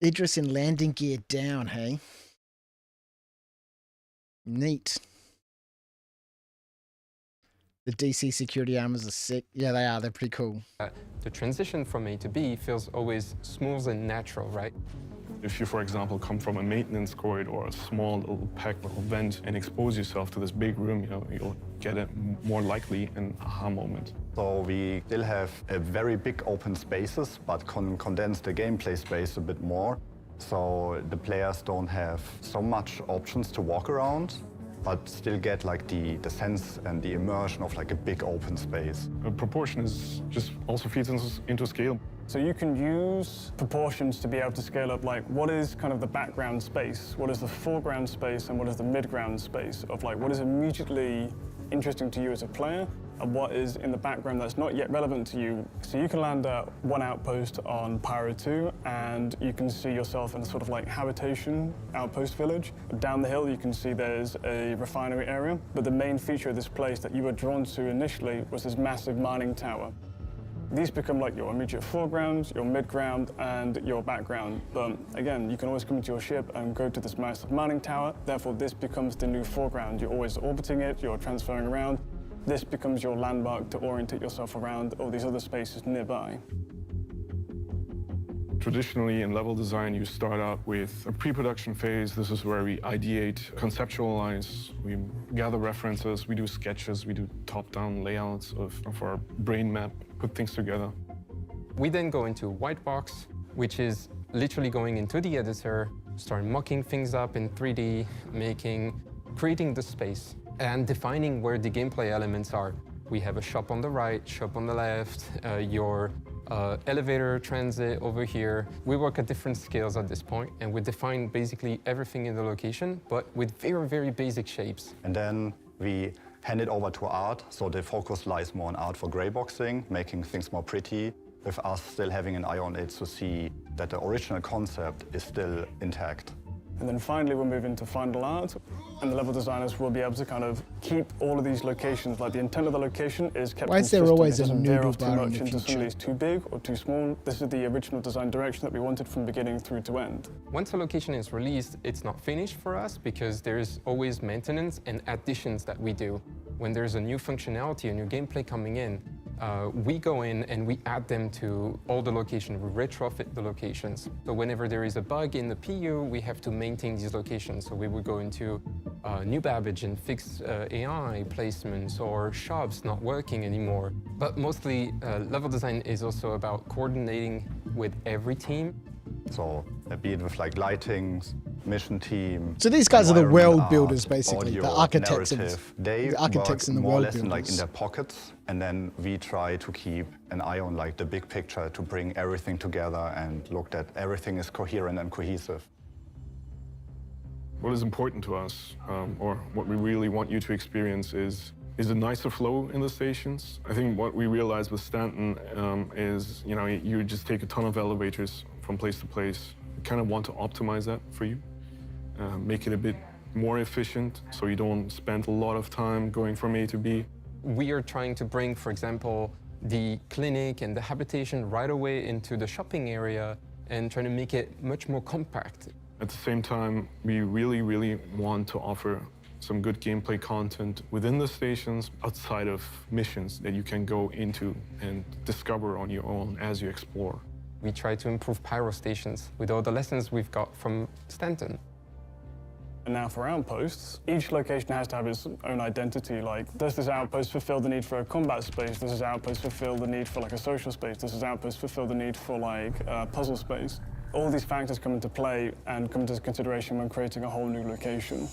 Idris in landing gear down, hey? Neat. The DC security armors are sick. Yeah, they are. They're pretty cool. The transition from A to B feels always smooth and natural, right? If you, for example, come from a maintenance corridor or a small little packed little vent and expose yourself to this big room, you know, you'll get it more likely an aha moment. So we still have a very big open spaces, but condense the gameplay space a bit more. So the players don't have so much options to walk around, but still get like the sense and the immersion of like a big open space. Proportion is just also feeds into scale. So you can use proportions to be able to scale up, like what is kind of the background space, what is the foreground space, and what is the midground space of like what is immediately interesting to you as a player and what is in the background that's not yet relevant to you. So you can land at one outpost on Pyro 2 and you can see yourself in a sort of like habitation outpost village. Down the hill you can see there's a refinery area, but the main feature of this place that you were drawn to initially was this massive mining tower. These become like your immediate foreground, your midground, and your background. But again, you can always come into your ship and go to this massive mining tower. Therefore, this becomes the new foreground. You're always orbiting it, you're transferring around. This becomes your landmark to orientate yourself around all these other spaces nearby. Traditionally, in level design, you start out with a pre-production phase. This is where we ideate, conceptualize, we gather references, we do sketches, we do top-down layouts of our brain map, put things together. We then go into white box, which is literally going into the editor, start mocking things up in 3D, creating the space, and defining where the gameplay elements are. We have a shop on the right, shop on the left, your elevator transit over here. We work at different scales at this point, and we define basically everything in the location, but with very, very basic shapes. And then we hand it over to art, so the focus lies more on art for grayboxing, making things more pretty, with us still having an eye on it to see that the original concept is still intact. And then finally, we'll move into final art, and the level designers will be able to kind of keep all of these locations, like the intent of the location is kept Why is there consistent. always It a doesn't veer noodle off too bar in much the into future? something that's too big or too small. This is the original design direction that we wanted from beginning through to end. Once a location is released, it's not finished for us because there is always maintenance and additions that we do. When there's a new functionality, a new gameplay coming in, we go in and we add them to all the locations. We retrofit the locations. So whenever there is a bug in the PU, we have to maintain these locations. So we would go into new Babbage and fix AI placements or shops not working anymore. But mostly, level design is also about coordinating with every team. So be it with like lightings, mission team. So these guys are the environment world builders, art, basically, audio, the architects of narrative. They the architects work and the more or world less in, like in builders. their pockets, and then we try to keep an eye on like the big picture to bring everything together and look that everything is coherent and cohesive. What is important to us, or what we really want you to experience is a nicer flow in the stations. I think what we realized with Stanton is, you know, you just take a ton of elevators from place to place. We kind of want to optimize that for you, make it a bit more efficient so you don't spend a lot of time going from A to B. We are trying to bring, for example, the clinic and the habitation right away into the shopping area and trying to make it much more compact. At the same time, we really want to offer some good gameplay content within the stations outside of missions that you can go into and discover on your own as you explore. We try to improve pyro stations with all the lessons we've got from Stanton. And now for outposts, each location has to have its own identity. Like, does this outpost fulfill the need for a combat space? Does this outpost fulfill the need for like a social space? Does this outpost fulfill the need for like a puzzle space? All these factors come into play and come into consideration when creating a whole new location.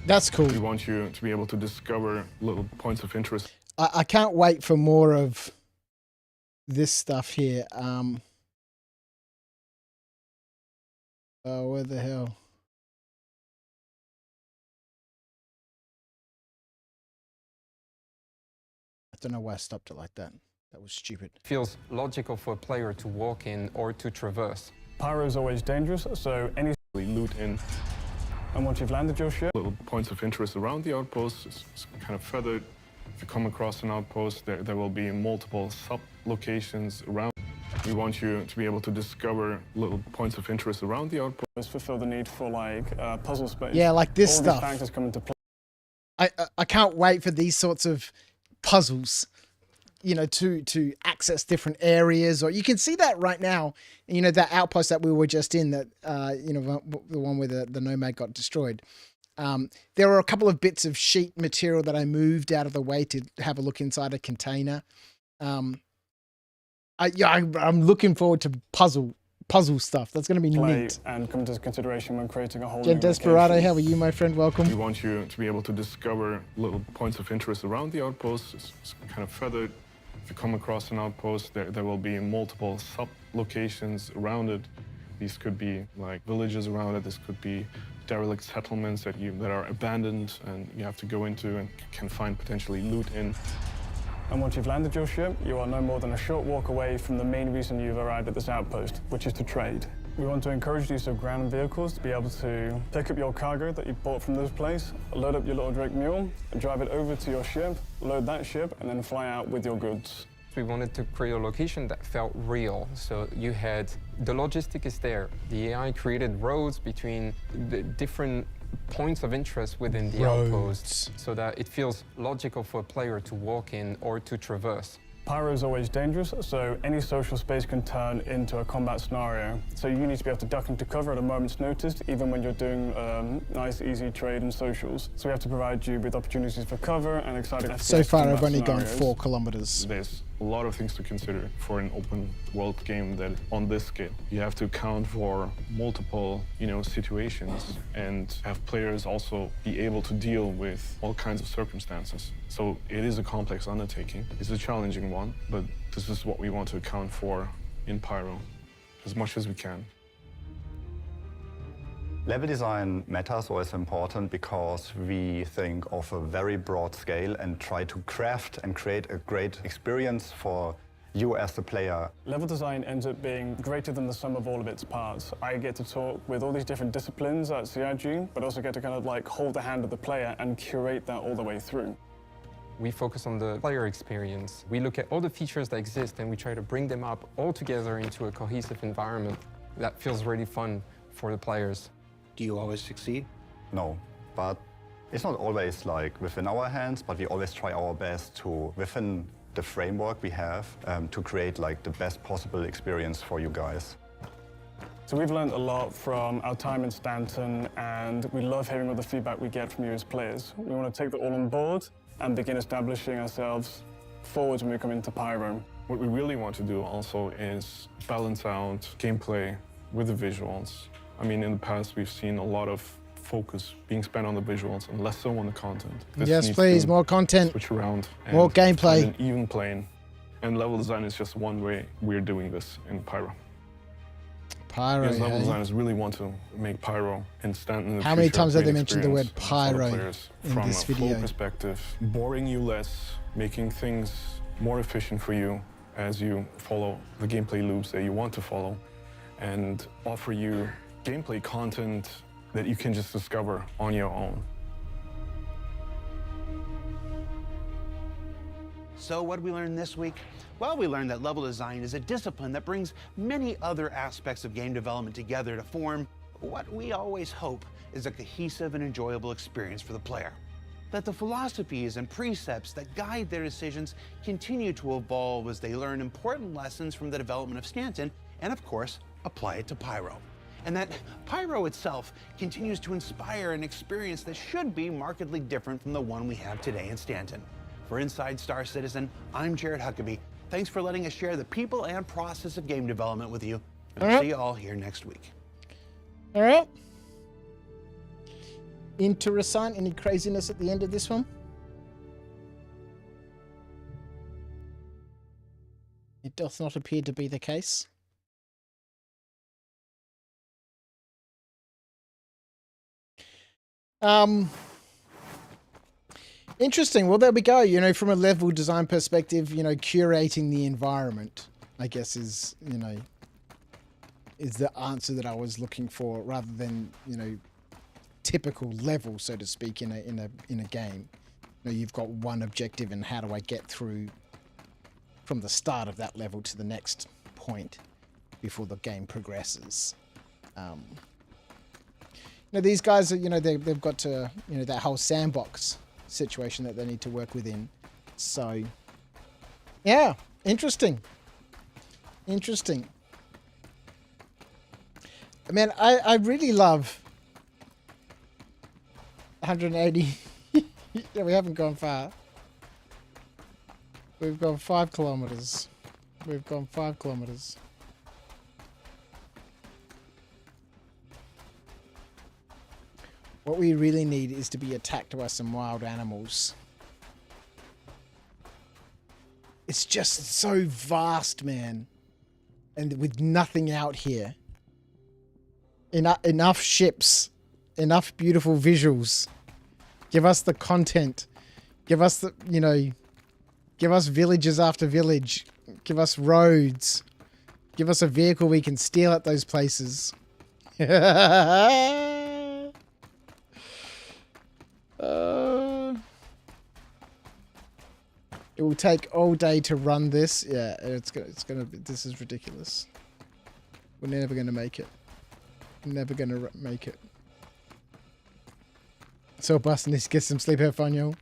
That's cool. We want you to be able to discover little points of interest. I can't wait for more of this stuff here. Oh, where the hell? I don't know why I stopped it like that. That was stupid. It feels logical for a player to walk in or to traverse. Pyro is always dangerous, so any loot in. And once you've landed your ship, little points of interest around the outpost is kind of feathered. If you come across an outpost, there will be multiple sub-locations around. We want you to be able to discover little points of interest around the outpost. Fulfill the need for like puzzle space. Yeah, like this all stuff. These factors come into play. I can't wait for these sorts of puzzles, you know, to access different areas. Or you can see that right now, you know, that outpost that we were just in, that you know, the one where the Nomad got destroyed. There were a couple of bits of sheet material that I moved out of the way to have a look inside a container. I'm looking forward to puzzle stuff. That's going to be neat. And come into consideration when creating a whole Gen new Desperado, location. how are you, my friend? Welcome. We want you to be able to discover little points of interest around the outpost. It's kind of feathered. If you come across an outpost, there will be multiple sub-locations around it. These could be like villages around it. This could be derelict settlements that are abandoned and you have to go into and can find potentially loot in. And once you've landed your ship, you are no more than a short walk away from the main reason you've arrived at this outpost, which is to trade. We want to encourage the use of ground vehicles to be able to pick up your cargo that you bought from this place, load up your little Drake mule, and drive it over to your ship, load that ship, and then fly out with your goods. We wanted to create a location that felt real. So you had, the logistic is there. The AI created roads between the different points of interest within the outposts so that it feels logical for a player to walk in or to traverse. Pyro is always dangerous, so any social space can turn into a combat scenario. So you need to be able to duck into cover at a moment's notice, even when you're doing nice, easy trade and socials. So we have to provide you with opportunities for cover and exciting. So far, I've only gone scenarios. 4 kilometers. There's a lot of things to consider for an open world game that on this scale. You have to account for multiple, situations and have players also be able to deal with all kinds of circumstances. So it is a complex undertaking. It's a challenging one, but this is what we want to account for in Pyro as much as we can. Level design matters or is important because we think of a very broad scale and try to craft and create a great experience for you as the player. Level design ends up being greater than the sum of all of its parts. I get to talk with all these different disciplines at CIG, but also get to kind of like hold the hand of the player and curate that all the way through. We focus on the player experience. We look at all the features that exist and we try to bring them up all together into a cohesive environment that feels really fun for the players. Do you always succeed? No, but it's not always like within our hands, but we always try our best to, within the framework we have, to create like the best possible experience for you guys. So we've learned a lot from our time in Stanton, and we love hearing all the feedback we get from you as players. We want to take that all on board and begin establishing ourselves forwards when we come into Pyro. What we really want to do also is balance out gameplay with the visuals. I mean, in the past, we've seen a lot of focus being spent on the visuals and less so on the content. This Yes, needs please, to more content. Switch around. More and gameplay. find an even plane. And level design is just one way we're doing this in Pyro. Pyro, Because level hey? designers really want to make Pyro and Stanton in the How many future a times have great they mentioned the word experience for the pyro players in from this a flow video? perspective, boring you less, making things more efficient for you as you follow the gameplay loops that you want to follow, and offer you gameplay content that you can just discover on your own. So what did we learn this week? Well, we learned that level design is a discipline that brings many other aspects of game development together to form what we always hope is a cohesive and enjoyable experience for the player. That the philosophies and precepts that guide their decisions continue to evolve as they learn important lessons from the development of Stanton and, of course, apply it to Pyro. And that Pyro itself continues to inspire an experience that should be markedly different from the one we have today in Stanton. For Inside Star Citizen, I'm Jared Huckabee. Thanks for letting us share the people and process of game development with you. And I'll see you all here next week. All right. Interessant. Any craziness at the end of this one? It does not appear to be the case. Interesting. Well, there we go. You know, from a level design perspective, you know, curating the environment, I guess, is, you know, is the answer that I was looking for, rather than, you know, typical level, so to speak, in a game. You know, you've got one objective, and how do I get through from the start of that level to the next point before the game progresses. You know, these guys are, you know, they've got to, you know, that whole sandbox situation that they need to work within. So, yeah, interesting. Interesting. I mean, I really love 180. Yeah, we haven't gone far. We've gone 5 kilometers. We've gone 5 kilometers. What we really need is to be attacked by some wild animals. It's just so vast, man. And with nothing out here. Enough ships. Enough beautiful visuals. Give us the content. Give us the, you know, give us villages after village. Give us roads. Give us a vehicle we can steal at those places. It will take all day to run this. Yeah, it's gonna be, this is ridiculous. We're never gonna make it. Never gonna make it. So Bus needs to get some sleep. Have fun, yo.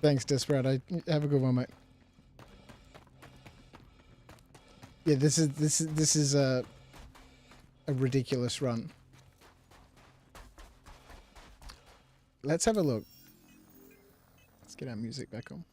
Thanks, Desperado. Have a good one, mate. Yeah, this is a ridiculous run. Let's have a look. Let's get our music back on.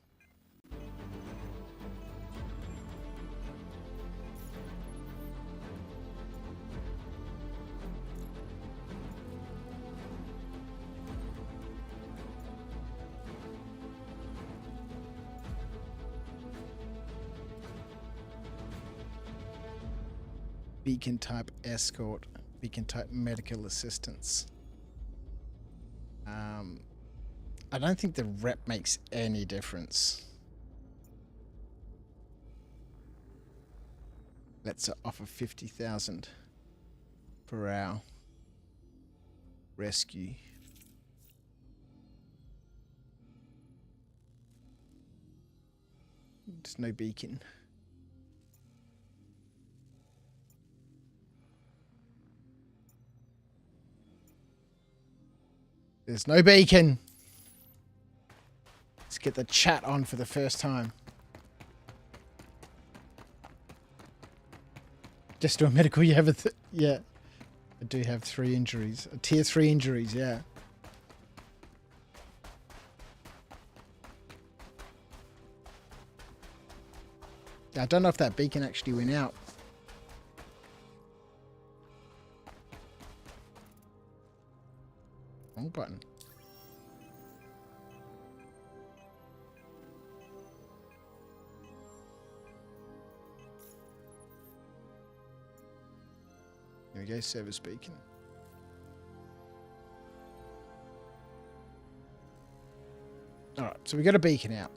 Beacon type escort, beacon type medical assistance. I don't think the rep makes any difference. Let's offer 50,000 for our rescue. There's no beacon. There's no beacon. Let's get the chat on for the first time. Just do a medical. You have a yeah. I do have 3 injuries. Tier 3 injuries. Yeah. I don't know if that beacon actually went out. Wrong button. There we go, service beacon. Alright, so we got a beacon out.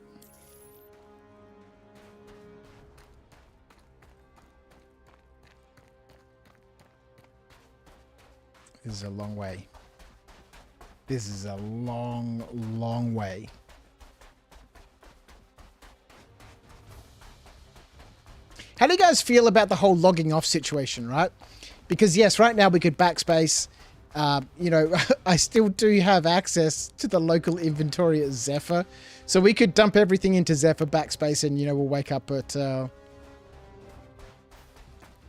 This is a long way. This is a long, long way. How do you guys feel about the whole logging off situation, right? Because yes, right now we could backspace. You know, I still do have access to the local inventory at Zephyr. So we could dump everything into Zephyr backspace and, you know, we'll wake up at...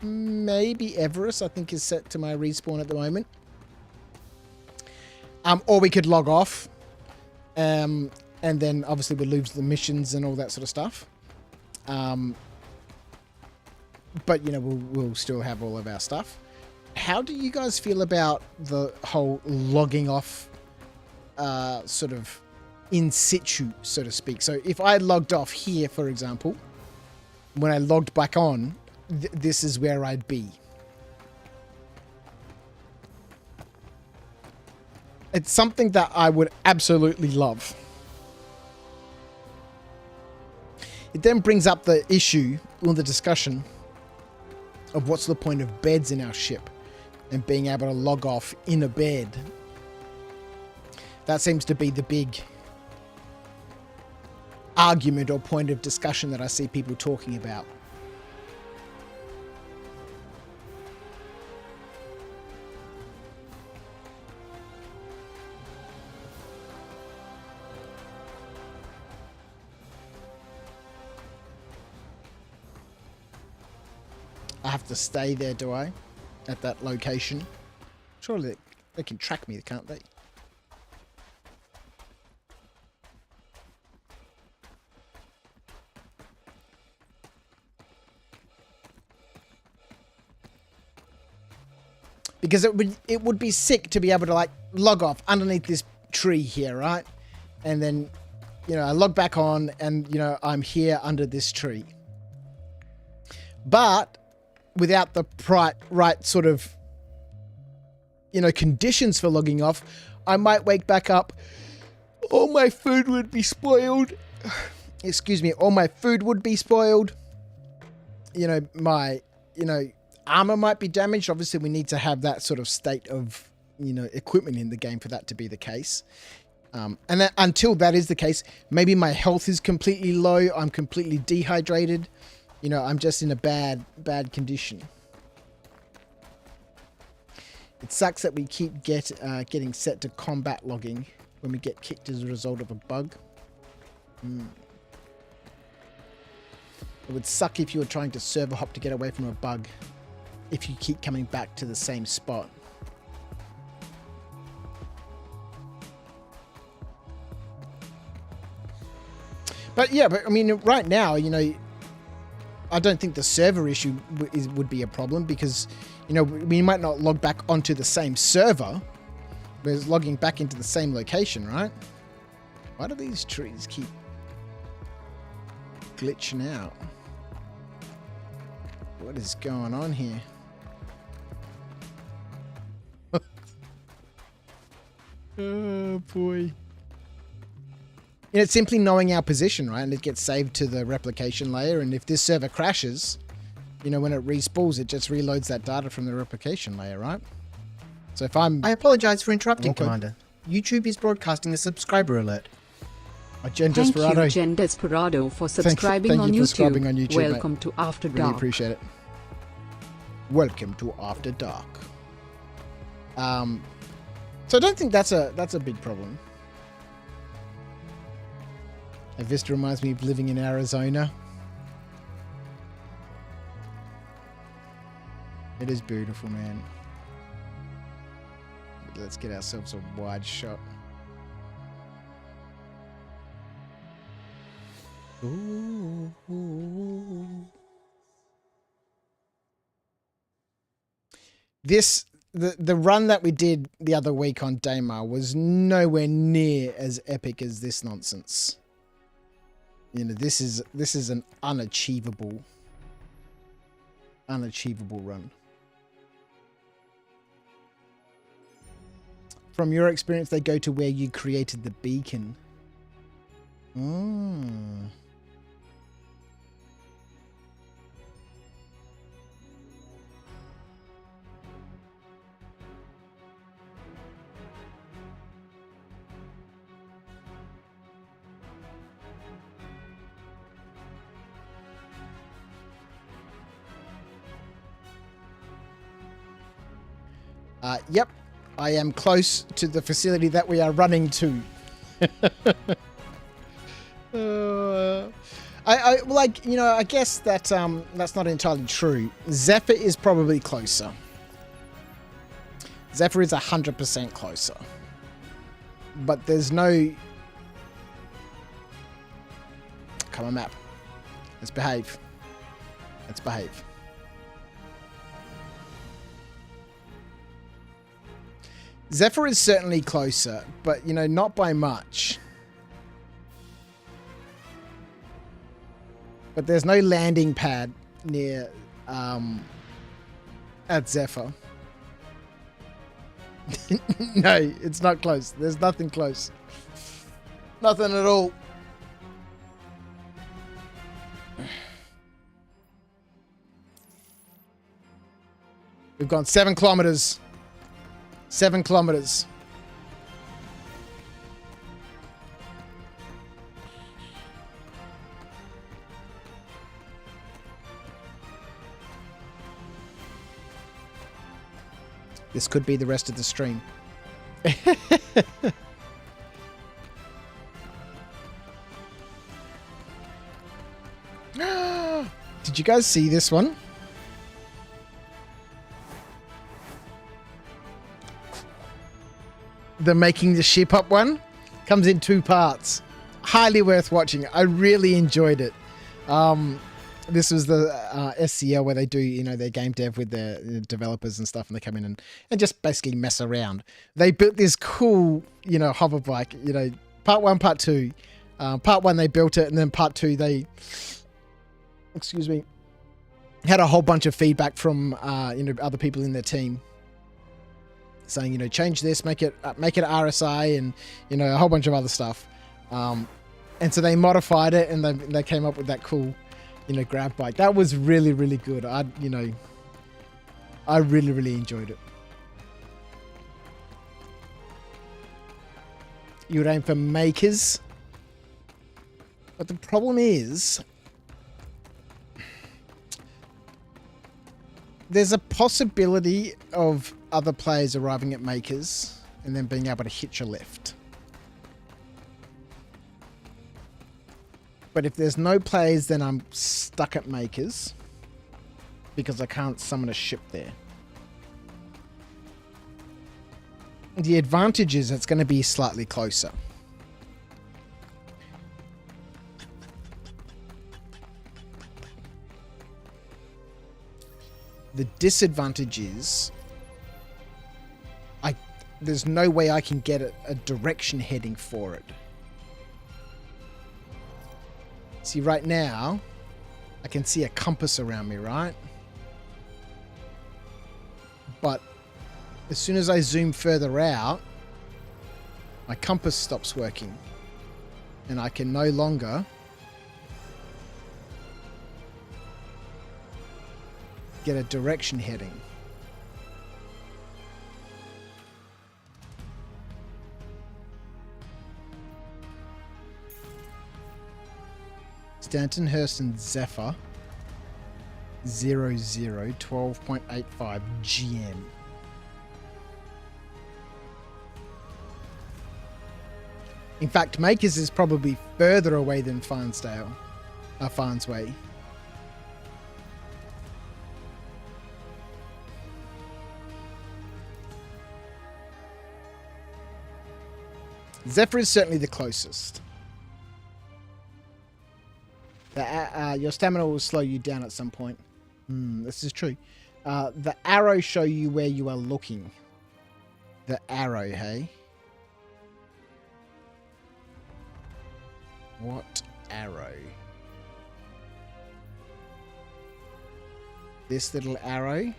maybe Everest, I think, is set to my respawn at the moment. Or we could log off. And then obviously we'll lose the missions and all that sort of stuff. But, you know, we'll still have all of our stuff. How do you guys feel about the whole logging off sort of in situ, so to speak? So if I logged off here, for example, when I logged back on, this is where I'd be. It's something that I would absolutely love. It then brings up the issue, or the discussion, of what's the point of beds in our ship and being able to log off in a bed. That seems to be the big argument or point of discussion that I see people talking about. I have to stay there, do I? At that location? Surely they can track me, can't they? Because it would be sick to be able to like log off underneath this tree here, right? And then, you know, I log back on and, you know, I'm here under this tree. But without the right sort of, you know, conditions for logging off, I might wake back up. All my food would be spoiled. Excuse me. All my food would be spoiled. You know, my, you know, armor might be damaged. Obviously, we need to have that sort of state of, you know, equipment in the game for that to be the case. And then, until that is the case, maybe my health is completely low. I'm completely dehydrated. You know, I'm just in a bad condition. It sucks that we keep getting set to combat logging when we get kicked as a result of a bug. It would suck if you were trying to server hop to get away from a bug if you keep coming back to the same spot. But yeah, but I mean, right now, you know, I don't think the server issue would be a problem because, you know, we might not log back onto the same server, but it's logging back into the same location, right? Why do these trees keep glitching out? What is going on here? Oh boy. You know, it's simply knowing our position, right? And it gets saved to the replication layer. And if this server crashes, you know, when it respools, it just reloads that data from the replication layer, right? So if I'm... I apologize for interrupting, Okay. Commander. YouTube is broadcasting a subscriber alert. Agenda Thank you, Desperado. Jen Desperado, for Thank subscribing, you for subscribing on YouTube, Welcome mate. to After Really Dark. appreciate it. Welcome to After Dark. So I don't think that's a big problem. Vista reminds me of living in Arizona. It is beautiful, man. Let's get ourselves a wide shot. Ooh. The run that we did the other week on Daymar was nowhere near as epic as this nonsense. You know, this is an unachievable run. From your experience, they go to where you created the beacon. Yep, I am close to the facility that we are running to. I like, you know, I guess that that's not entirely true. Zephyr is probably closer. Zephyr is 100% closer. But there's no... Come on, map. Let's behave. Let's behave. Zephyr is certainly closer, but, you know, not by much. But there's no landing pad near at Zephyr. No, it's not close. There's nothing close. Nothing at all. We've gone 7 kilometers. 7 kilometers. This could be the rest of the stream. Did you guys see this one? The making the ship up one comes in 2 parts. Highly worth watching. I really enjoyed it. This was the SCL where they do, you know, their game dev with their developers and stuff, and they come in and just basically mess around. They built this cool, you know, hover bike. You know, part 1, part 2. Part 1 they built it, and then part 2 they, excuse me, had a whole bunch of feedback from you know, other people in their team, saying, you know, change this, make it RSI, and, you know, a whole bunch of other stuff. And so they modified it, and they came up with that cool, you know, grab bike. That was really, really good. I really, really enjoyed it. You would aim for makers. But the problem is, there's a possibility of other players arriving at makers and then being able to hitch a lift. But if there's no players, then I'm stuck at makers because I can't summon a ship there. The advantage is it's going to be slightly closer. The disadvantage is there's no way I can get a direction heading for it. See, right now, I can see a compass around me, right? But as soon as I zoom further out, my compass stops working. And I can no longer get a direction heading. Stantonhurst and Zephyr 0012.85 GM. In fact, Makers is probably further away than Farnsway. Zephyr is certainly the closest. Your stamina will slow you down at some point. This is true. The arrow show you where you are looking. The arrow, hey? What arrow? This little arrow?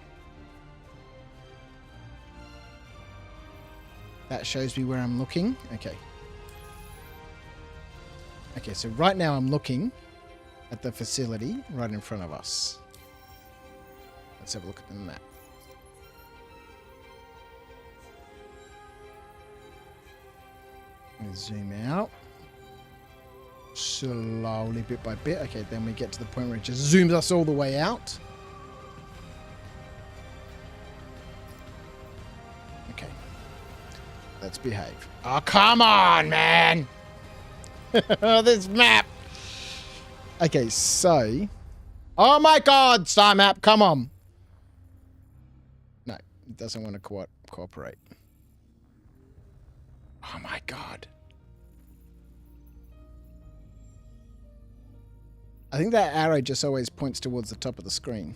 That shows me where I'm looking. Okay. Okay, so right now I'm looking at the facility right in front of us. Let's have a look at the map. Zoom out. Slowly, bit by bit. Okay, then we get to the point where it just zooms us all the way out. Okay. Let's behave. Oh, come on, man! This map! Okay, so... Oh my god, Star Map, come on! No, it doesn't want to cooperate. Oh my god. I think that arrow just always points towards the top of the screen.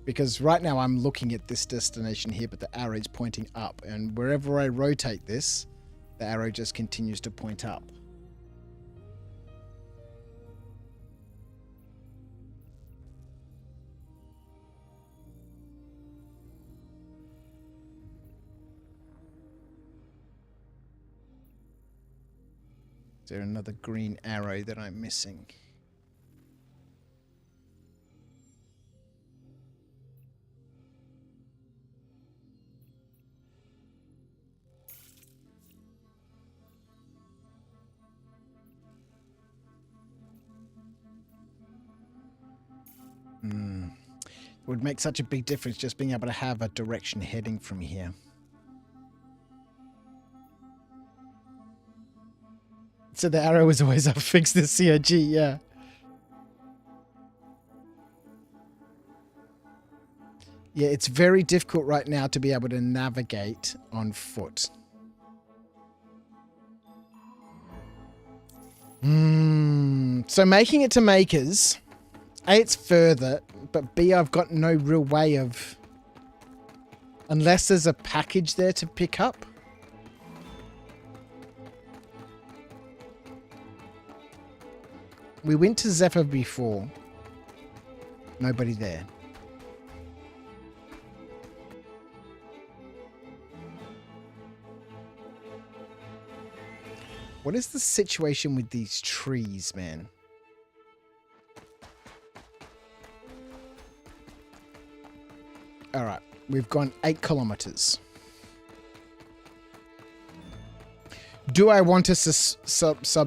Because right now I'm looking at this destination here, but the arrow's pointing up. And wherever I rotate this, the arrow just continues to point up. Is there another green arrow that I'm missing? It would make such a big difference just being able to have a direction heading from here. So the arrow is always up. Fix the COG, yeah. Yeah, it's very difficult right now to be able to navigate on foot. So making it to Makers, A, it's further, but B, I've got no real way of... Unless there's a package there to pick up. We went to Zephyr before. Nobody there. What is the situation with these trees, man? All right, we've gone 8 kilometers. Do I want to subject?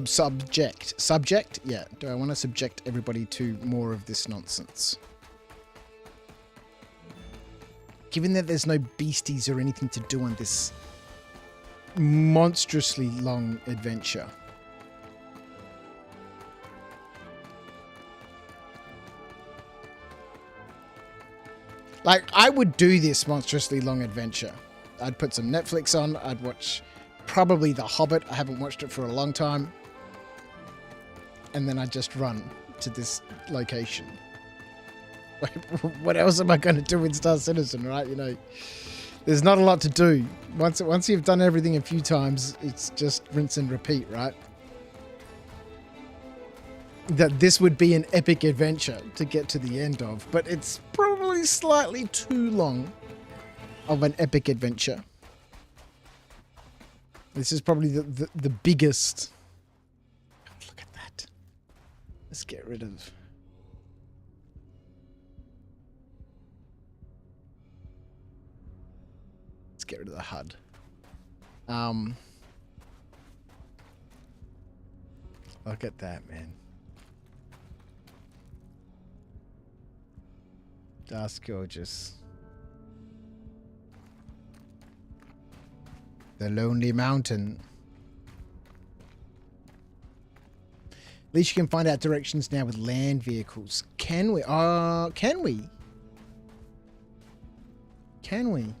Yeah. Do I want to subject everybody to more of this nonsense? Given that there's no beasties or anything to do on this monstrously long adventure. Like, I would do this monstrously long adventure. I'd put some Netflix on. I'd watch probably The Hobbit. I haven't watched it for a long time. And then I'd just run to this location. What else am I going to do in Star Citizen, right? You know, there's not a lot to do. Once you've done everything a few times, it's just rinse and repeat, right? That this would be an epic adventure to get to the end of, but it's probably slightly too long of an epic adventure. This is probably the biggest. Look at that. Let's get rid of. get rid of the HUD. Look at that, man. That's gorgeous. The Lonely Mountain. At least you can find out directions now with land vehicles. Can we? Can we? Can we?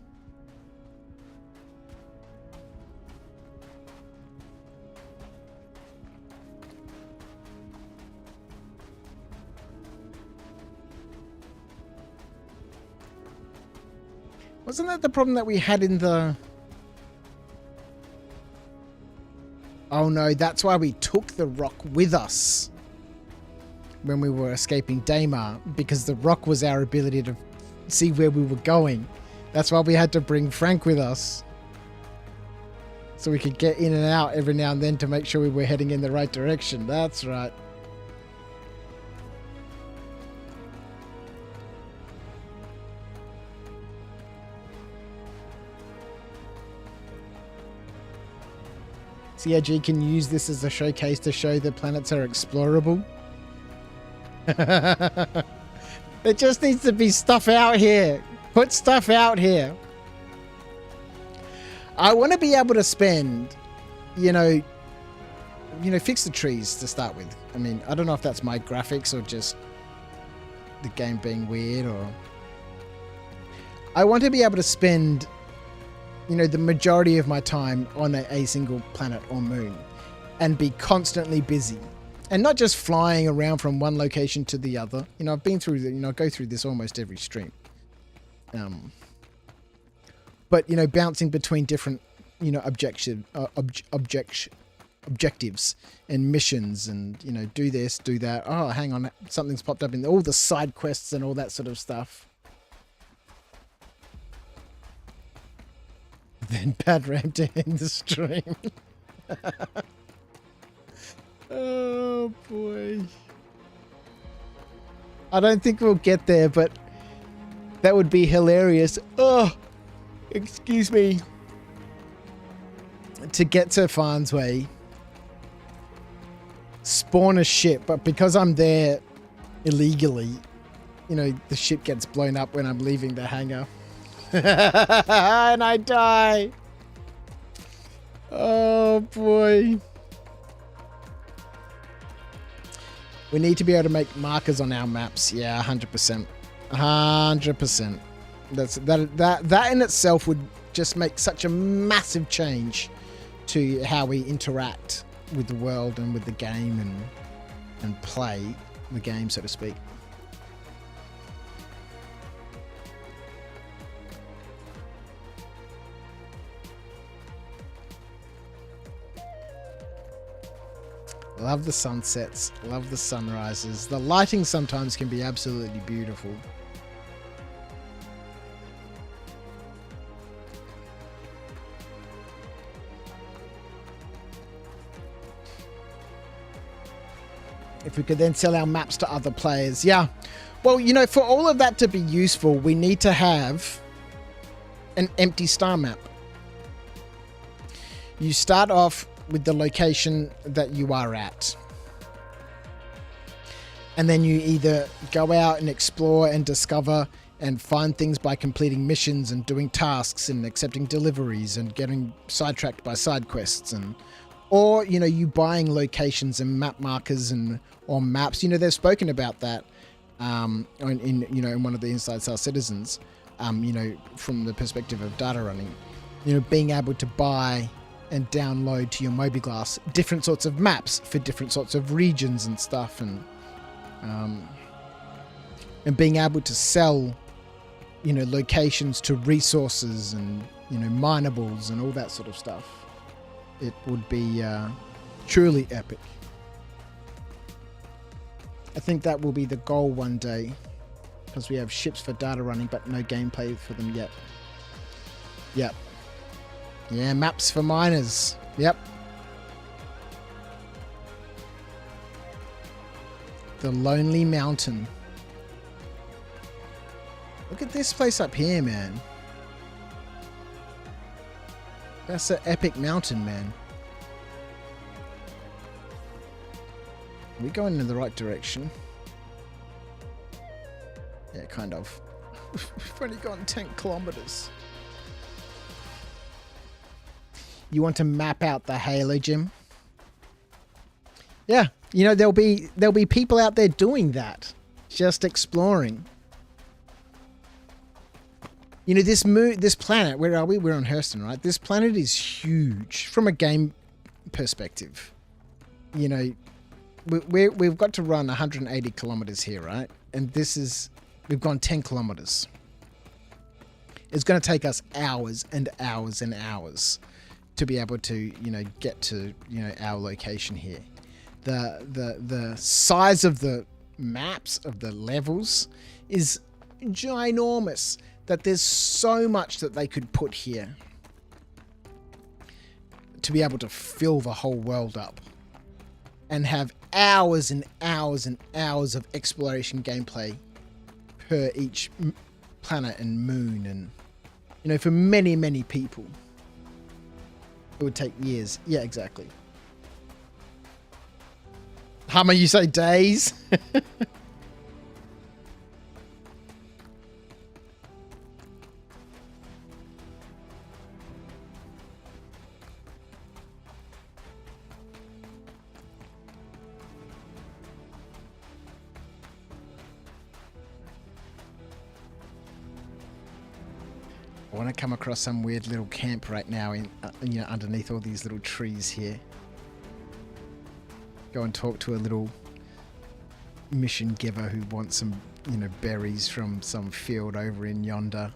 Wasn't that the problem that we had in the... Oh no, that's why we took the rock with us when we were escaping Daymar, because the rock was our ability to see where we were going. That's why we had to bring Frank with us, so we could get in and out every now and then to make sure we were heading in the right direction. That's right. CIG can use this as a showcase to show the planets are explorable. There just needs to be stuff out here. Put stuff out here. I want to be able to spend, fix the trees to start with. I mean, I don't know if that's my graphics or just the game being weird, or... I want to be able to spend, the majority of my time on a single planet or moon and be constantly busy. And not just flying around from one location to the other. I've been through I go through this almost every stream. But, bouncing between different, objectives and missions and, do this, do that. Oh, hang on. Something's popped up in all the side quests and all that sort of stuff. Then bad ramp to end the stream. Oh boy. I don't think we'll get there, but that would be hilarious. Oh, excuse me. To get to Farnsway, spawn a ship, but because I'm there illegally, the ship gets blown up when I'm leaving the hangar. And I die. Oh boy. We need to be able to make markers on our maps. Yeah, 100%. 100%. That in itself would just make such a massive change to how we interact with the world and with the game and play the game, so to speak. Love the sunsets, love the sunrises. The lighting sometimes can be absolutely beautiful. If we could then sell our maps to other players. Yeah. Well, for all of that to be useful, we need to have an empty star map. You start off with the location that you are at. And then you either go out and explore and discover and find things by completing missions and doing tasks and accepting deliveries and getting sidetracked by side quests, or you buying locations and map markers or maps. They've spoken about that in one of the Inside Star Citizens, from the perspective of data running, being able to buy and download to your mobiGlass different sorts of maps for different sorts of regions and stuff, and being able to sell locations to resources and minables and all that sort of stuff. It would be truly epic. I think that will be the goal one day, because we have ships for data running but no gameplay for them yet. Yep. Yeah, maps for miners. Yep. The Lonely Mountain. Look at this place up here, man. That's an epic mountain, man. Are we going in the right direction? Yeah, kind of. We've only gone 10 kilometers. You want to map out the Halo, Jim? Yeah, you know, there'll be people out there doing that, just exploring. You know, this planet, where are we? We're on Hurston, right? This planet is huge from a game perspective. You know, we've got to run 180 kilometers here, right? And we've gone 10 kilometers. It's going to take us hours and hours and hours to be able to, you know, get to, you know, our location here. The size of the maps, of the levels, is ginormous. That there's so much that they could put here to be able to fill the whole world up and have hours and hours and hours of exploration gameplay per each planet and moon. And, you know, for many, many people, it would take years. Yeah, exactly. Hammer, you say days? I want to come across some weird little camp right now in, you know, underneath all these little trees here. Go and talk to a little mission giver who wants some, you know, berries from some field over in yonder.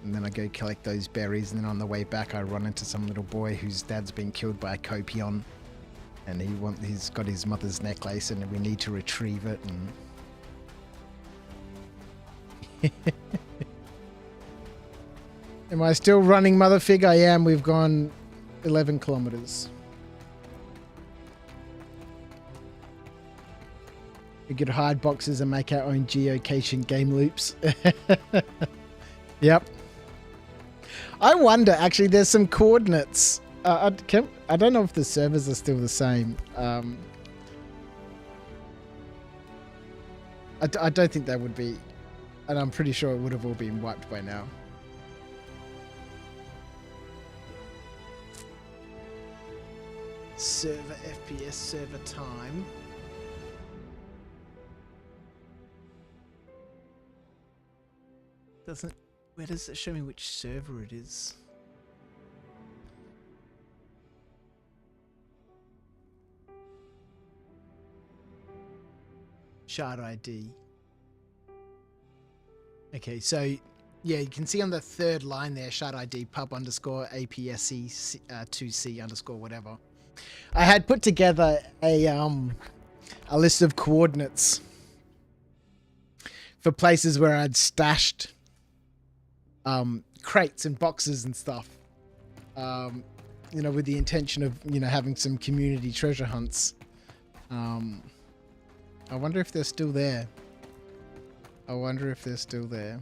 And then I go collect those berries, and then on the way back I run into some little boy whose dad's been killed by a copion, and he's got his mother's necklace, and we need to retrieve it. And am I still running, Motherfig? I am. We've gone 11 kilometers. We could hide boxes and make our own geocaching game loops. Yep. I wonder, actually, there's some coordinates. I don't know if the servers are still the same. I don't think they would be. And I'm pretty sure it would have all been wiped by now. Server FPS, server time. Where does it show me which server it is? Shard ID. Okay, so yeah, you can see on the third line there, shard ID pub underscore APSC 2C underscore whatever. I had put together a list of coordinates for places where I'd stashed crates and boxes and stuff, you know, with the intention of, you know, having some community treasure hunts. I wonder if they're still there. I wonder if they're still there.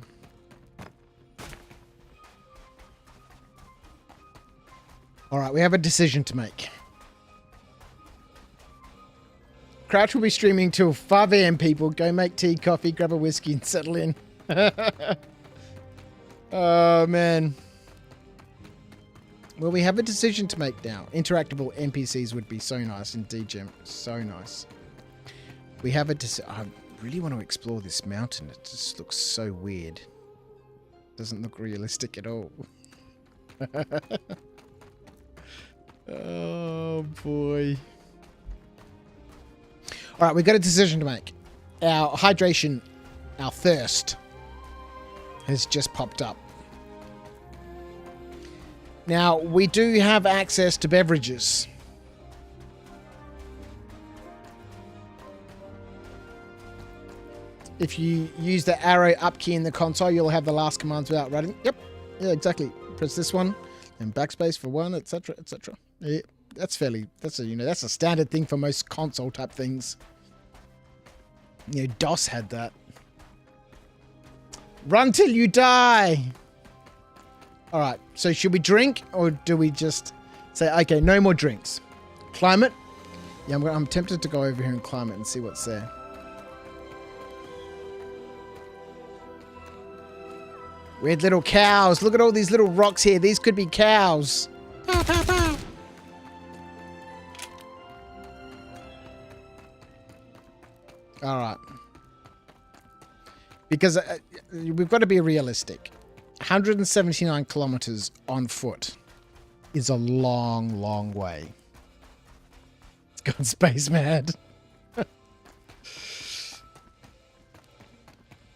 All right, we have a decision to make. Crouch will be streaming till 5 a.m. people. Go make tea, coffee, grab a whiskey and settle in. Oh, man. Well, we have a decision to make now. Interactable NPCs would be so nice indeed, Jim. So nice. We have a decision. I really want to explore this mountain. It just looks so weird. Doesn't look realistic at all. Oh, boy. All right, we've got a decision to make. Our hydration, our thirst, has just popped up. Now, we do have access to beverages. If you use the arrow up key in the console, you'll have the last commands without running. Yep. Yeah, exactly. Press this one and backspace for one, etc., etc. Yeah, that's a standard thing for most console type things. You know, DOS had that. Run till you die. All right. So should we drink or do we just say, okay, no more drinks? Climate? Yeah, I'm tempted to go over here and climb it and see what's there. Weird little cows. Look at all these little rocks here. These could be cows. All right. Because we've got to be realistic. 179 kilometers on foot is a long, long way. It's gone space mad.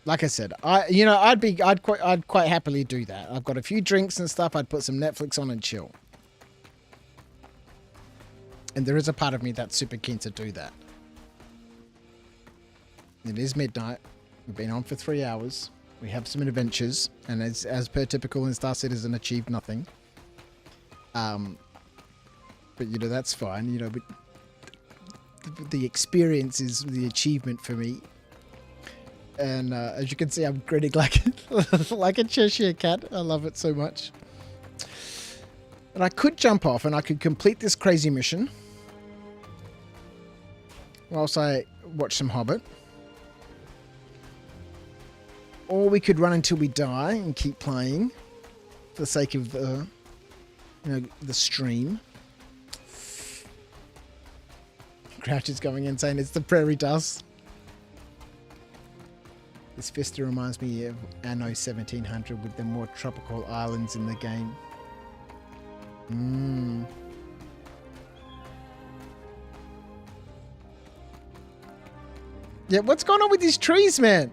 Like I said, I'd quite happily do that. I've got a few drinks and stuff. I'd put some Netflix on and chill. And there is a part of me that's super keen to do that. It is midnight. We've been on for 3 hours. We have some adventures, and as per typical in Star Citizen, achieved nothing. But that's fine. But the experience is the achievement for me. And as you can see, I'm grinning like like a Cheshire cat. I love it so much. And I could jump off, and I could complete this crazy mission whilst I watch some Hobbit. Or we could run until we die and keep playing for the sake of the stream. Crouch is going insane. It's the prairie dust. This Vista reminds me of Anno 1700 with the more tropical islands in the game. Yeah, what's going on with these trees, man?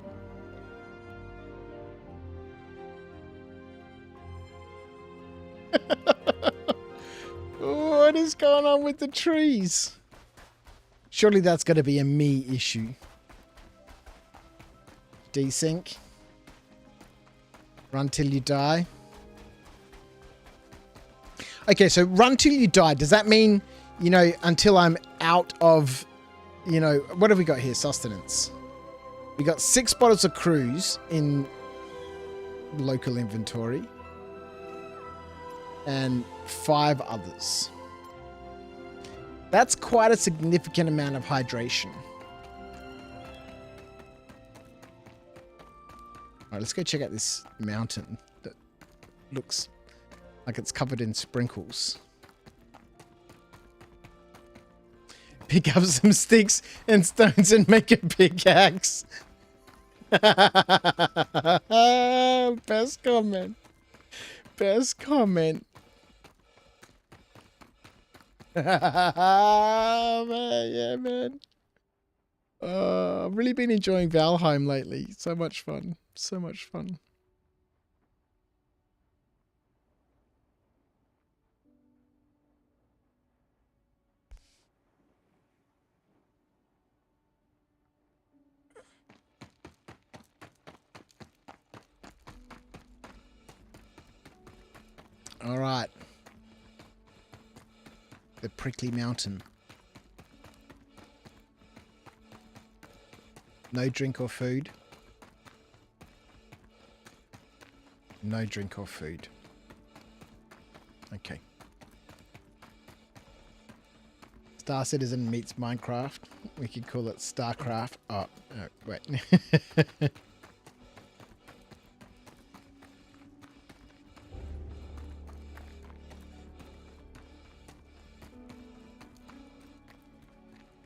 What is going on with the trees? Surely that's going to be a me issue. Desync. Run till you die. Okay, so run till you die. Does that mean, until I'm out of, what have we got here? Sustenance. We got 6 bottles of cruise in local inventory. And 5 others. That's quite a significant amount of hydration. Alright, let's go check out this mountain that looks like it's covered in sprinkles. Pick up some sticks and stones and make a pickaxe. Best comment. Best comment. Man, yeah, man. I've really been enjoying Valheim lately. So much fun. So much fun. All right. The prickly mountain. No drink or food. No drink or food. Okay. Star Citizen meets Minecraft. We could call it StarCraft. Oh, wait.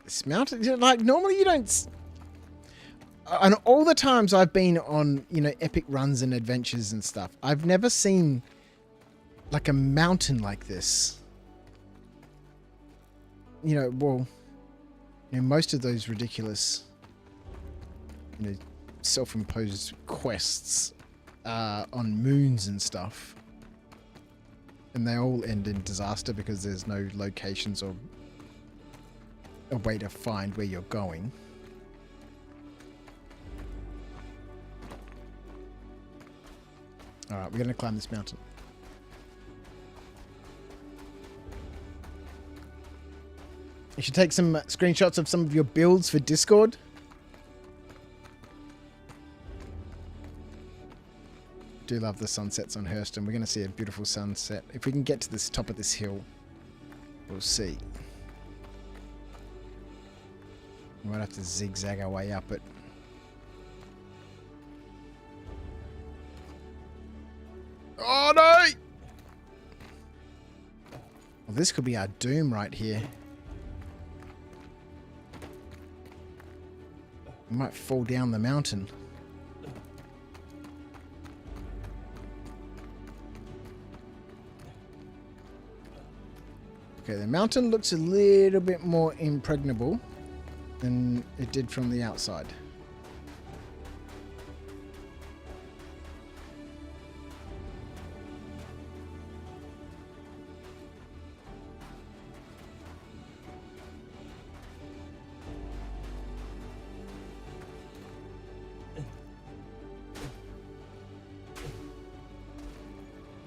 This mountain, like, normally you don't... And all the times I've been on, epic runs and adventures and stuff, I've never seen, like, a mountain like this. Most of those ridiculous, self-imposed quests on moons and stuff. And they all end in disaster because there's no locations or a way to find where you're going. Alright, we're going to climb this mountain. You should take some screenshots of some of your builds for Discord. do love the sunsets on Hurston. We're going to see a beautiful sunset. If we can get to this top of this hill, we'll see. We might have to zigzag our way up it. Oh no! Well, this could be our doom right here. We might fall down the mountain. Okay, the mountain looks a little bit more impregnable than it did from the outside.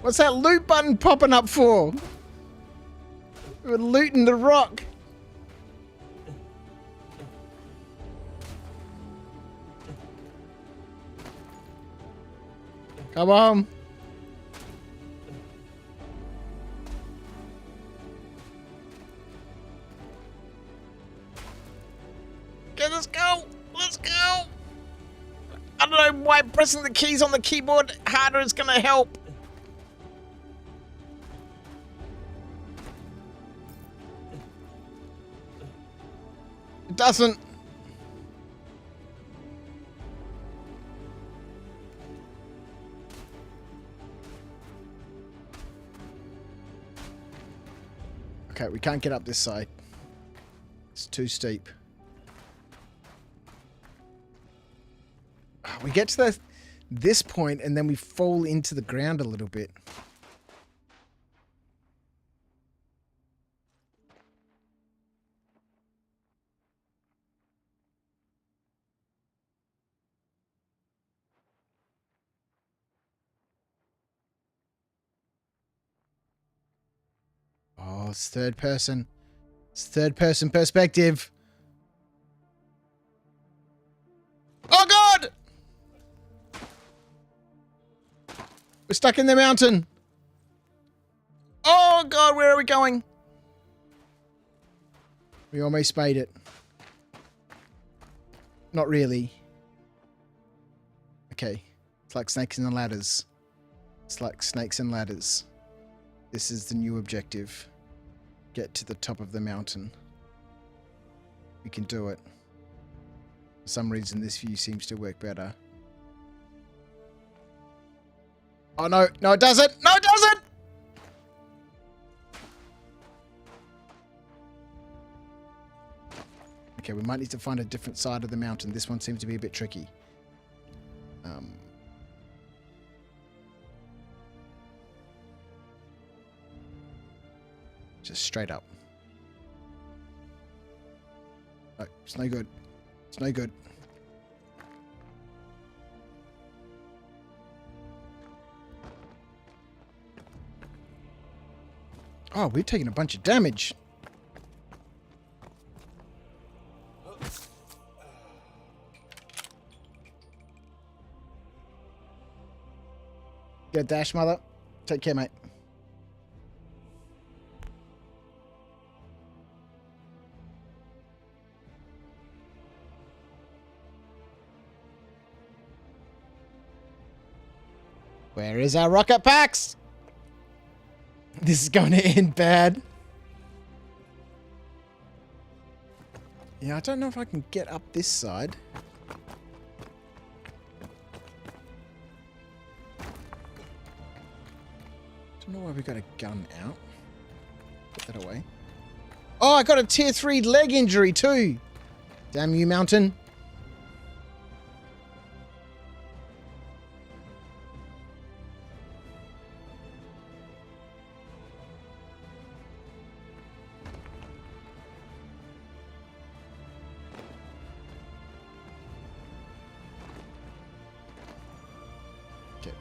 What's that loot button popping up for? We're looting the rock. Come on. Okay, let's go. Let's go. I don't know why pressing the keys on the keyboard harder is going to help. It doesn't. Okay, we can't get up this side. It's too steep. We get to this point and then we fall into the ground a little bit. Oh, it's third person. It's third person perspective. Oh God! We're stuck in the mountain. Oh God, where are we going? We almost made it. Not really. Okay. It's like snakes and ladders. It's like snakes and ladders. This is the new objective. Get to the top of the mountain. We can do it. For some reason, this view seems to work better. Oh no, no it doesn't! No it doesn't! Okay, we might need to find a different side of the mountain. This one seems to be a bit tricky. Just straight up. Oh, it's no good. It's no good. Oh, we've taken a bunch of damage. Get a dash, mother. Take care, mate. Where is our rocket packs? This is going to end bad. Yeah, I don't know if I can get up this side. Don't know why we got a gun out. Put that away. Oh, I got a tier 3 leg injury too. Damn you, mountain.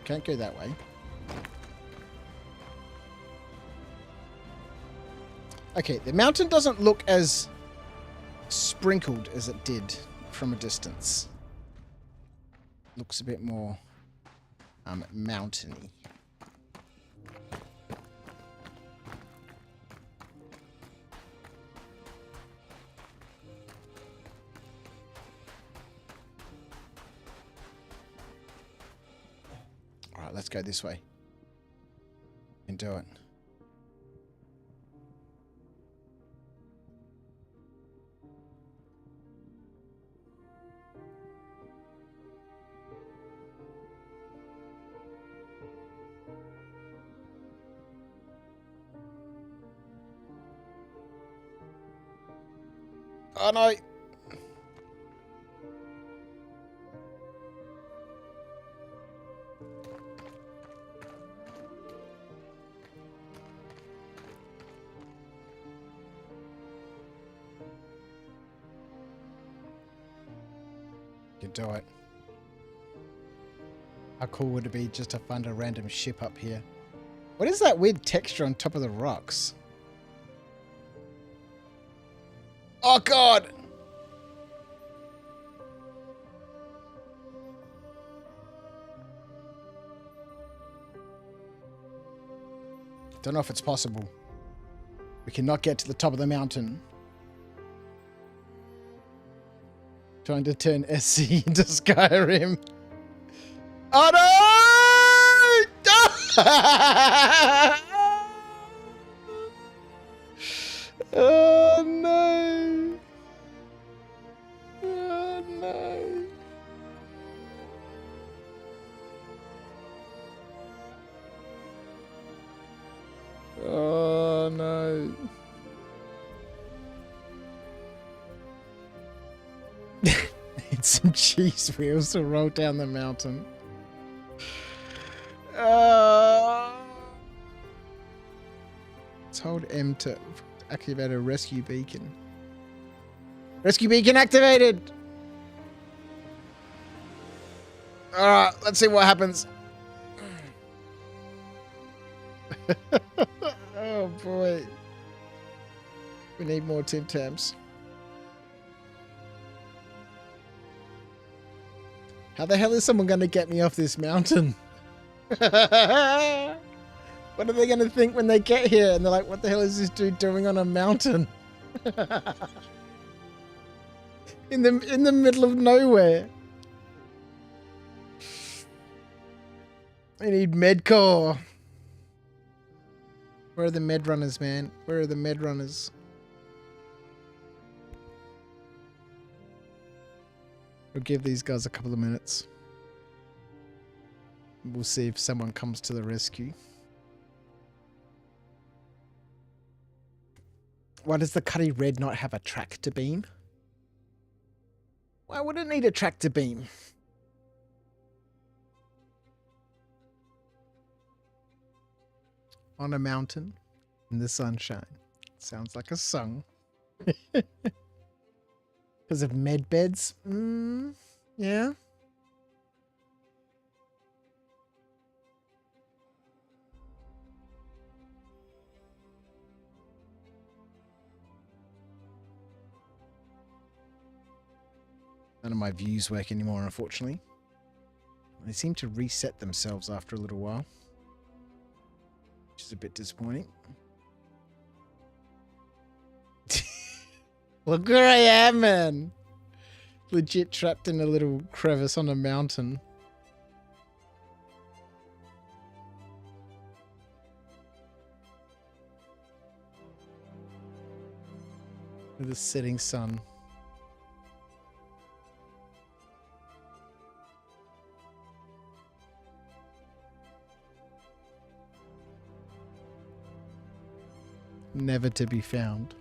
Can't go that way. Okay, the mountain doesn't look as sprinkled as it did from a distance. Looks a bit more mountainy. All right, let's go this way. We can do it. Oh no! You can do it. How cool would it be just to find a random ship up here? What is that weird texture on top of the rocks? Oh god! Don't know if it's possible. We cannot get to the top of the mountain. Trying to turn SC into Skyrim. Oh no! Oh no! Oh no! Oh no! Need some cheese wheels to roll down the mountain. Let's hold M to activate a rescue beacon. Rescue beacon activated! Alright, let's see what happens. Oh boy. We need more Tim Tams. How the hell is someone going to get me off this mountain? What are they going to think when they get here? And they're like, what the hell is this dude doing on a mountain? in the middle of nowhere. I need medcore. Where are the med runners, man? Where are the med runners? We'll give these guys a couple of minutes. We'll see if someone comes to the rescue. Why does the Cuddy Red not have a tractor beam? Why would it need a tractor beam? On a mountain in the sunshine. Sounds like a song. Because of med beds? Yeah. None of my views work anymore, unfortunately. They seem to reset themselves after a little while, which is a bit disappointing. Look where I am, man. Legit trapped in a little crevice on a mountain. With the setting sun. Never to be found.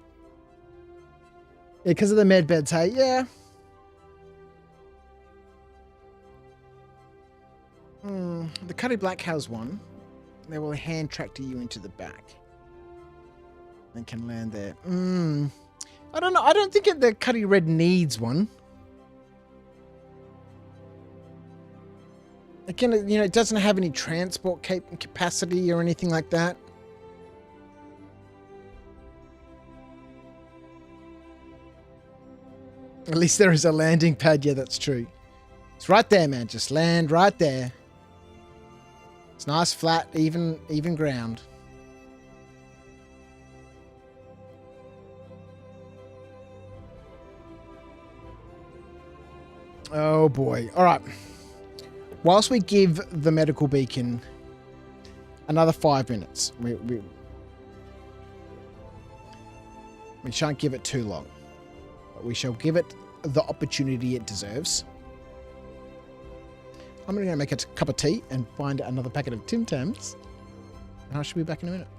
Yeah, because of the med beds, hey? Yeah. The Cuddy Black has one. They will hand tractor you into the back. And can land there. I don't know. I don't think the Cuddy Red needs one. Again, you know, it doesn't have any transport capacity or anything like that. At least there is a landing pad. Yeah, that's true. It's right there, man. Just land right there. It's nice, flat, even ground. Oh boy. All right. Whilst we give the medical beacon another 5 minutes, we shan't give it too long, but we shall give it the opportunity it deserves. I'm going to make a cup of tea and find another packet of Tim Tams, and I should be back in a minute.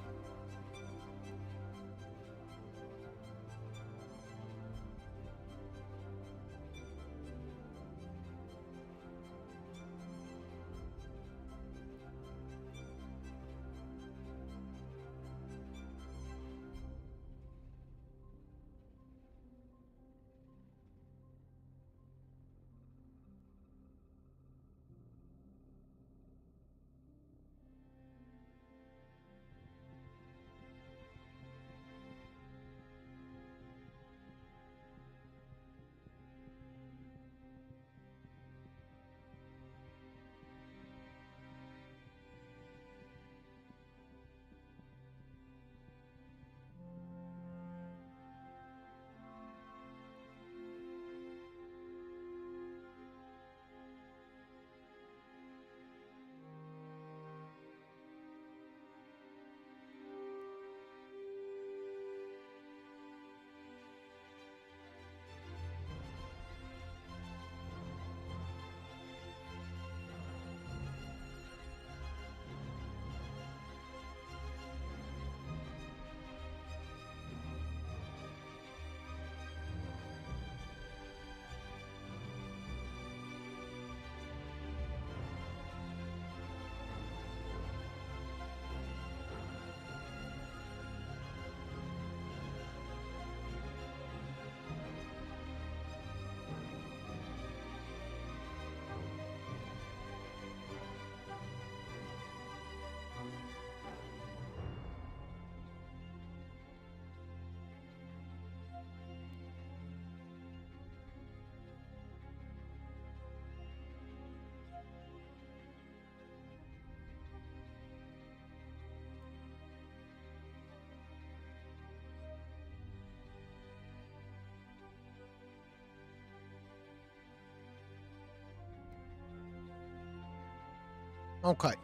Okay,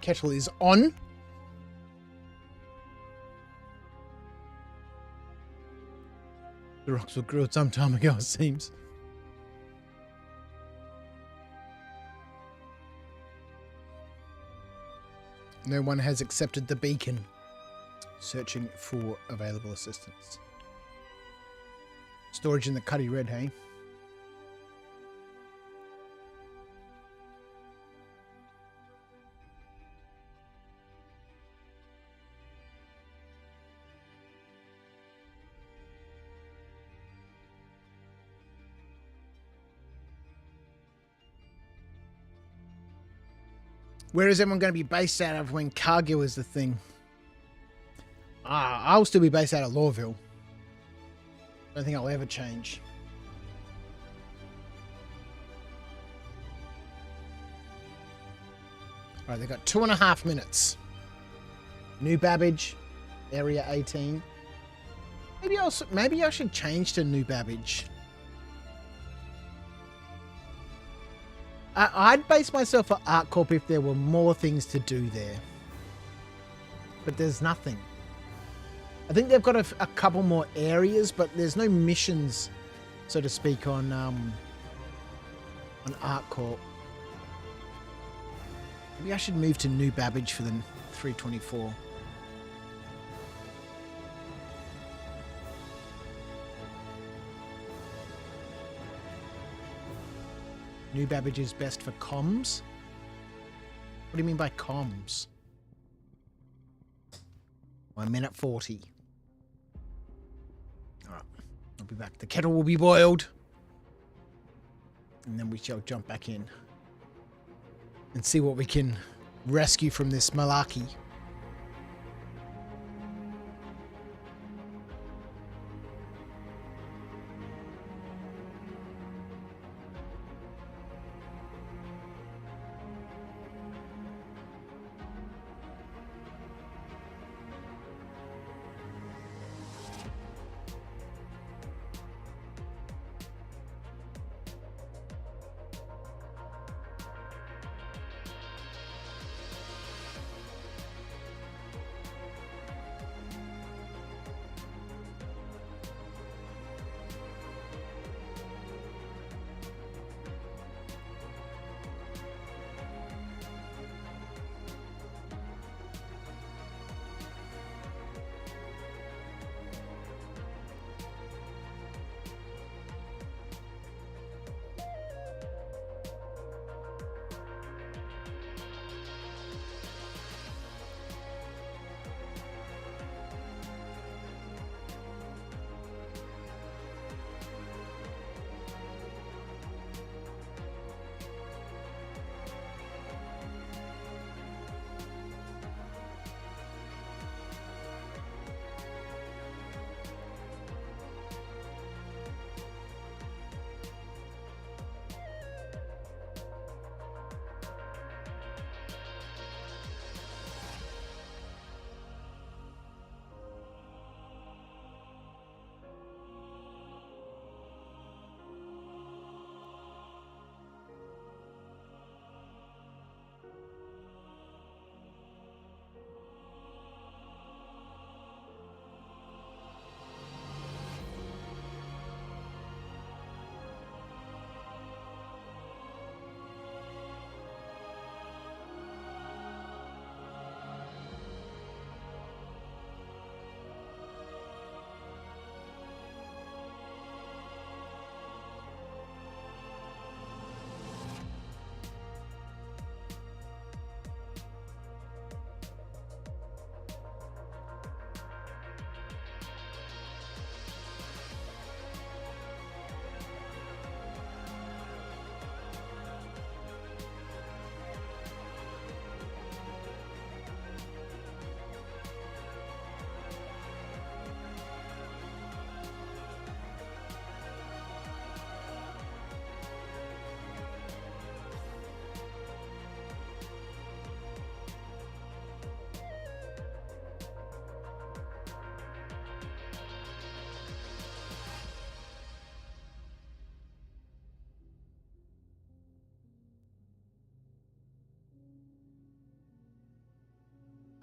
kettle is on. The rocks were grilled some time ago, it seems. No one has accepted the beacon. Searching for available assistance. Storage in the Cuddy Red, hey? Where is everyone going to be based out of when Cargill is the thing? I'll still be based out of Lawville. I don't think I'll ever change. Alright, they've got 2.5 minutes. New Babbage, Area 18. Maybe I should change to New Babbage. I'd base myself for ArtCorp if there were more things to do there. But there's nothing. I think they've got a couple more areas, but there's no missions, so to speak, on ArtCorp. Maybe I should move to New Babbage for the 324. New Babbage is best for comms? What do you mean by comms? 1 minute 40. Alright, I'll be back. The kettle will be boiled. And then we shall jump back in. And see what we can rescue from this malarkey.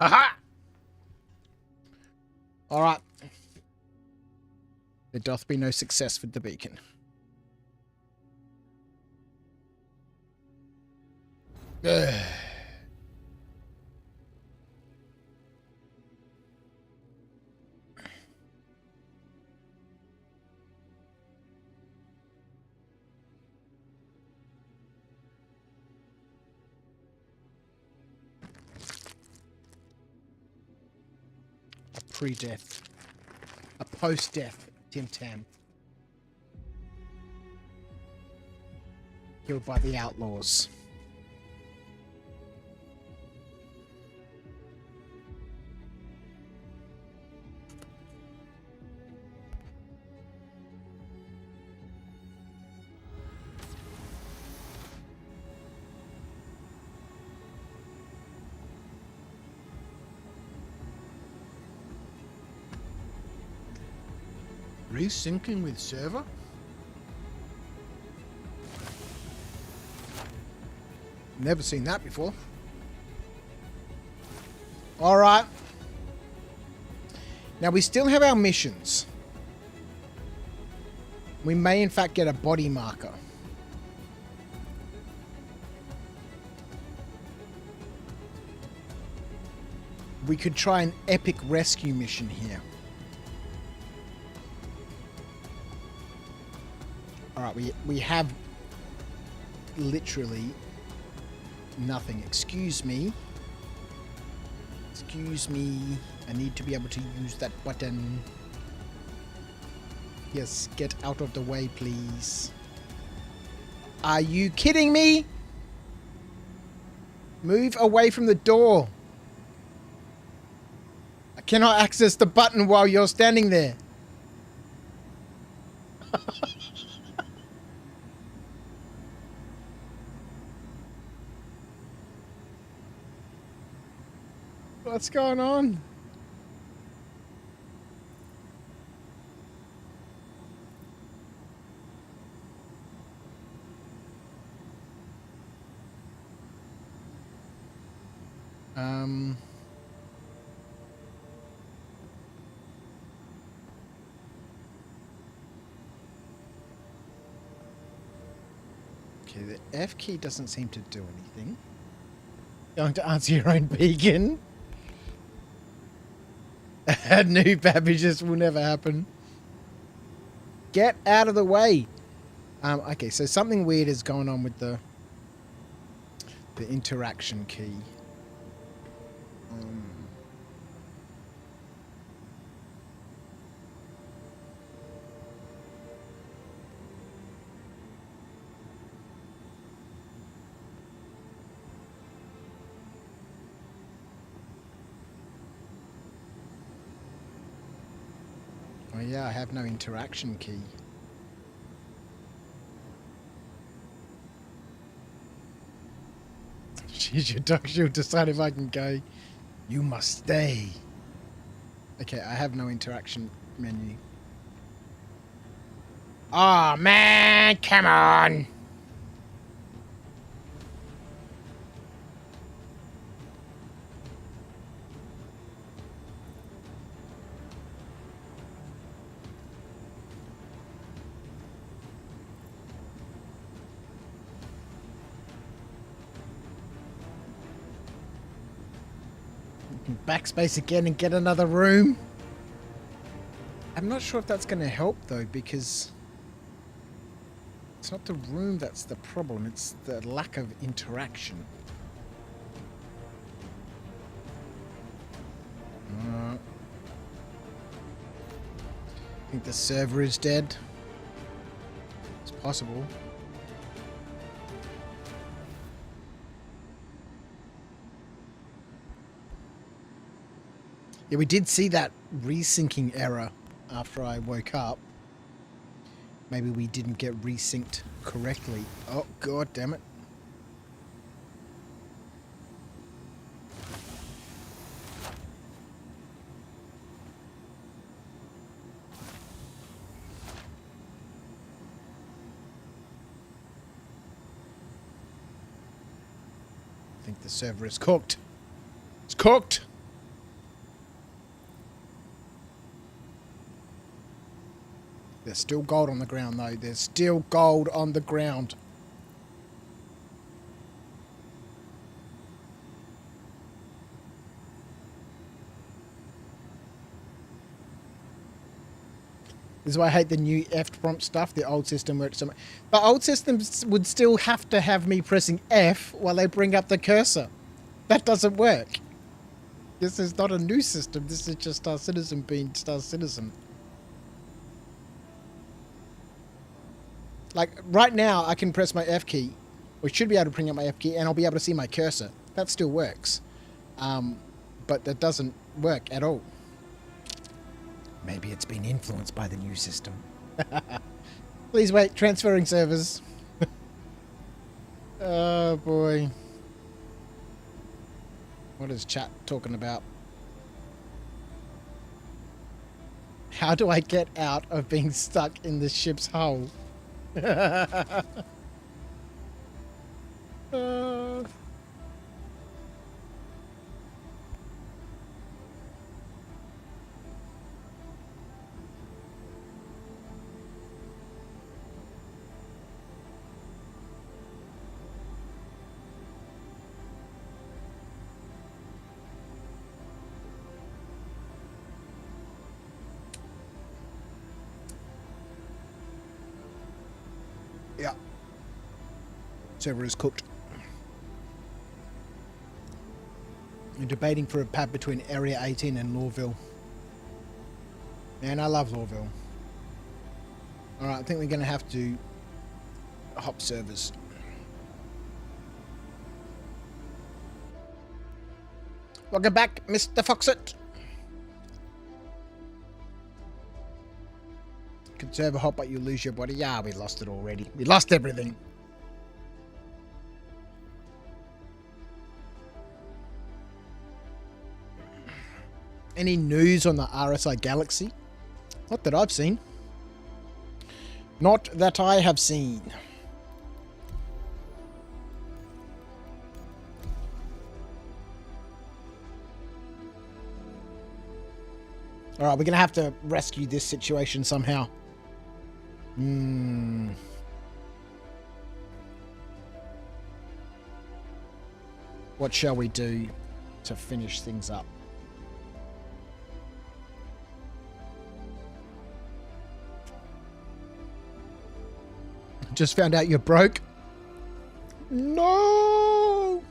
Haha! Alright. There doth be no success with the beacon. Ugh. A pre-death. A post-death Tim Tam. Killed by the outlaws. Resyncing with server? Never seen that before. Alright. Now we still have our missions. We may in fact get a body marker. We could try an epic rescue mission here. Alright, we have literally nothing. Excuse me. Excuse me. I need to be able to use that button. Yes, get out of the way, please. Are you kidding me? Move away from the door. I cannot access the button while you're standing there. What's going on? Okay, the F key doesn't seem to do anything. Going to answer your own beacon. New babbages will never happen. Get out of the way. Okay, so something weird is going on with the interaction key. Oh yeah, I have no interaction key. She's your dog, she'll decide if I can go. You must stay. Okay, I have no interaction menu. Oh man, come on! Backspace again and get another room. I'm not sure if that's going to help though, because it's not the room that's the problem, it's the lack of interaction. I think the server is dead. It's possible. Yeah, we did see that resyncing error after I woke up. Maybe we didn't get resynced correctly. Oh, god damn it. I think the server is cooked. It's cooked! There's still gold on the ground, though. There's still gold on the ground. This is why I hate the new F prompt stuff. The old system worked so much. The old systems would still have to have me pressing F while they bring up the cursor. That doesn't work. This is not a new system. This is just Star Citizen being Star Citizen. Like, right now, I can press my F key, or should be able to bring up my F key, and I'll be able to see my cursor. That still works. But that doesn't work at all. Maybe it's been influenced by the new system. Please wait, transferring servers. Oh boy. What is chat talking about? How do I get out of being stuck in the ship's hull? Yeah. Server is cooked. You're debating for a pad between Area 18 and Lawville. Man, I love Lawville. Alright, I think we're going to have to hop servers. Welcome back, Mr. Foxit. Could server hop, but you lose your body. Yeah, we lost it already. We lost everything. Any news on the RSI Galaxy? Not that I've seen. Not that I have seen. Alright, we're going to have to rescue this situation somehow. What shall we do to finish things up? Just found out you're broke. No!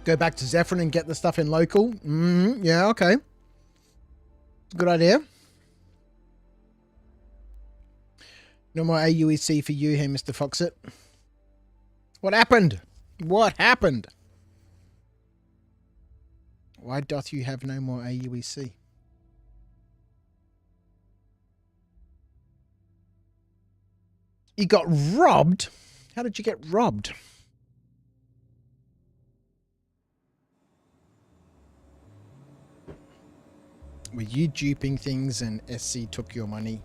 Go back to Zephyrin and get the stuff in local. Yeah, okay. Good idea. No more AUEC for you here, Mr. Foxit. What happened? What happened? Why doth you have no more AUEC? You got robbed? How did you get robbed? Were you duping things and SC took your money?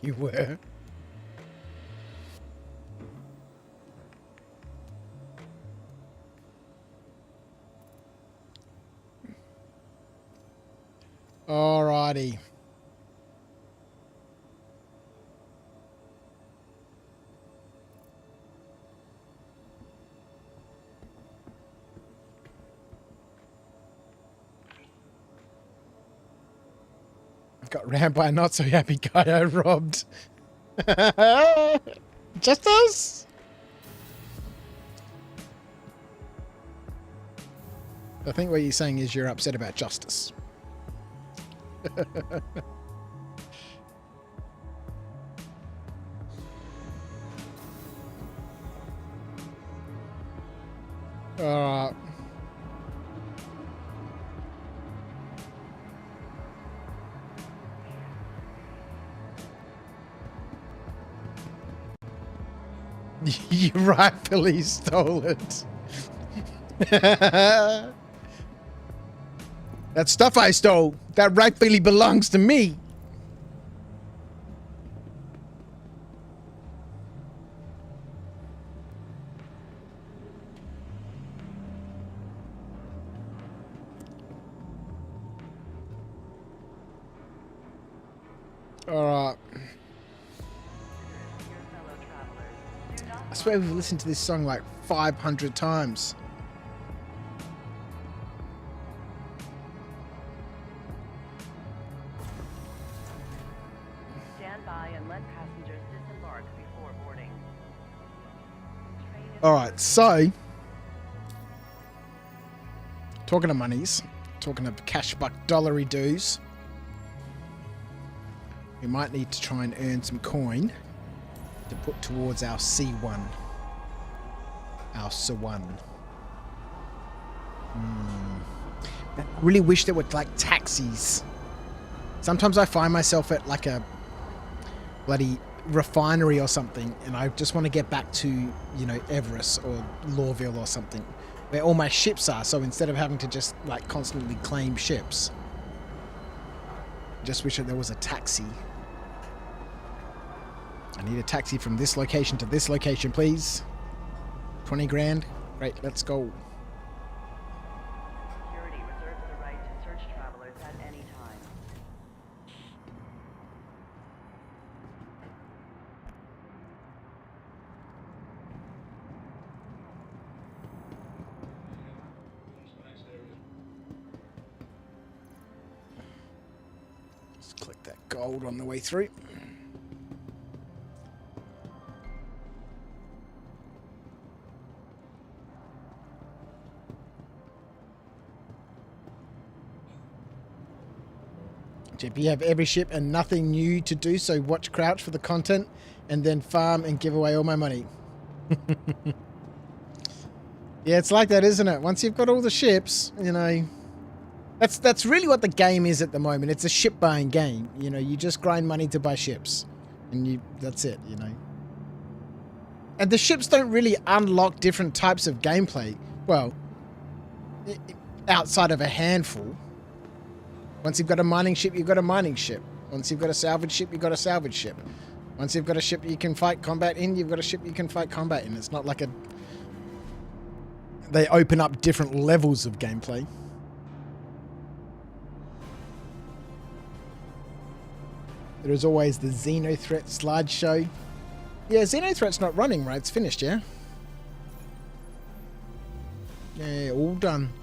You were. Alrighty. Got rammed by a not so happy guy I robbed. Just us? I think what you're saying is you're upset about justice. Alright. You rightfully stole it. That stuff I stole, that rightfully belongs to me. Alright. I swear we've listened to this song like 500 times. Stand by and let passengers disembark before boarding. Alright, so talking of monies, talking of cash buck dollary doos, we might need to try and earn some coin to put towards our C1. Our C1. I really wish there were like taxis. Sometimes I find myself at like a bloody refinery or something, and I just want to get back to, you know, Everest or Lawville or something, where all my ships are. So instead of having to just like constantly claim ships, just wish that there was a taxi. I need a taxi from this location to this location, please. 20 grand. Great, let's go. Security reserves the right to search travelers at any time. Let's click that gold on the way through. You have every ship and nothing new to do, so watch Crouch for the content and then farm and give away all my money. Yeah, it's like that, isn't it? Once you've got all the ships, you know, that's really what the game is at the moment. It's a ship buying game. You know, you just grind money to buy ships, and that's it, you know. And the ships don't really unlock different types of gameplay. Well, outside of a handful. Once you've got a mining ship, you've got a mining ship. Once you've got a salvage ship, you've got a salvage ship. Once you've got a ship you can fight combat in, you've got a ship you can fight combat in. It's not like they open up different levels of gameplay. There is always the Xenothreat slideshow. Yeah, Xenothreat's not running, right? It's finished, yeah? Yeah, all done.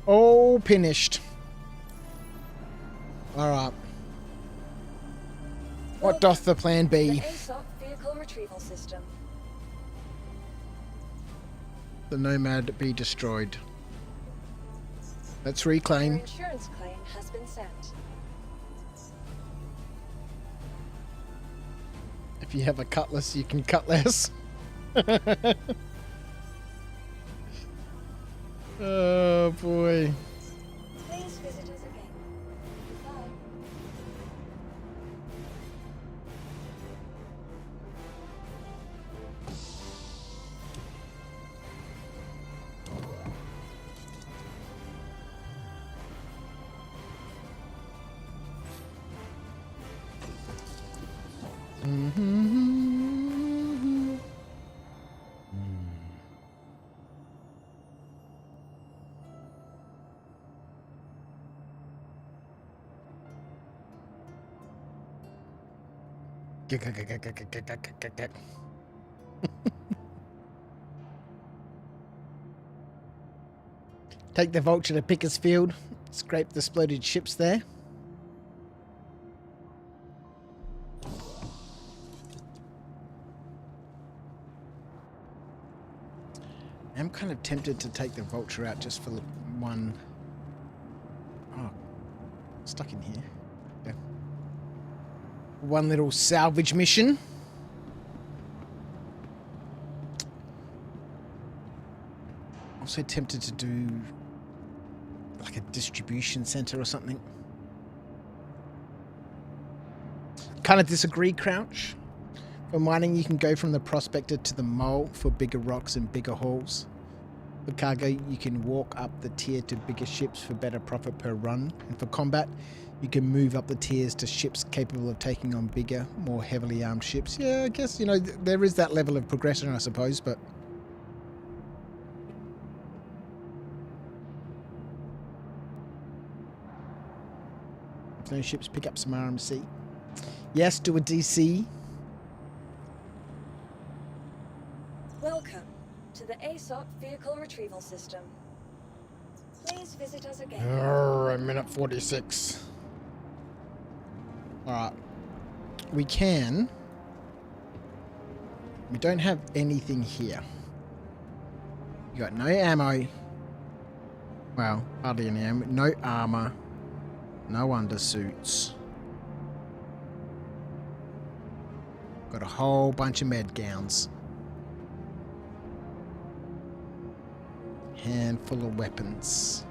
All finished. Alright. What doth the plan be? The ASOC vehicle retrieval system. The Nomad be destroyed. Let's Your reclaim. insurance claim has been sent. If you have a cutlass, you can cut less. Oh boy. Please visit us again. Goodbye. Take the vulture to Pickersfield. Scrape the exploded ships there. I'm kind of tempted to take the vulture out just for one. Oh, stuck in here. Yeah. One little salvage mission. Also tempted to do like a distribution center or something. Kind of disagree, Crouch. For mining, you can go from the prospector to the mole for bigger rocks and bigger hauls. For cargo, you can walk up the tier to bigger ships for better profit per run. And for combat, you can move up the tiers to ships capable of taking on bigger, more heavily armed ships. Yeah, I guess, you know, there is that level of progression, I suppose, but... If no ships, pick up some RMC. Yes, do a DC. Welcome to the ASOC Vehicle Retrieval System. Please visit us again. Minute 46. Alright. We don't have anything here. You got no ammo. Well, hardly any ammo. No armor. No undersuits. Got a whole bunch of med gowns. Handful of weapons.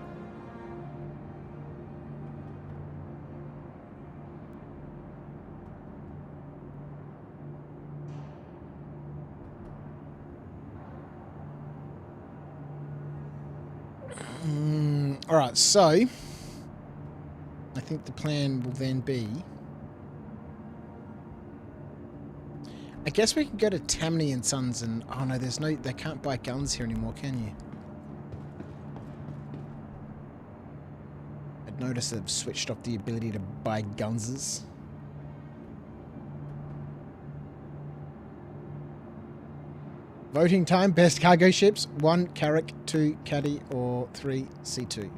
Alright, so I think the plan will then be, I guess we can go to Tammany and Sons and, oh no, they can't buy guns here anymore, can you? I'd noticed they've switched off the ability to buy gunses. Voting time, best cargo ships, 1 Carrack, 2 Caddy, or 3 C2.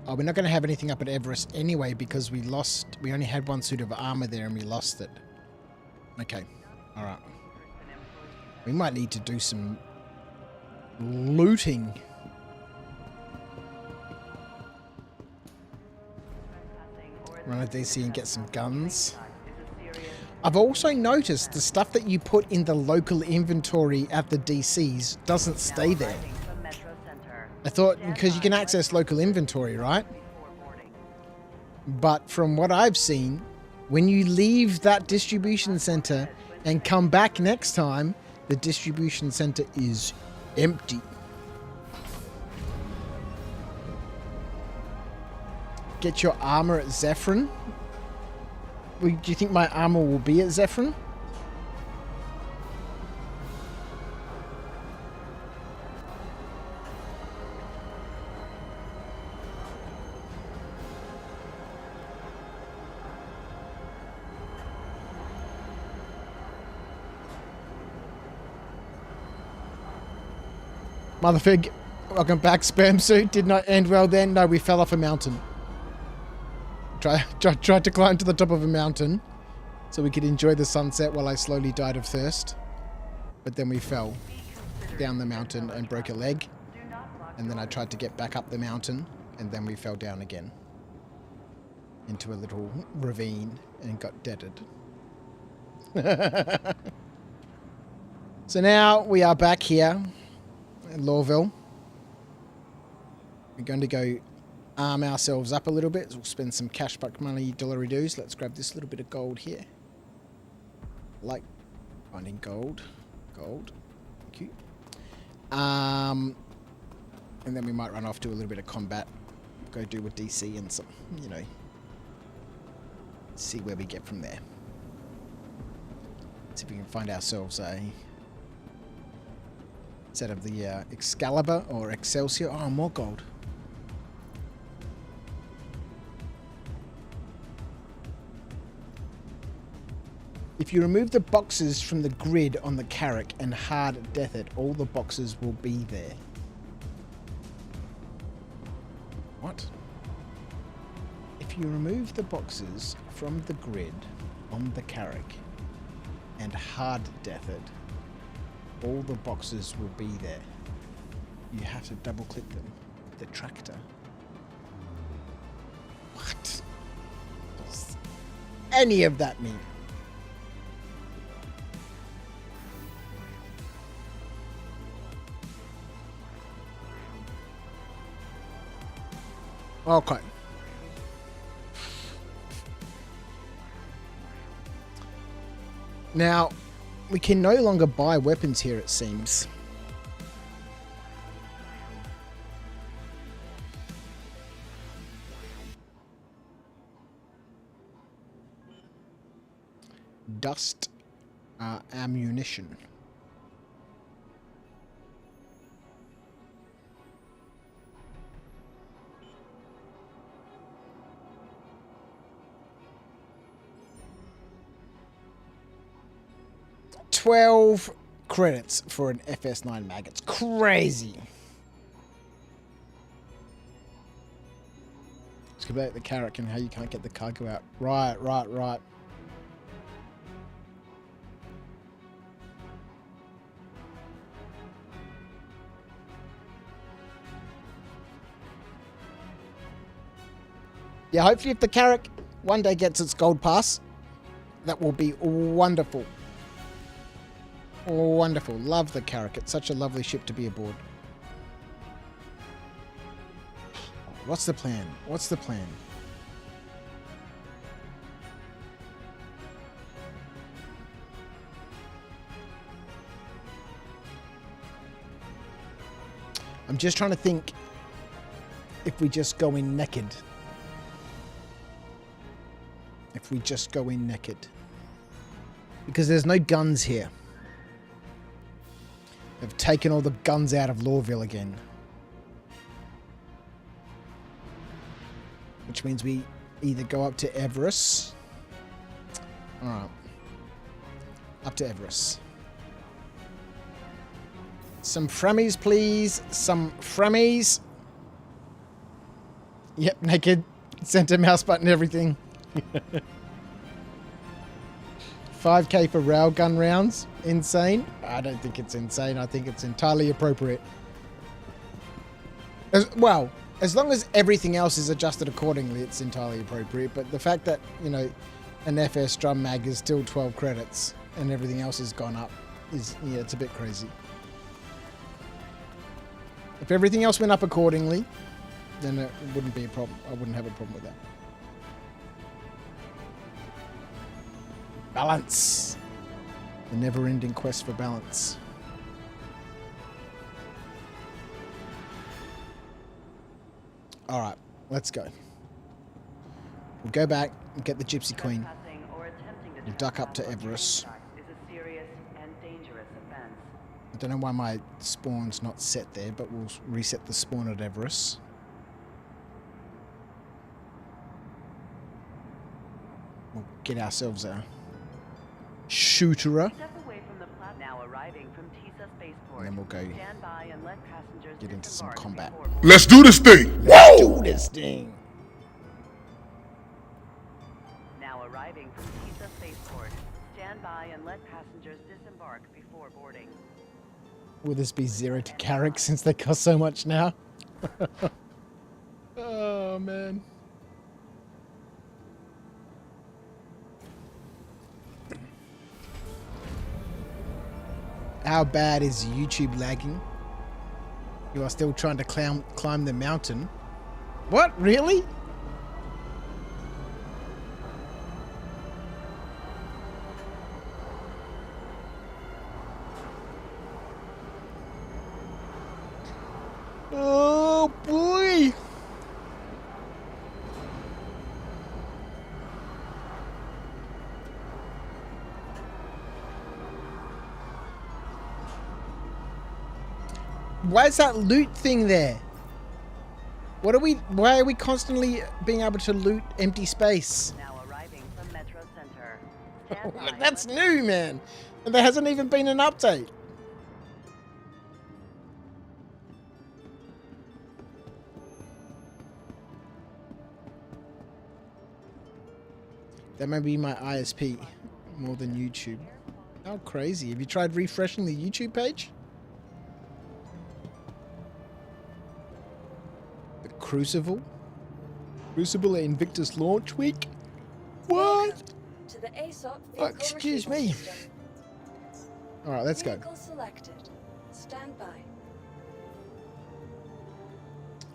Oh, we're not going to have anything up at Everest anyway because we only had 1 suit of armor there and we lost it. Okay, alright. We might need to do some looting. Run a DC and get some guns. I've also noticed the stuff that you put in the local inventory at the DCs doesn't stay there. I thought, because you can access local inventory, right? But from what I've seen, when you leave that distribution center and come back next time, the distribution center is empty. Get your armor at Zephyrin. Do you think my armor will be at Zephyrin? Motherfig, welcome back. Sperm suit did not end well then. No, we fell off a mountain. Tried to climb to the top of a mountain so we could enjoy the sunset while I slowly died of thirst. But then we fell down the mountain and broke a leg. And then I tried to get back up the mountain and then we fell down again into a little ravine and got deaded. So now we are back here in Lawville. We're going to go arm ourselves up a little bit. We'll spend some cash buck money, dollary-doos. Let's grab this little bit of gold here. Like finding gold. Gold. Thank you. And then we might run off, do a little bit of combat. Go do a DC and some, you know, see where we get from there. See if we can find ourselves a set of the Excalibur or Excelsior. Oh, more gold. If you remove the boxes from the grid on the Carrack and hard death it, all the boxes will be there. What? If you remove the boxes from the grid on the Carrack and hard death it, all the boxes will be there. You have to double click them. The tractor. What does any of that mean? Okay. Now, we can no longer buy weapons here, it seems. Dust ammunition. $12 credits for an FS9 mag. It's crazy. Let's go back to the carrot and how you can't get the cargo out. Right. Yeah, hopefully if the carrot one day gets its gold pass, that will be wonderful. Wonderful. Love the Carrack. It's such a lovely ship to be aboard. What's the plan? What's the plan? I'm just trying to think if we just go in naked. If we just go in naked. Because there's no guns here. They've taken all the guns out of Lawville again. Which means we either go up to Everest. Alright. Up to Everest. Some Frammies, please. Some Frammies. Yep, naked. Center mouse button, everything. 5k for railgun rounds. Insane? I don't think it's insane. I think it's entirely appropriate. As long as everything else is adjusted accordingly, it's entirely appropriate. But the fact that, you know, an FS drum mag is still 12 credits and everything else has gone up is, yeah, it's a bit crazy. If everything else went up accordingly, then it wouldn't be a problem. I wouldn't have a problem with that. Balance. The never-ending quest for balance. Alright, let's go. We'll go back and get the Gypsy Queen. We'll duck up to Everest. I don't know why my spawn's not set there, but we'll reset the spawn at Everest. We'll get ourselves a shooterer. And then we'll go get into some combat. Let's do this thing! Let's do this thing! Now arriving from Tisa Spaceport. Stand by and let passengers disembark before boarding. Will this be 0 to Carrack since they cost so much now? Oh, man. How bad is YouTube lagging? You are still trying to climb the mountain. What? Really? Oh boy! Why is that loot thing there? What are we? Why are we constantly being able to loot empty space? Now arriving from Metro Center. That's new, man. And there hasn't even been an update. That may be my ISP more than YouTube. How crazy. Have you tried refreshing the YouTube page? The Crucible? Crucible at Invictus launch week? What? To the ASOP Oh, excuse me. Alright, let's go. Vehicle selected. Stand by.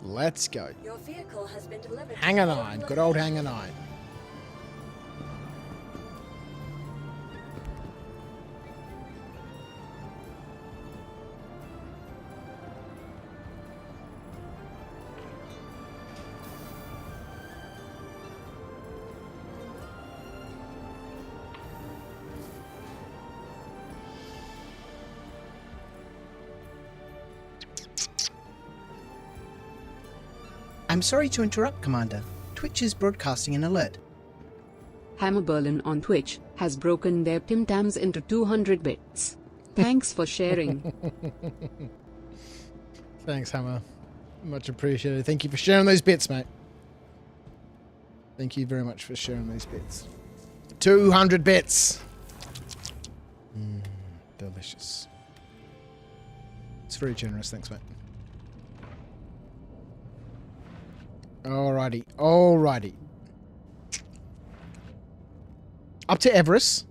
Let's go. Your vehicle has been delivered. Hangar 9. Good old Hangar 9. I'm sorry to interrupt, Commander. Twitch is broadcasting an alert. Hammer Berlin on Twitch has broken their Tim Tams into 200 bits. Thanks for sharing. Thanks, Hammer. Much appreciated. Thank you for sharing those bits, mate. Thank you very much for sharing those bits. 200 bits. Delicious. It's very generous. Thanks, mate. Alrighty. Alrighty. Up to Everest.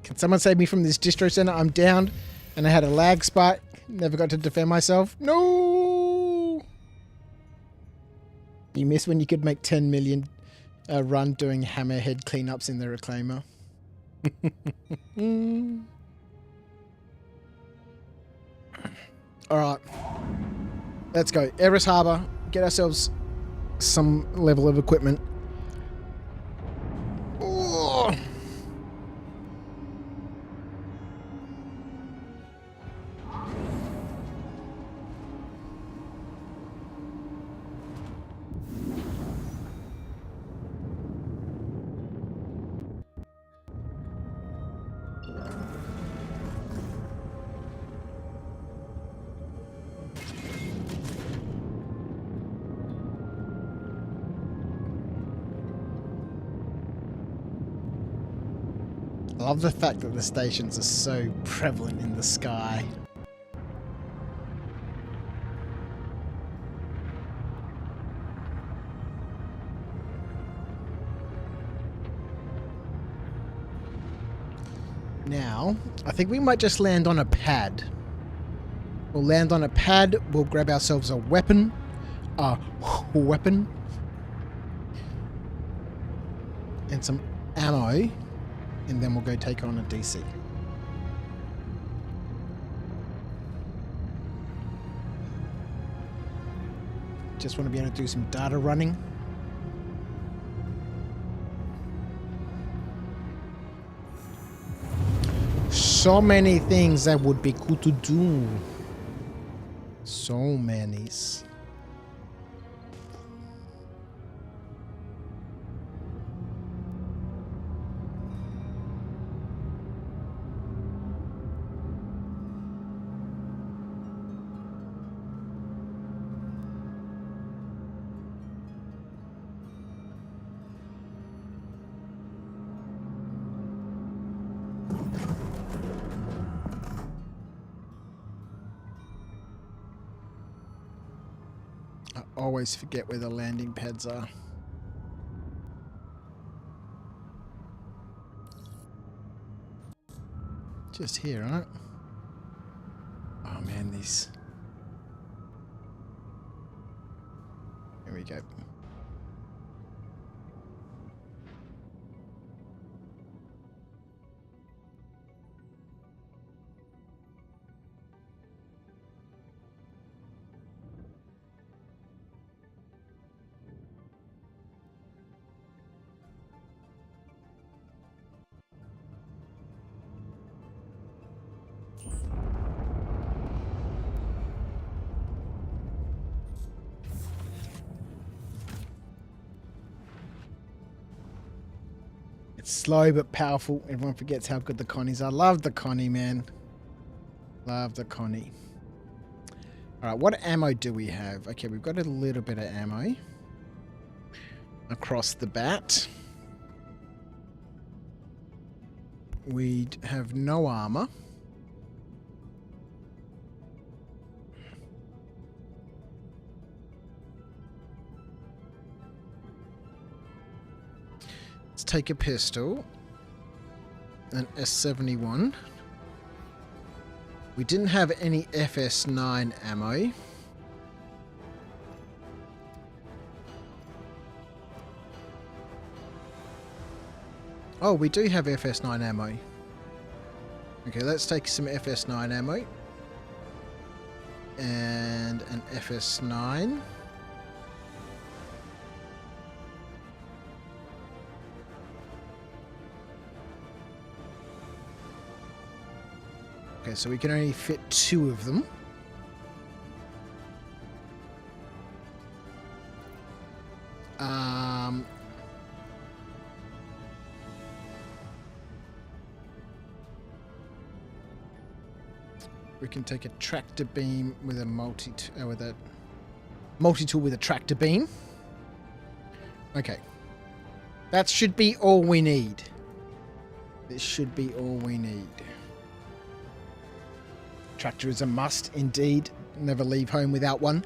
Can someone save me from this distro center? I'm down and I had a lag spike. Never got to defend myself. No! You miss when you could make 10 million run doing hammerhead cleanups in the reclaimer. Alright. Let's go. Everest Harbour. Get ourselves some level of equipment. Oh. I love the fact that the stations are so prevalent in the sky. Now, I think we might just land on a pad. We'll land on a pad, we'll grab ourselves a weapon. And some ammo. And then we'll go take on a DC. Just want to be able to do some data running. So many things that would be cool to do. So many. Always forget where the landing pads are. Just here, right? Oh man, these. Here we go. Slow but powerful. Everyone forgets how good the Connies are. Love the Connie, man. Love the Connie. Alright, what ammo do we have? Okay, we've got a little bit of ammo. Across the bat. We have no armor. Let's take a pistol. An S71. We didn't have any FS9 ammo. Oh, we do have FS9 ammo. Okay, let's take some FS9 ammo. And an FS9. Okay, so we can only fit 2 of them. We can take a tractor beam with a multi-tool with a tractor beam. Okay. That should be all we need. This should be all we need. Tractor is a must, indeed. Never leave home without one.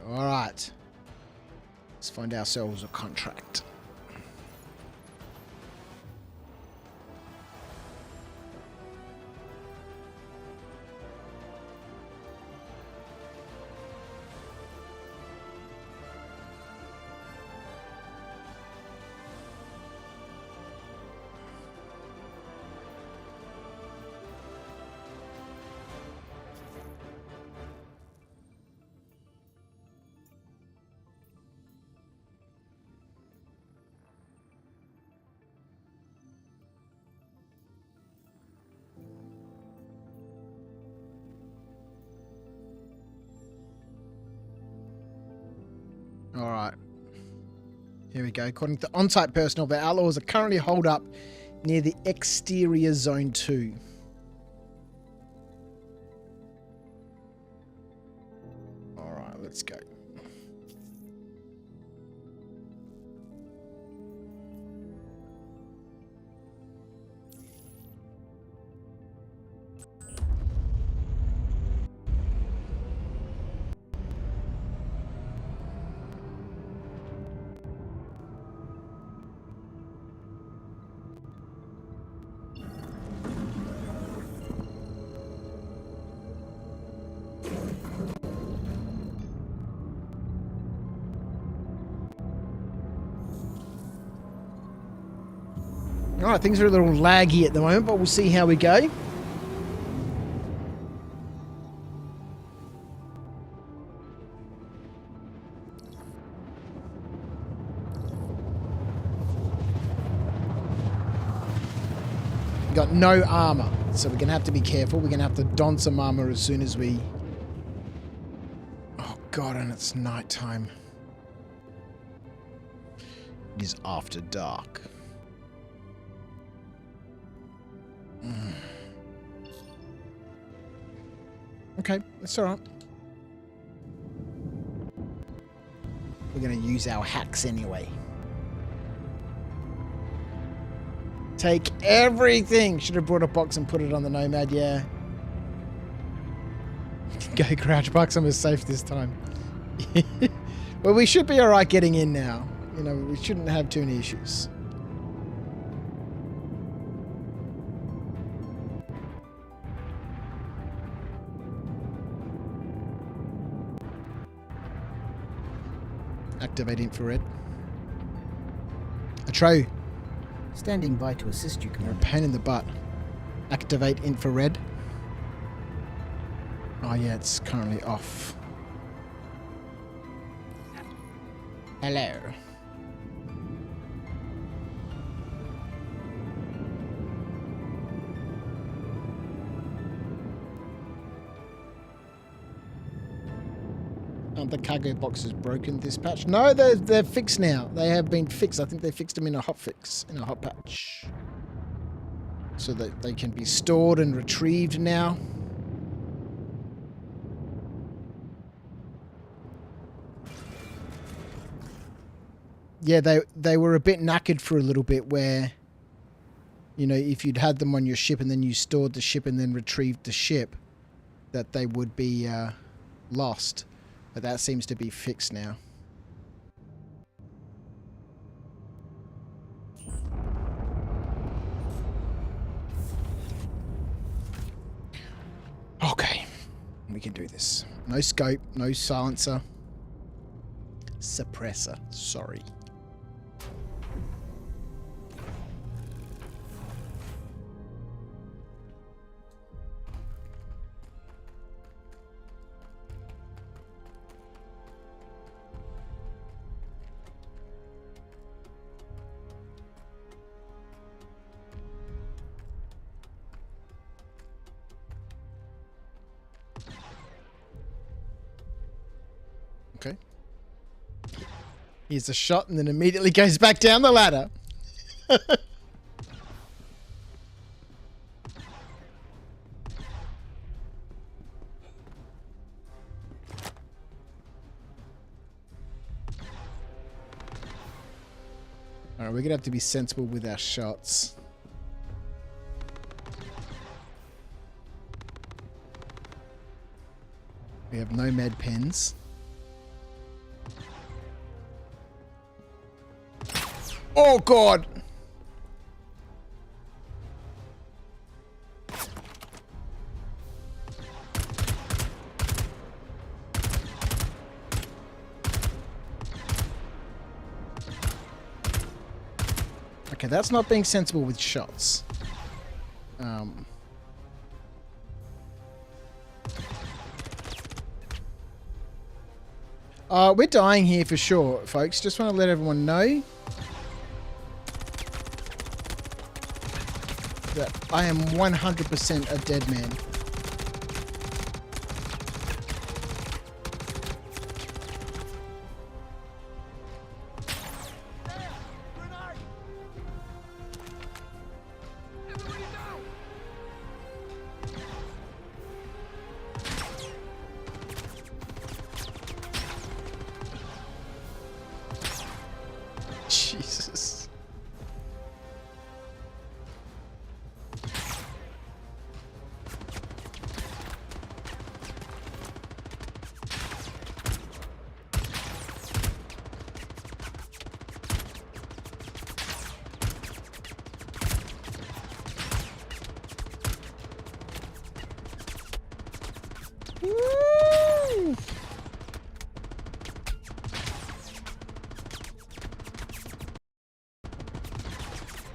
Alright. Let's find ourselves a contract. Alright. Here we go. According to on-site personnel, the outlaws are currently holed up near the exterior zone 2. Alright, let's go. Alright, things are a little laggy at the moment, but we'll see how we go. We've got no armor, so we're going to have to be careful. We're going to have to don some armor as soon as we... Oh god, and it's nighttime. It is after dark. Okay, that's alright. We're going to use our hacks anyway. Take everything! Should have brought a box and put it on the Nomad, yeah. Go Crouch Bucks, I'm as safe this time. Well, we should be alright getting in now. You know, we shouldn't have too many issues. Activate infrared. Atro. Standing by to assist you, You're a Commander. pain in the butt. Activate infrared. Oh yeah, it's currently off. Hello. Aren't the cargo boxes broken this patch? No, they're fixed now. They have been fixed. I think they fixed them in a hot fix, in a hot patch. So that they can be stored and retrieved now. Yeah, they were a bit knackered for a little bit where, you know, if you'd had them on your ship and then you stored the ship and then retrieved the ship, that they would be lost. But that seems to be fixed now. We can do this. No scope, no silencer. Suppressor, sorry. Okay. Here's a shot and then immediately goes back down the ladder. Alright, we're gonna have to be sensible with our shots. We have no med pens. Oh god! Okay, that's not being sensible with shots. We're dying here for sure, folks. Just want to let everyone know that I am 100% a dead man. Jesus. Woo!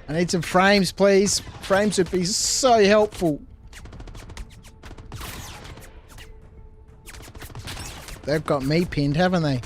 I need some frames, please. Frames would be so helpful. They've got me pinned, haven't they?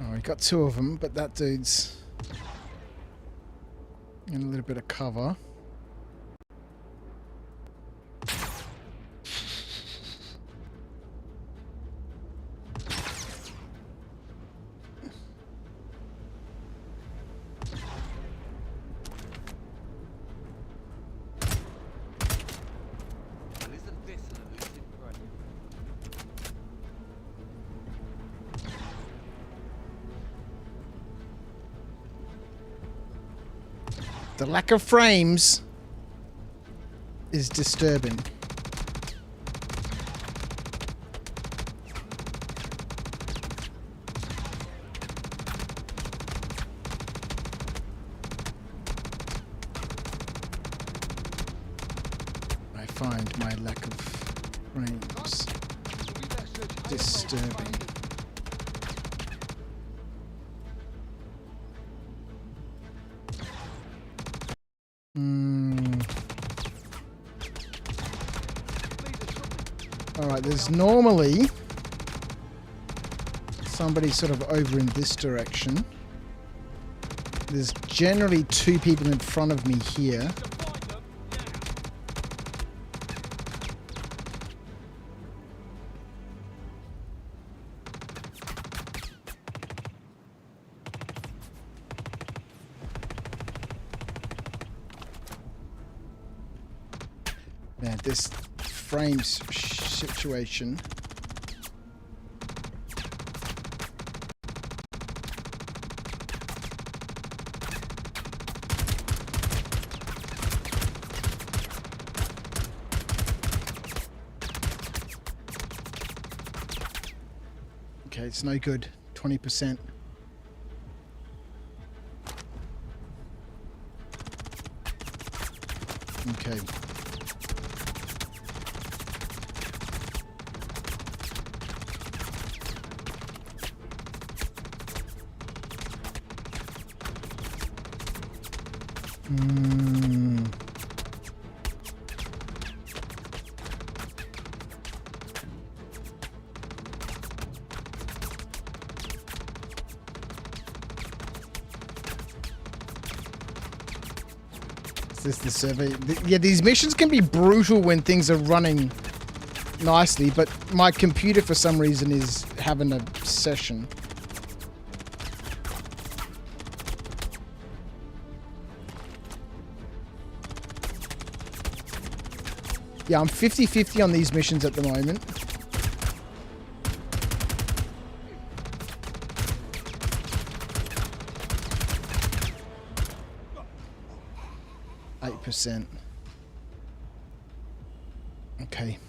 Oh, we got two of them, but that dude's in a little bit of cover. The lack of frames is disturbing. I find my lack of frames disturbing. Alright, there's normally somebody sort of over in this direction. There's generally 2 people in front of me here. Man, this frames situation. Okay, it's no good. 20%. Okay. Is this the survey? Yeah, these missions can be brutal when things are running nicely, but my computer for some reason is having a session. Yeah, I'm 50-50 on these missions at the moment. %. Okay.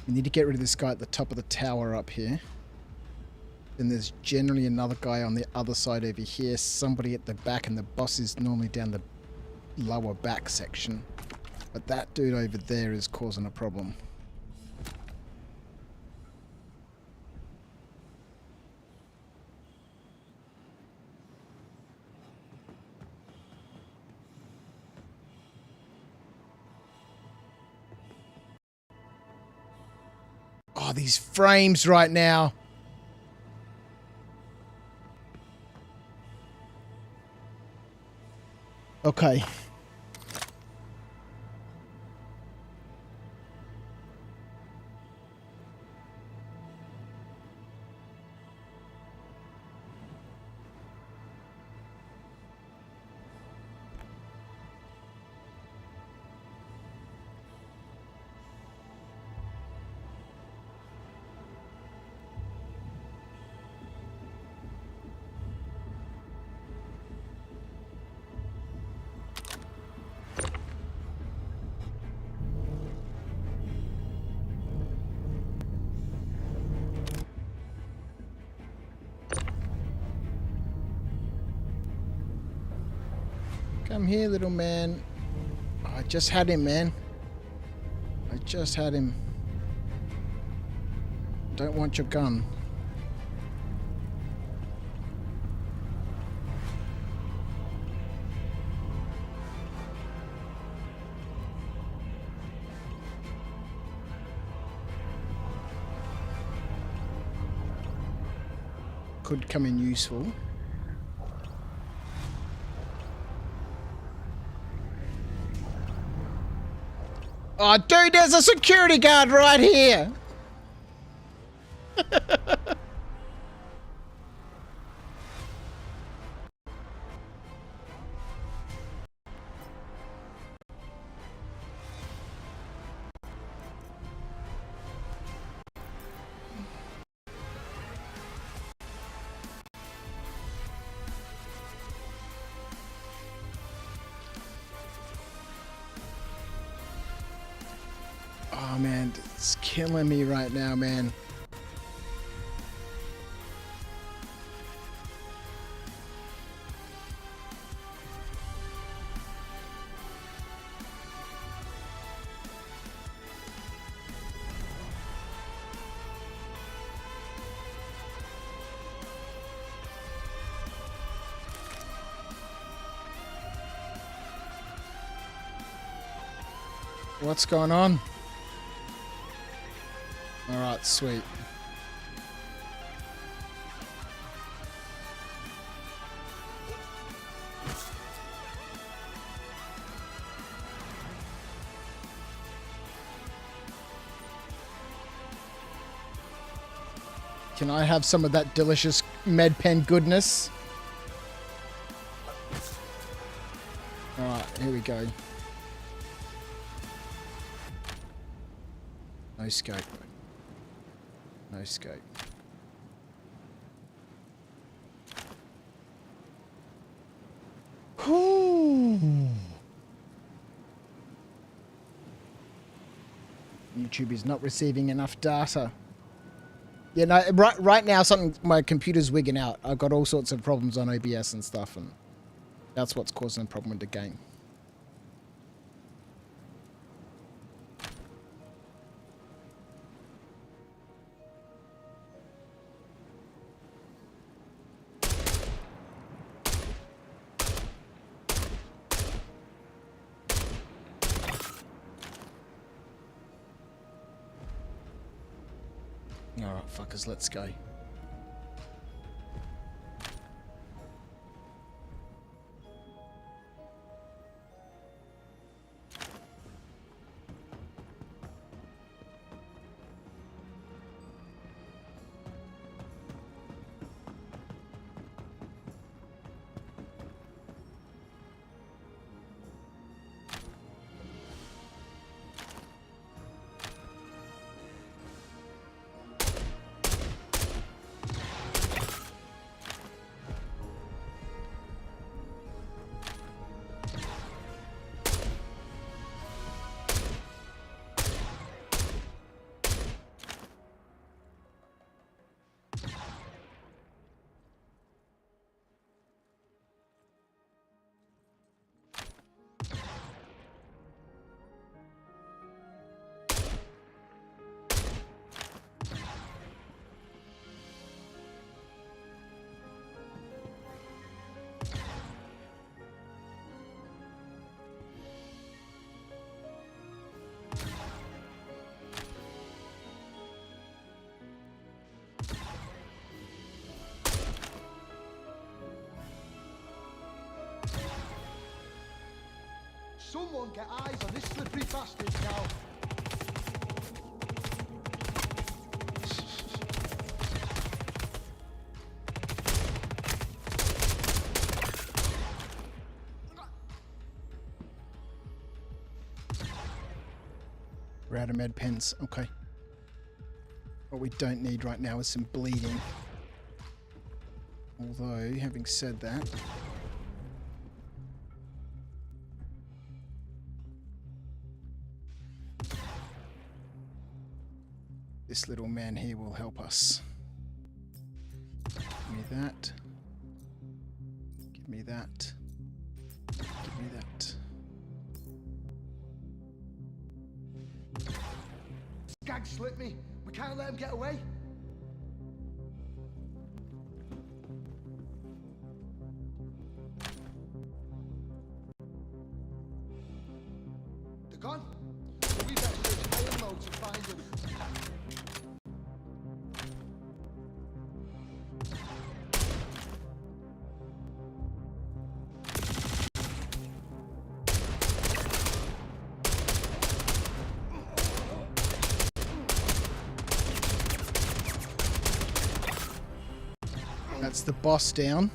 We need to get rid of this guy at the top of the tower up here. Then there's generally another guy on the other side over here. Somebody at the back, and the boss is normally down the lower back section. But that dude over there is causing a problem. Oh, these frames right now. Okay. Come here, little man. Oh, I just had him, man. I just had him. Don't want your gun. Could come in useful. Oh, dude, there's a security guard right here. Oh man, it's killing me right now, man. What's going on? Alright, sweet. Can I have some of that delicious MedPen goodness? Alright, here we go. No scope. No scope. YouTube is not receiving enough data. Yeah, no, right now my computer's wigging out. I've got all sorts of problems on OBS and stuff, and that's what's causing a problem with the game. Alright, fuckers, let's go. Someone get eyes on this slippery bastard now. We're out of med pens. Okay. What we don't need right now is some bleeding. Although, having said that, this little man here will help us. Give me that. Give me that. Give me that. Skag slipped me. We can't let him get away. They're gone. So we better search high and low to find them. That's the boss down.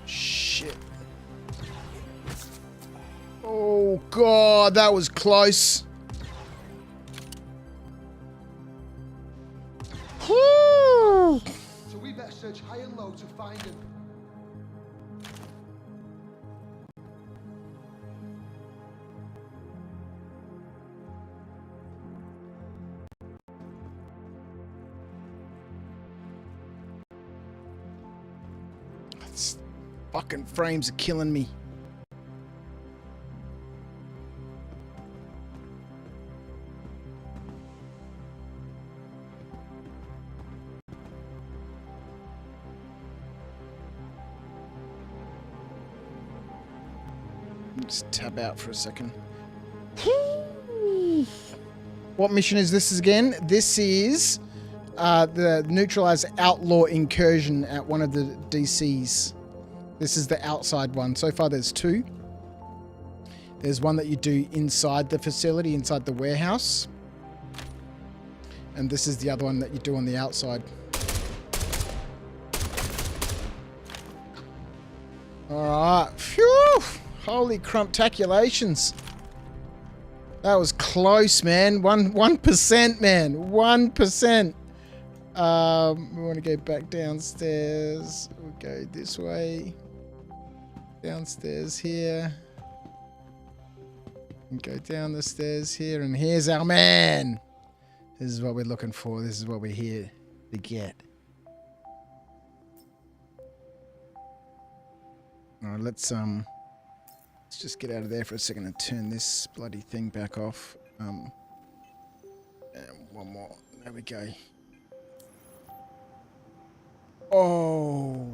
Shit. Oh god, that was close. Whew. So we better search high and low to find him. Fucking frames are killing me. Just tab out for a second. What mission is this again? This is the neutralize outlaw incursion at one of the DCs. This is the outside one. So far there's 2. There's one that you do inside the facility, inside the warehouse. And this is the other one that you do on the outside. Alright. Phew! Holy crumptaculations. That was close, man. 1%, man. 1%. We want to go back downstairs. We'll go this way. Downstairs here. And go down the stairs here. And here's our man. This is what we're looking for. This is what we're here to get. Alright, let's just get out of there for a second and turn this bloody thing back off. And one more. There we go. Oh.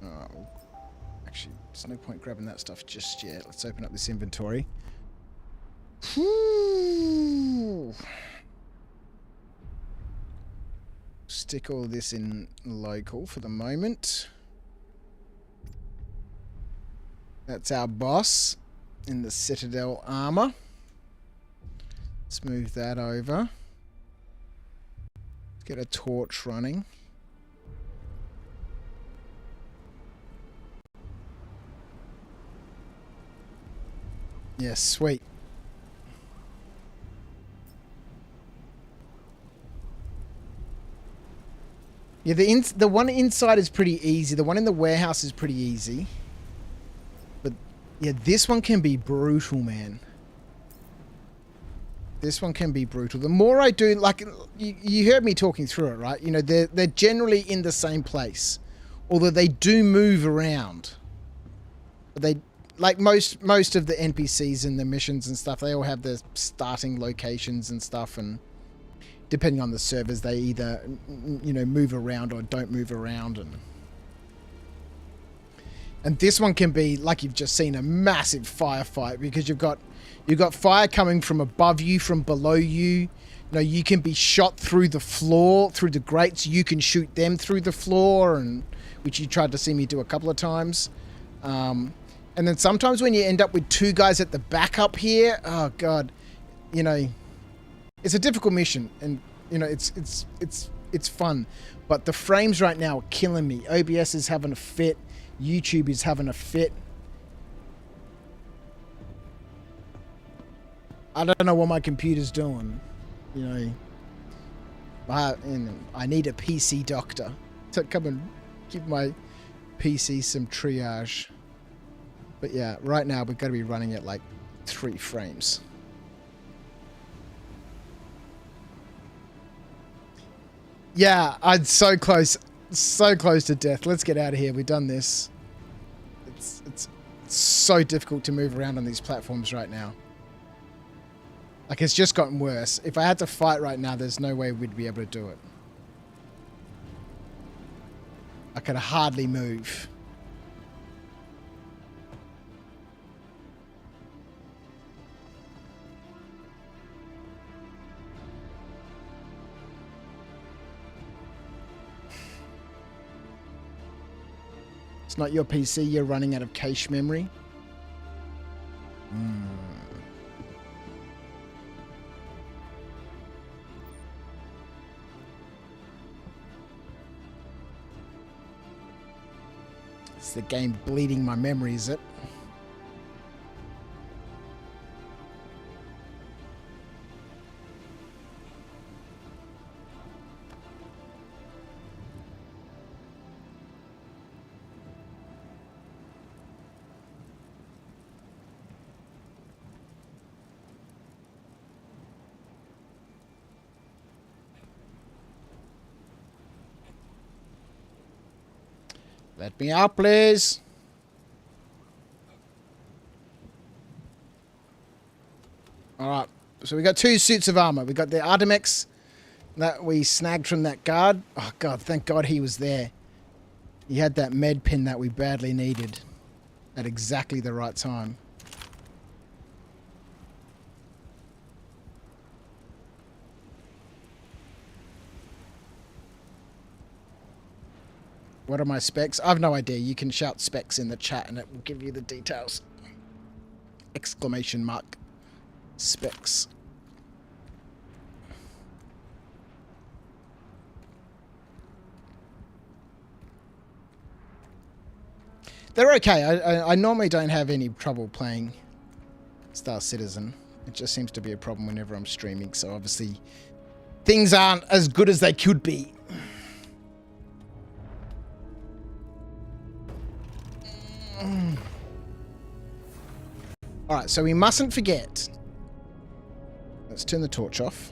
Oh. Actually, there's no point grabbing that stuff just yet. Let's open up this inventory. Whew. Stick all this in local for the moment. That's our boss in the Citadel armor. Let's move that over. Let's get a torch running. Yes, sweet. Yeah, the one inside is pretty easy. The one in the warehouse is pretty easy. But yeah, this one can be brutal, man. This one can be brutal. The more I do, like, you heard me talking through it, right? You know, they're generally in the same place. Although they do move around. But they, like most of the NPCs and the missions and stuff, they all have their starting locations and stuff, and depending on the servers, they either, you know, move around or don't move around. And this one can be, like you've just seen, a massive firefight, because you've got fire coming from above you, from below you. You know, you can be shot through the floor, through the grates. You can shoot them through the floor, and which you tried to see me do a couple of times. And then sometimes when you end up with 2 guys at the back up here, oh god, you know, it's a difficult mission, and you know it's fun, but the frames right now are killing me. OBS is having a fit. YouTube is having a fit. I don't know what my computer's doing. You know, I need a PC doctor to come and give my PC some triage. But yeah, right now we've got to be running at like 3 frames. Yeah, I'm so close to death. Let's get out of here. We've done this. It's so difficult to move around on these platforms right now. Like, it's just gotten worse. If I had to fight right now, there's no way we'd be able to do it. I could hardly move. It's not your PC, you're running out of cache memory. It's the game bleeding my memory, is it? Let me out, please. Alright, so we got 2 suits of armor. We got the Artemex that we snagged from that guard. Oh god, thank god he was there. He had that med pin that we badly needed at exactly the right time. What are my specs? I've no idea. You can shout specs in the chat and it will give you the details. Exclamation mark. Specs. They're okay. I normally don't have any trouble playing Star Citizen. It just seems to be a problem whenever I'm streaming, so obviously things aren't as good as they could be. Alright, so we mustn't forget. Let's turn the torch off.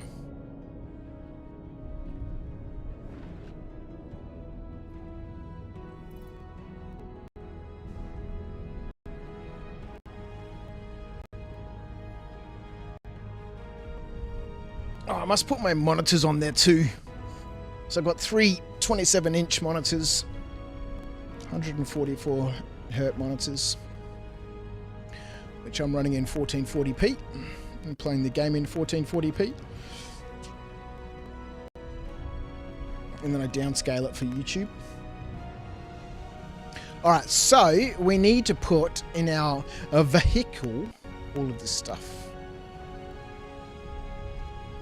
Oh, I must put my monitors on there too. So I've got three 27-inch monitors, 144 Hz monitors, which I'm running in 1440p. I'm playing the game in 1440p. And then I downscale it for YouTube. Alright, so we need to put in our vehicle all of this stuff.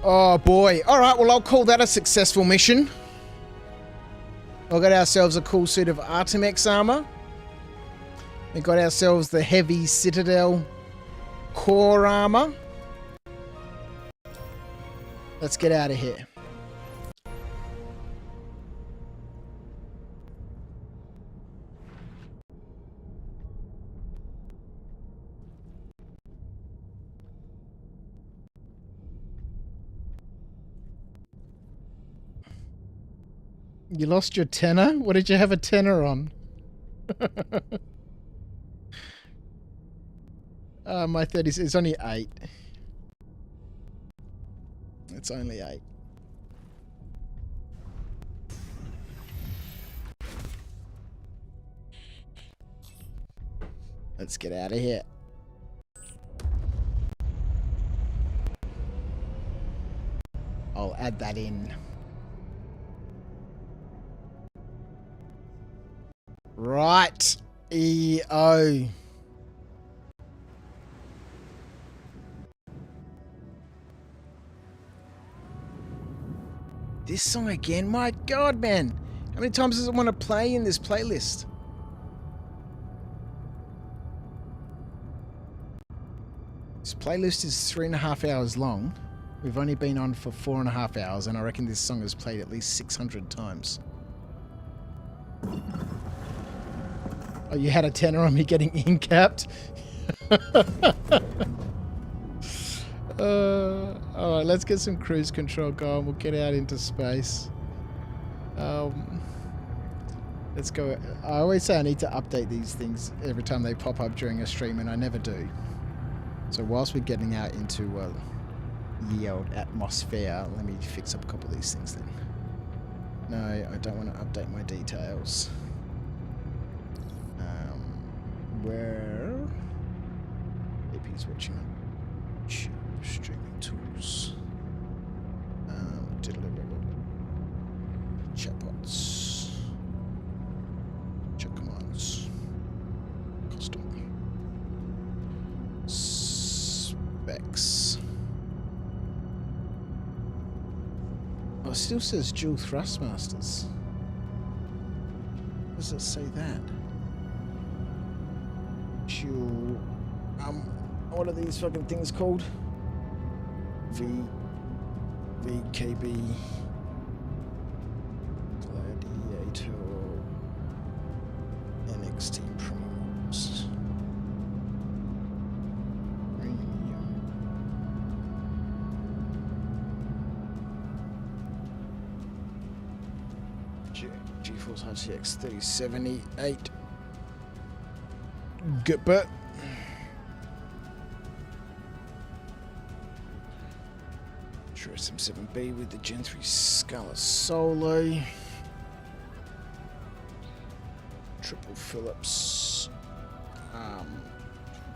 Oh boy. Alright, well I'll call that a successful mission. We'll get ourselves a cool suit of Artemex armor. We got ourselves the heavy Citadel core armor. Let's get out of here. You lost your tenor? What did you have a tenor on? My 30s, it's only 8. It's only 8. Let's get out of here. I'll add that in. Right. EO. This song again? My God, man. How many times does it want to play in this playlist? This playlist is 3.5 hours long. We've only been on for 4.5 hours, and I reckon this song is played at least 600 times. Oh, you had a tenor on me getting in-capped? Alright, let's get some cruise control going. We'll get out into space. Let's go. I always say I need to update these things every time they pop up during a stream, and I never do. So whilst we're getting out into the old atmosphere, let me fix up a couple of these things then. No, I don't want to update my details. Where? AP's watching YouTube streaming tools. Chatbots. Chat commands. Custom. Specs. Oh, it still says dual thrustmasters. Does it say that? Dual. What are these fucking things called? VKB. Gladiator. NXT Primos. GeForce RTX 3078. Good bet. SM7B with the Gen 3 Scala Solo. Triple Phillips.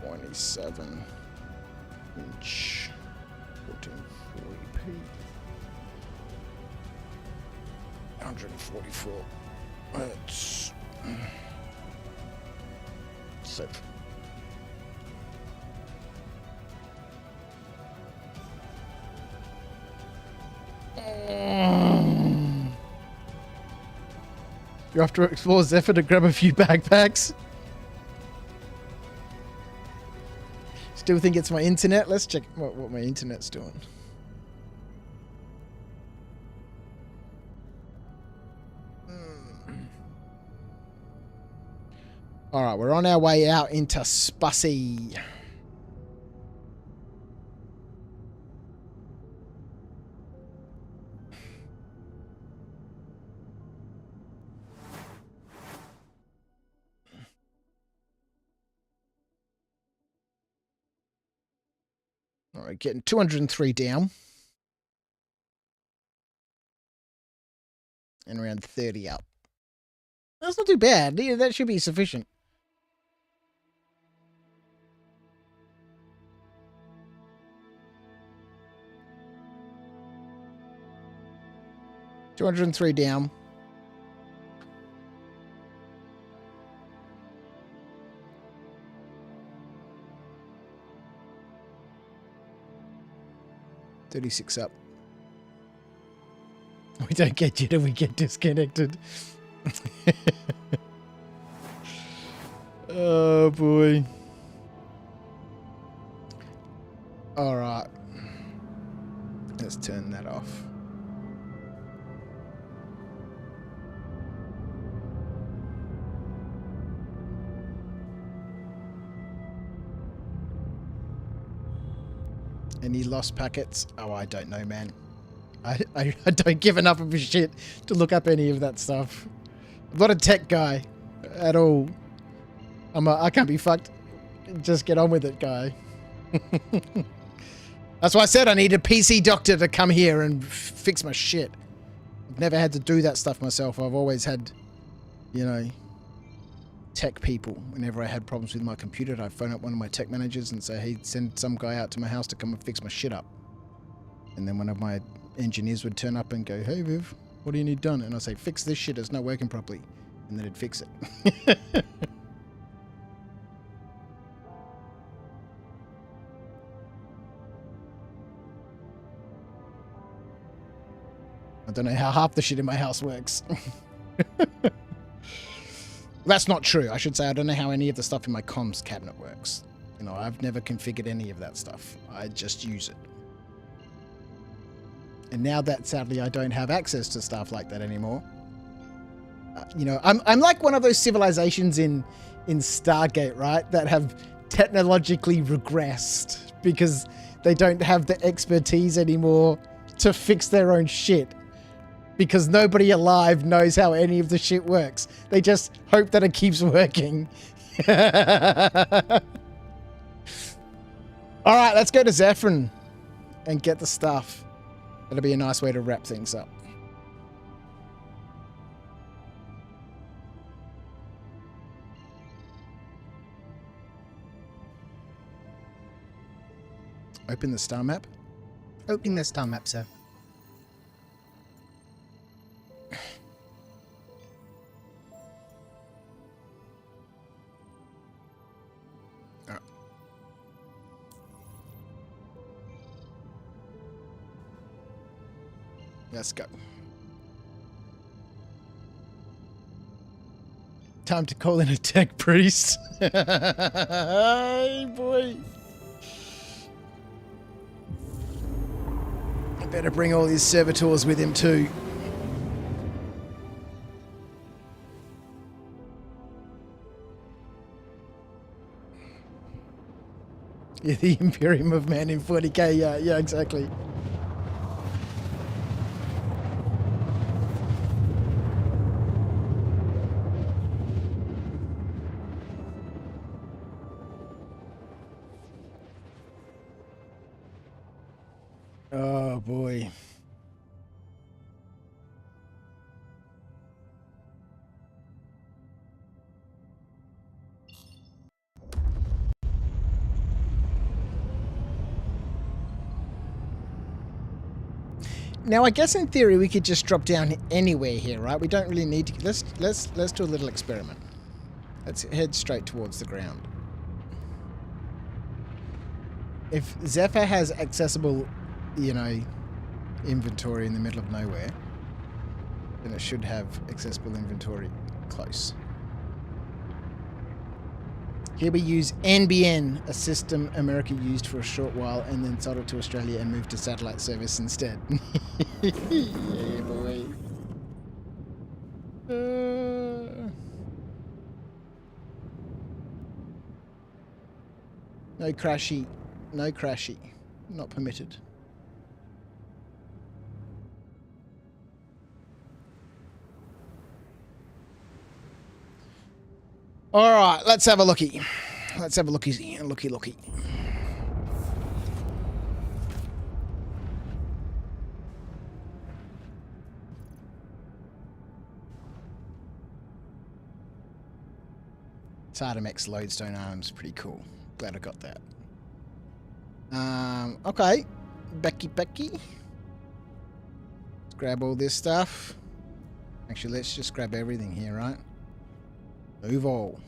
27 inch 1440p. 144 Let's save. You have to explore Zephyr to grab a few backpacks. Still think it's my internet? Let's check what my internet's doing. Alright, we're on our way out into Spussy. Alright, getting 203 down. And around 30 up. That's not too bad. Yeah, that should be sufficient. $203 down. $36 up. We don't get you till we get disconnected. Oh boy. Alright. Let's turn that off. Any lost packets? Oh, I don't know, man. I don't give enough of a shit to look up any of that stuff. I'm not a tech guy at all. I can't be fucked. Just get on with it, guy. That's why I said I need a PC doctor to come here and fix my shit. I've never had to do that stuff myself. I've always had, you know, tech people. Whenever I had problems with my computer, I'd phone up one of my tech managers and say, hey, send some guy out to my house to come and fix my shit up. And then one of my engineers would turn up and go, hey, Viv, what do you need done? And I'd say, fix this shit, it's not working properly. And then it'd fix it. I don't know how half the shit in my house works. That's not true. I should say I don't know how any of the stuff in my comms cabinet works. You know, I've never configured any of that stuff. I just use it. And now that sadly I don't have access to stuff like that anymore. You know, I'm like one of those civilizations in Stargate, right? That have technologically regressed because they don't have the expertise anymore to fix their own shit. Because nobody alive knows how any of the shit works. They just hope that it keeps working. Alright, let's go to Zephyr and get the stuff. That'll be a nice way to wrap things up. Open the star map? Opening the star map, sir. Let's go. Time to call in a tech priest. Hey, boy. I better bring all his servitors with him too. Yeah, the Imperium of Man in 40k. Yeah, exactly. Oh boy. Now, I guess in theory we could just drop down anywhere here, right? We don't really need to. Let's do a little experiment. Let's head straight towards the ground. If Zephyr has accessible, you know, inventory in the middle of nowhere, then it should have accessible inventory close. Here we use NBN, a system America used for a short while and then sold it to Australia and moved to satellite service instead. Yeah, boy. No crashy. No crashy. Not permitted. Alright, let's have a looky. Let's have a looky. Looky. Sardamex lodestone arms, pretty cool. Glad I got that. Okay. Becky. Let's grab all this stuff. Actually, let's just grab everything here, right? Move all.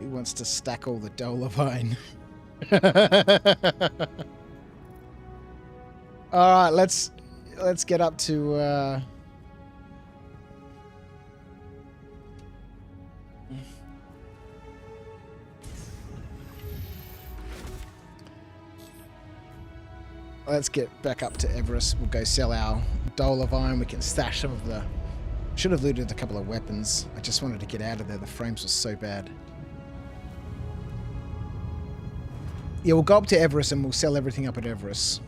Who wants to stack all the Dolovine? Alright, let's get up to let's get back up to Everest. We'll go sell our Dolovine. We can stash some of the... Should have looted a couple of weapons. I just wanted to get out of there. The frames were so bad. Yeah, we'll go up to Everest and we'll sell everything up at Everest.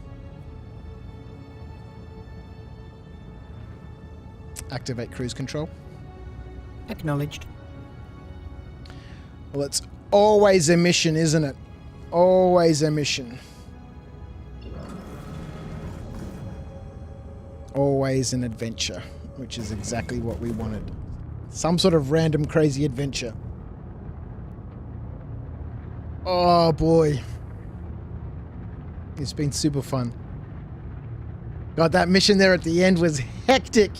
Activate cruise control. Acknowledged. Well, it's always a mission, isn't it? Always a mission. Always an adventure, which is exactly what we wanted. Some sort of random crazy adventure. Oh boy. It's been super fun. God, that mission there at the end was hectic.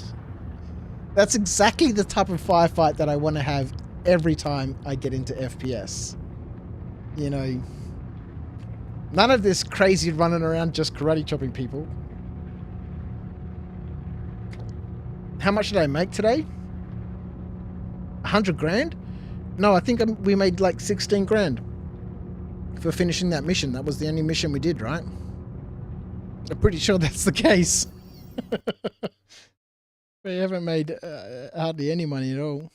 That's exactly the type of firefight that I want to have every time I get into FPS. You know, none of this crazy running around just karate chopping people. How much did I make today? 100 grand? No, I think we made like 16 grand for finishing that mission. That was the only mission we did, right? I'm pretty sure that's the case. We haven't made hardly any money at all.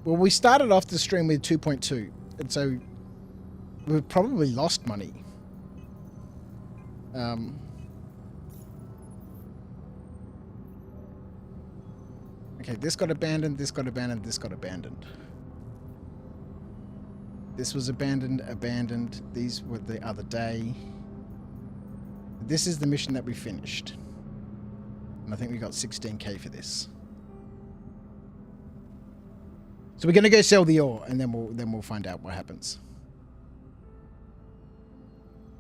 Well, we started off the stream with 2.2, and so we've probably lost money. Okay, this got abandoned, this got abandoned, this got abandoned. This was abandoned. These were the other day. This is the mission that we finished. And I think we got 16k for this. So we're going to go sell the ore, and then we'll find out what happens.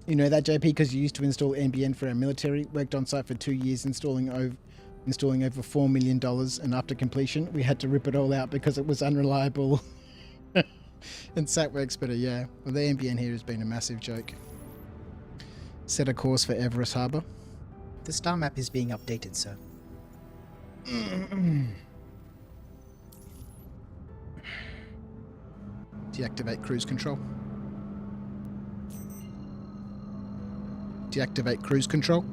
You know that, JP, because you used to install NBN for our military. Worked on site for 2 years installing over $4 million, and after completion, we had to rip it all out because it was unreliable. And SAT works better, yeah. Well, the NBN here has been a massive joke. Set a course for Everest Harbour. The star map is being updated, sir. Deactivate cruise control. Deactivate cruise control.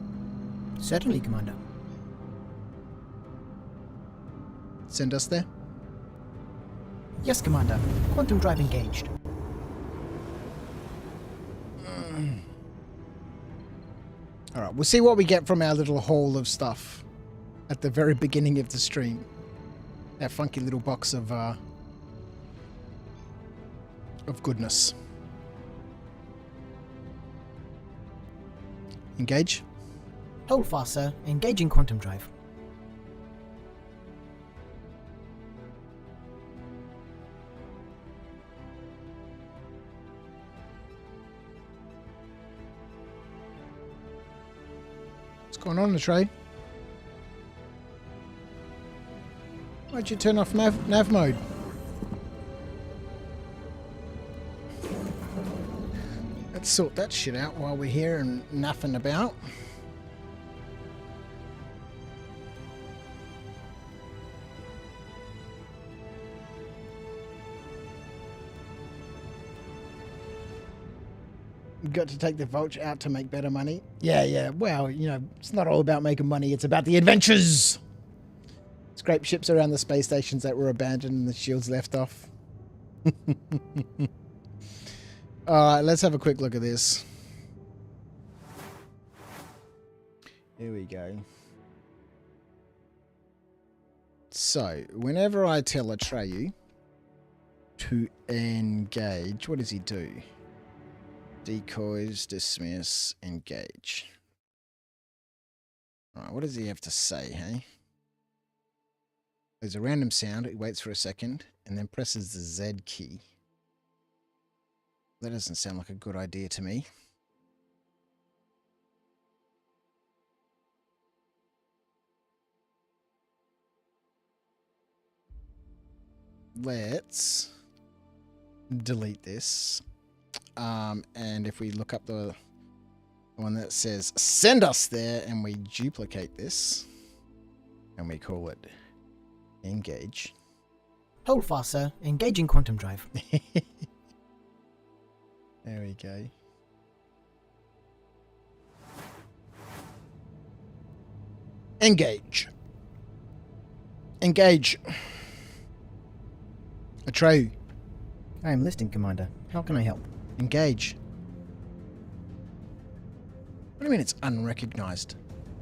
Certainly, Commander. Send us there. Yes, Commander. Quantum drive engaged. Alright, we'll see what we get from our little haul of stuff at the very beginning of the stream. That funky little box of goodness. Engage. Hold fast, sir. Engaging quantum drive. What's going on, Atreyu? Why'd you turn off nav mode? Let's sort that shit out while we're here and naffing about. Got to take the vulture out to make better money. Yeah. Well, you know, it's not all about making money. It's about the adventures. Scrape ships around the space stations that were abandoned and the shields left off. Alright, let's have a quick look at this. Here we go. So, whenever I tell Atreyu to engage, what does he do? Decoys, dismiss, engage. Alright, what does he have to say, hey? There's a random sound, he waits for a second, and then presses the Z key. That doesn't sound like a good idea to me. Let's delete this. And if we look up the one that says send us there and we duplicate this and we call it engage. Hold fast, sir. Engaging quantum drive. There we go. Engage. Engage. Atreyu. I am listening, Commander. How can I help? Engage. What do you mean it's unrecognized?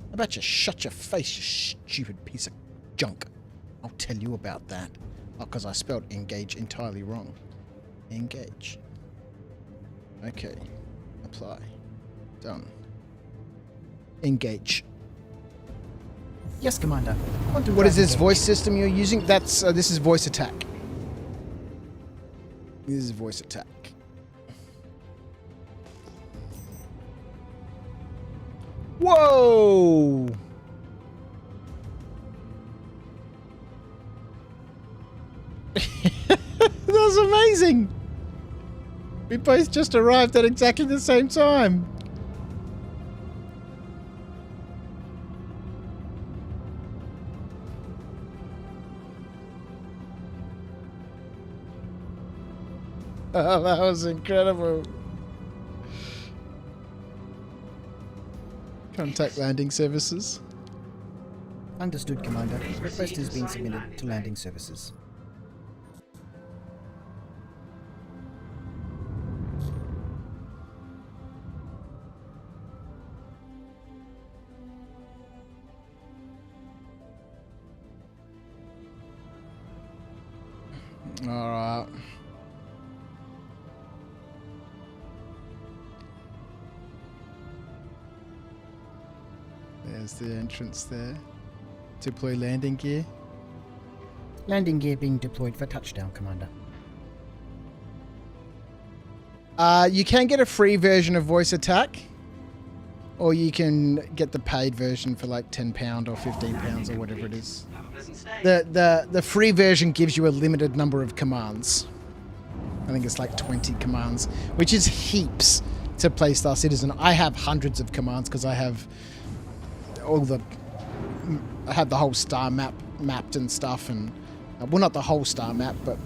How about you shut your face, you stupid piece of junk? I'll tell you about that. Oh, because I spelled engage entirely wrong. Engage. Okay. Apply. Done. Engage. Yes, Commander. What is this voice system you're using? That's this is voice attack. This is voice attack. Whoa! That's amazing! We both just arrived at exactly the same time. Oh, that was incredible. Contact landing services. Understood, Commander. Request is being submitted to landing services. Alright. There's the entrance there. Deploy landing gear. Landing gear being deployed for touchdown, Commander. You can get a free version of voice attack. Or you can get the paid version for like £10 or £15 or whatever it is. The free version gives you a limited number of commands. I think it's like 20 commands, which is heaps to play Star Citizen. I have hundreds of commands because I have I have the whole star map mapped and stuff, and well, not the whole star map, but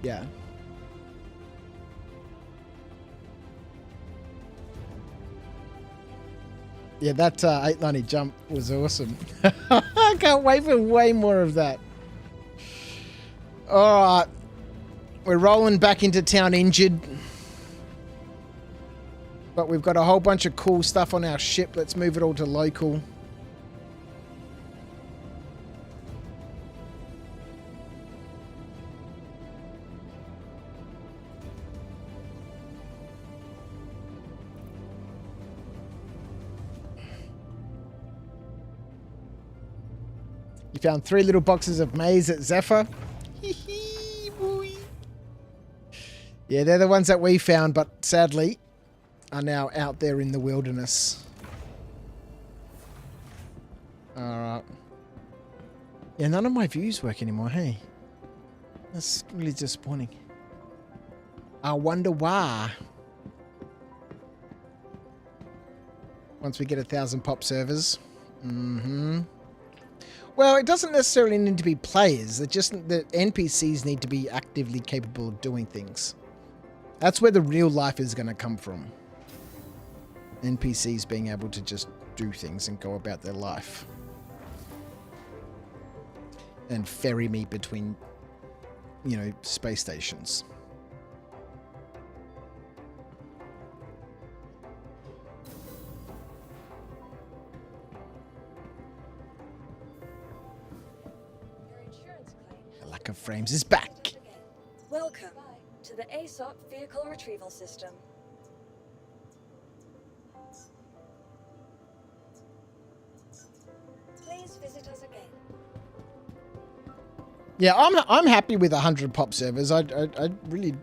yeah. Yeah, that 890 jump was awesome. I can't wait for way more of that. Alright. We're rolling back into town injured. But we've got a whole bunch of cool stuff on our ship. Let's move it all to local. You found 3 little boxes of maize at Zephyr. Yeah, they're the ones that we found, but sadly are now out there in the wilderness. Alright. Yeah, none of my views work anymore, hey? That's really disappointing. I wonder why. Once we get 1,000 pop servers. Mm-hmm. Well, it doesn't necessarily need to be players. It just the NPCs need to be actively capable of doing things. That's where the real life is going to come from. NPCs being able to just do things and go about their life. And ferry me between, you know, space stations. The lack of frames is back. Welcome to the ASOP Vehicle Retrieval System. Please visit us again. Yeah, I'm happy with 100 pop servers. I really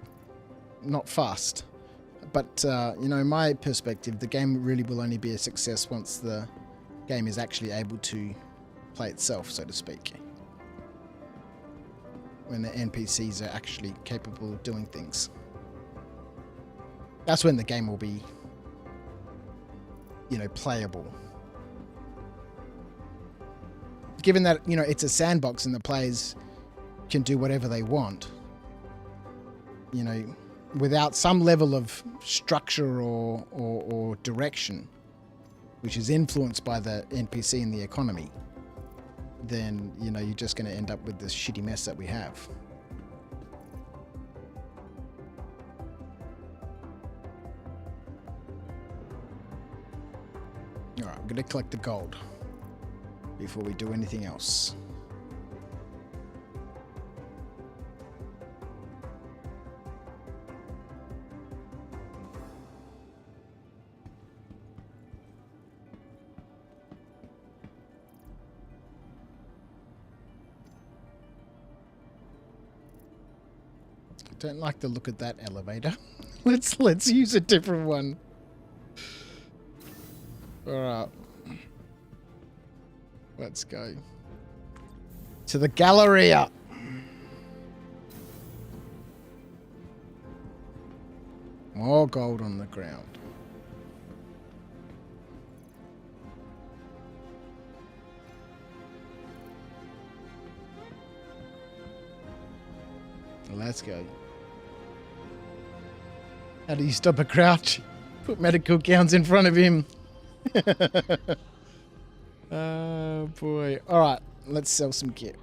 not fast, but you know, my perspective, the game really will only be a success once the game is actually able to play itself, so to speak. When the NPCs are actually capable of doing things, that's when the game will be, you know, playable. Given that, you know, it's a sandbox and the players can do whatever they want, you know, without some level of structure or direction, which is influenced by the NPC and the economy, then, you know, you're just going to end up with this shitty mess that we have. Alright, I'm going to collect the gold before we do anything else. Don't like the look of that elevator. Let's use a different one. Alright. Let's go. To the Galleria. More gold on the ground. Let's go. How do you stop a crouch? Put medical gowns in front of him. Oh boy. Alright, let's sell some kit.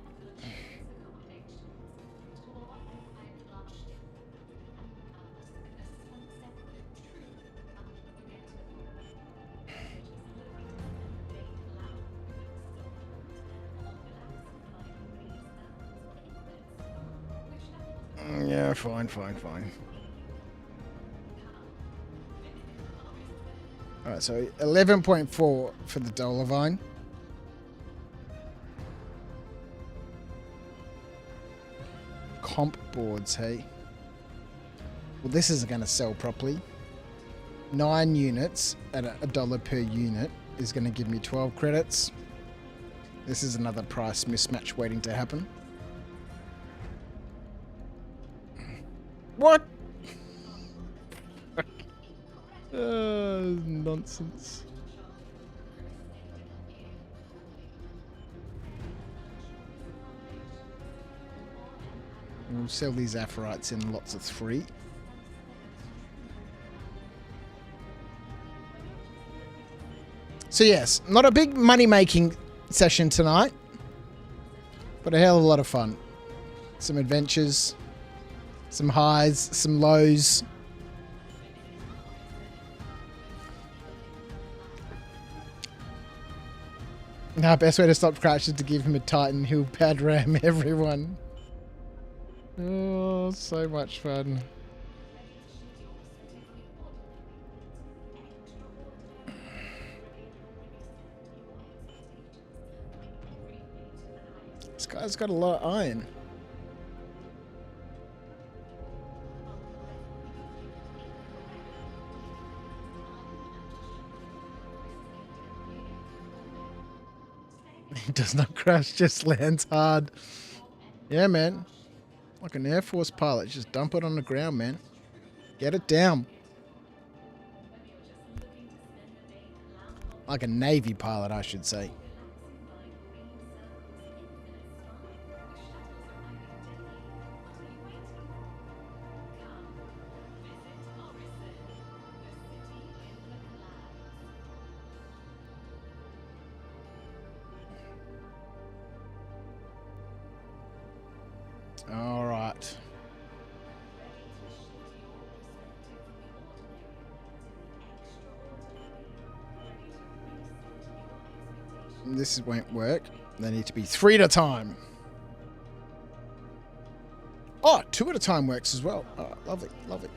Yeah, fine. Alright, so 11.4 for the Dolavine. Comp boards, hey. Well, this isn't going to sell properly. 9 units at $1 per unit is going to give me 12 credits. This is another price mismatch waiting to happen. What? Nonsense. We'll sell these Aphorites in lots of 3. So yes, not a big money-making session tonight, but a hell of a lot of fun. Some adventures, some highs, some lows. Now, best way to stop Crouch is to give him a Titan. He'll pad ram everyone. Oh, so much fun. This guy's got a lot of iron. It does not crash, just lands hard. Yeah, man. Like an Air Force pilot, just dump it on the ground, man. Get it down. Like a Navy pilot, I should say. All right. This won't work. They need to be 3 at a time. Oh, 2 at a time works as well. Oh, lovely, lovely.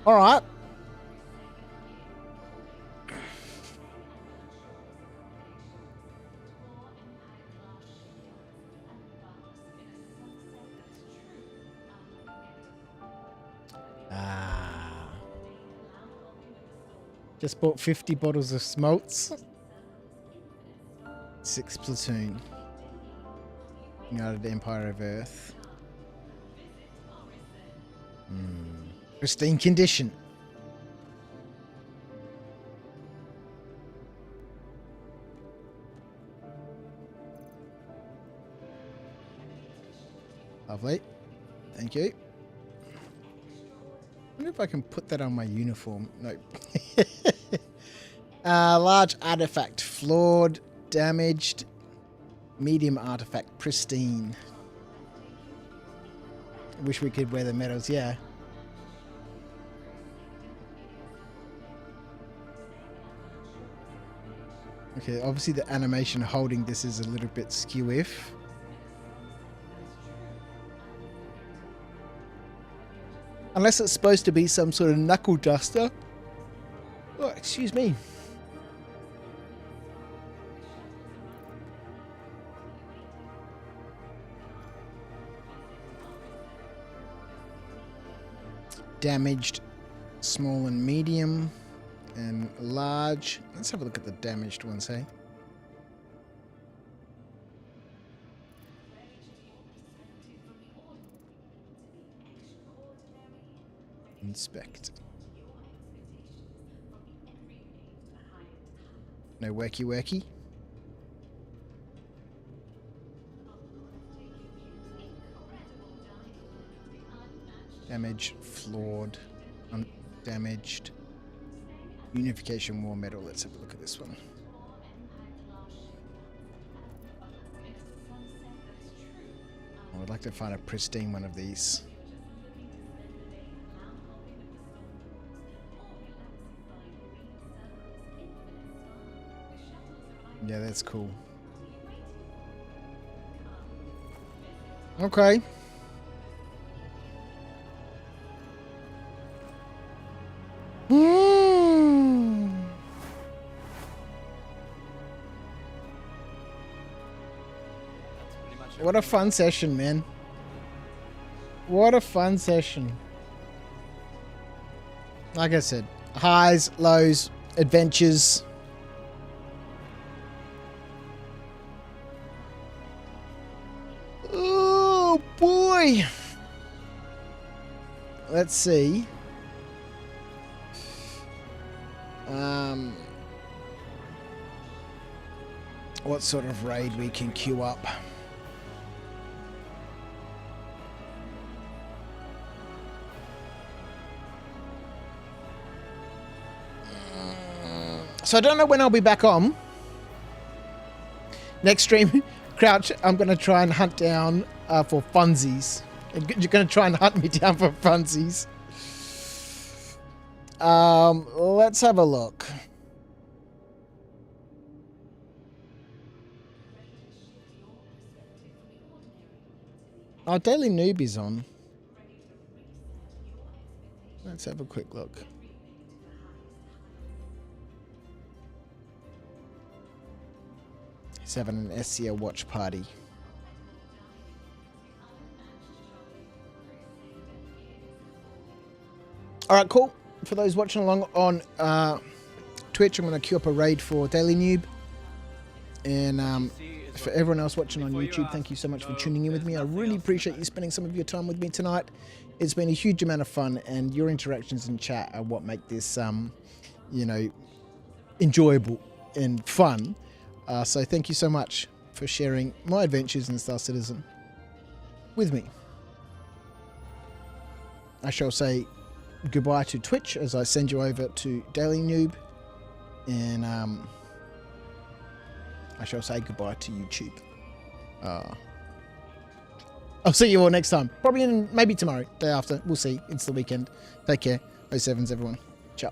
All right. Just bought 50 bottles of smolts. 6 platoon. United Empire of Earth. Pristine condition. Lovely. Thank you. I wonder if I can put that on my uniform. Nope. Large artifact. Flawed. Damaged. Medium artifact. Pristine. I wish we could wear the medals, yeah. Okay, obviously the animation holding this is a little bit skew-if. Unless it's supposed to be some sort of knuckle duster. Oh, excuse me. Damaged, small and medium, and large. Let's have a look at the damaged ones, hey? Inspect. No worky worky. Damage, flawed, undamaged. Unification war medal. Let's have a look at this one. I would like to find a pristine one of these. Yeah, that's cool. Okay. What a fun session, man. What a fun session. Like I said, highs, lows, adventures. Oh, boy. Let's see. What sort of raid we can queue up. So I don't know when I'll be back on. Next stream, Crouch, I'm going to try and hunt down for funsies. You're going to try and hunt me down for funsies. Let's have a look. Our Daily Noob is on. Let's have a quick look. He's having an SCO watch party. Alright, cool. For those watching along on Twitch, I'm going to queue up a raid for Daily Noob. And for everyone else watching on YouTube, thank you so much for tuning in with me. I really appreciate you spending some of your time with me tonight. It's been a huge amount of fun, and your interactions in chat are what make this, you know, enjoyable and fun. So thank you so much for sharing my adventures in Star Citizen with me. I shall say goodbye to Twitch as I send you over to Daily Noob, and I shall say goodbye to YouTube. I'll see you all next time. Probably maybe tomorrow, day after. We'll see. It's the weekend. Take care. 07s, everyone. Ciao.